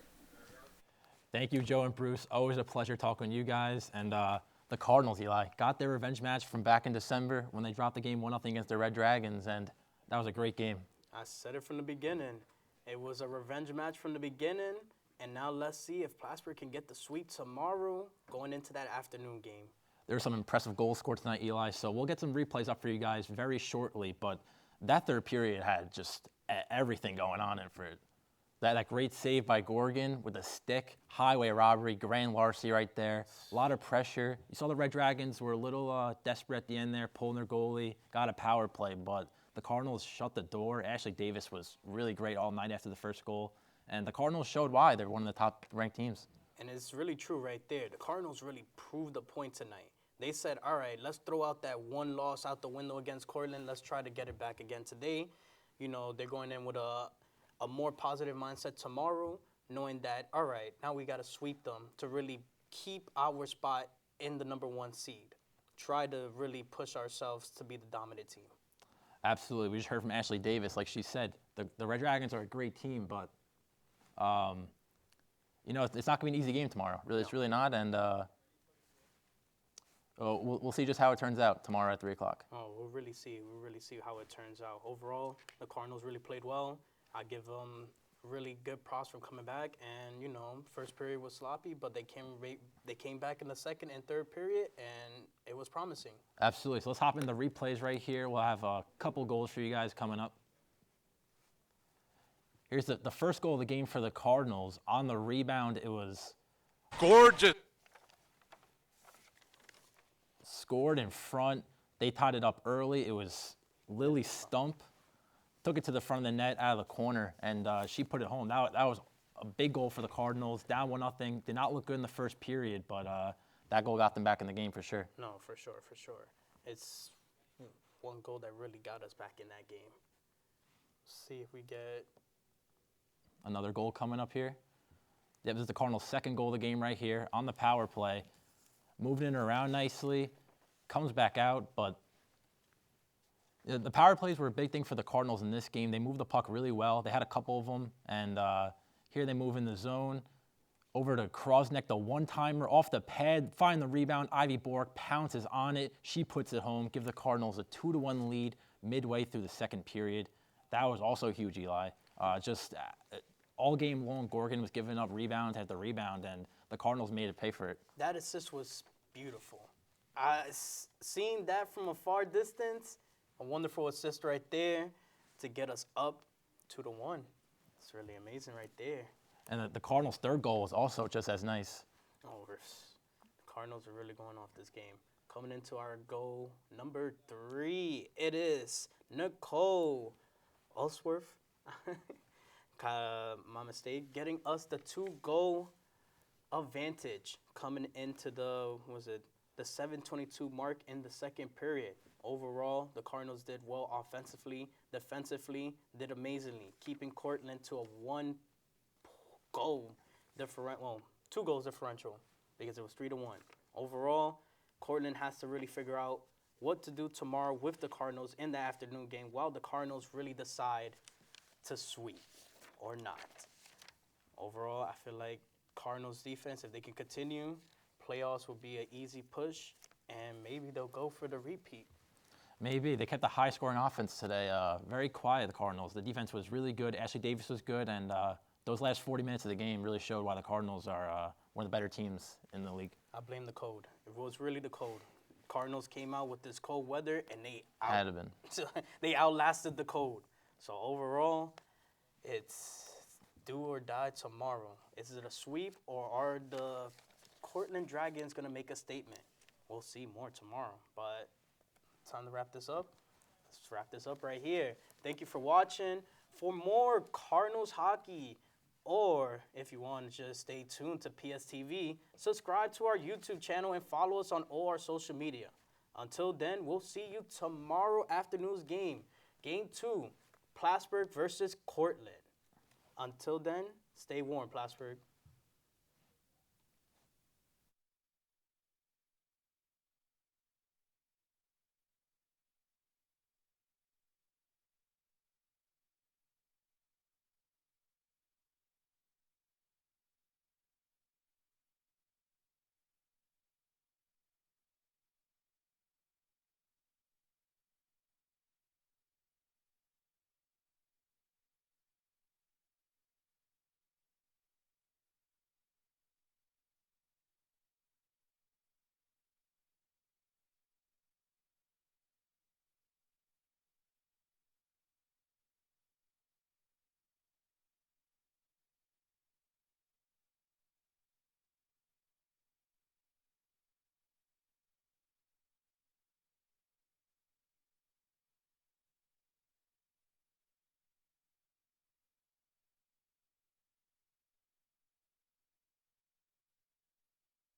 Thank you, Joe and Bruce. Always a pleasure talking to you guys. And the Cardinals, Eli, got their revenge match from back in December when they dropped the game 1-0 against the Red Dragons, and that was a great game. I said it from the beginning. It was a revenge match from the beginning. And now let's see if Plattsburgh can get the sweep tomorrow going into that afternoon game. There were some impressive goals scored tonight, Eli, so we'll get some replays up for you guys very shortly. But that third period had just everything going on in for it. That great save by Gorgon with a stick, highway robbery, grand larceny right there. A lot of pressure. You saw the Red Dragons were a little desperate at the end there, pulling their goalie, got a power play, but the Cardinals shut the door. Ashley Davis was really great all night after the first goal. And the Cardinals showed why they're one of the top-ranked teams. And it's really true right there. The Cardinals really proved the point tonight. They said, all right, let's throw out that one loss out the window against Cortland. Let's try to get it back again today. You know, they're going in with a more positive mindset tomorrow, knowing that, all right, now we got to sweep them to really keep our spot in the #1 seed. Try to really push ourselves to be the dominant team. Absolutely. We just heard from Ashley Davis. Like she said, the Red Dragons are a great team, but you know, it's not going to be an easy game tomorrow. Really, it's really not. And we'll see just how it turns out tomorrow at 3 o'clock. Oh, we'll really see. We'll really see how it turns out. Overall, the Cardinals really played well. I give them really good props for coming back. And, you know, first period was sloppy, but they came back in the second and third period, and it was promising. Absolutely. So let's hop into the replays right here. We'll have a couple goals for you guys coming up. Here's the first goal of the game for the Cardinals. On the rebound, it was gorgeous. Scored in front. They tied it up early. It was Lily Stump. Took it to the front of the net out of the corner, and she put it home. That was a big goal for the Cardinals. Down 1-0. Did not look good in the first period, but that goal got them back in the game for sure. No, for sure, for sure. It's one goal that really got us back in that game. See if we get another goal coming up here. Yeah, this is the Cardinals' second goal of the game right here on the power play. Moving it around nicely. Comes back out, but the power plays were a big thing for the Cardinals in this game. They moved the puck really well. They had a couple of them, and here they move in the zone. Over to Krosnick, the one-timer off the pad, find the rebound. Ivy Bork pounces on it. She puts it home, give the Cardinals a 2-1 lead midway through the second period. That was also huge, Eli. All game long, Gorgon was giving up rebounds at the rebound, and the Cardinals made it pay for it. That assist was beautiful. Seeing that from a far distance, a wonderful assist right there to get us up 2-1. It's really amazing right there. And the Cardinals' third goal was also just as nice. Oh, the Cardinals are really going off this game. Coming into our goal number 3, it is Nicole Ellsworth. My mistake. Getting us the 2-goal advantage coming into the 7:22 mark in the second period. Overall, the Cardinals did well offensively, defensively, did amazingly, keeping Cortland to a 1 goal 2 goals differential because it was 3-1. Overall, Cortland has to really figure out what to do tomorrow with the Cardinals in the afternoon game while the Cardinals really decide to sweep or not. Overall, I feel like Cardinals defense, if they can continue, playoffs will be an easy push, and maybe they'll go for the repeat. Maybe. They kept a high-scoring offense today. Very quiet, the Cardinals. The defense was really good. Ashley Davis was good, and those last 40 minutes of the game really showed why the Cardinals are one of the better teams in the league. I blame the cold. It was really the cold. Cardinals came out with this cold weather, and Had it been. they outlasted the cold. So overall, it's do or die tomorrow. Is it a sweep, or are the Cortland Dragons going to make a statement? We'll see more tomorrow, but time to wrap this up. Let's wrap this up right here. Thank you for watching. For more Cardinals hockey, or if you want to just stay tuned to PSTV, subscribe to our YouTube channel and follow us on all our social media. Until then, we'll see you tomorrow afternoon's game. Game 2, Plattsburgh versus Cortland. Until then, stay warm, Plattsburgh.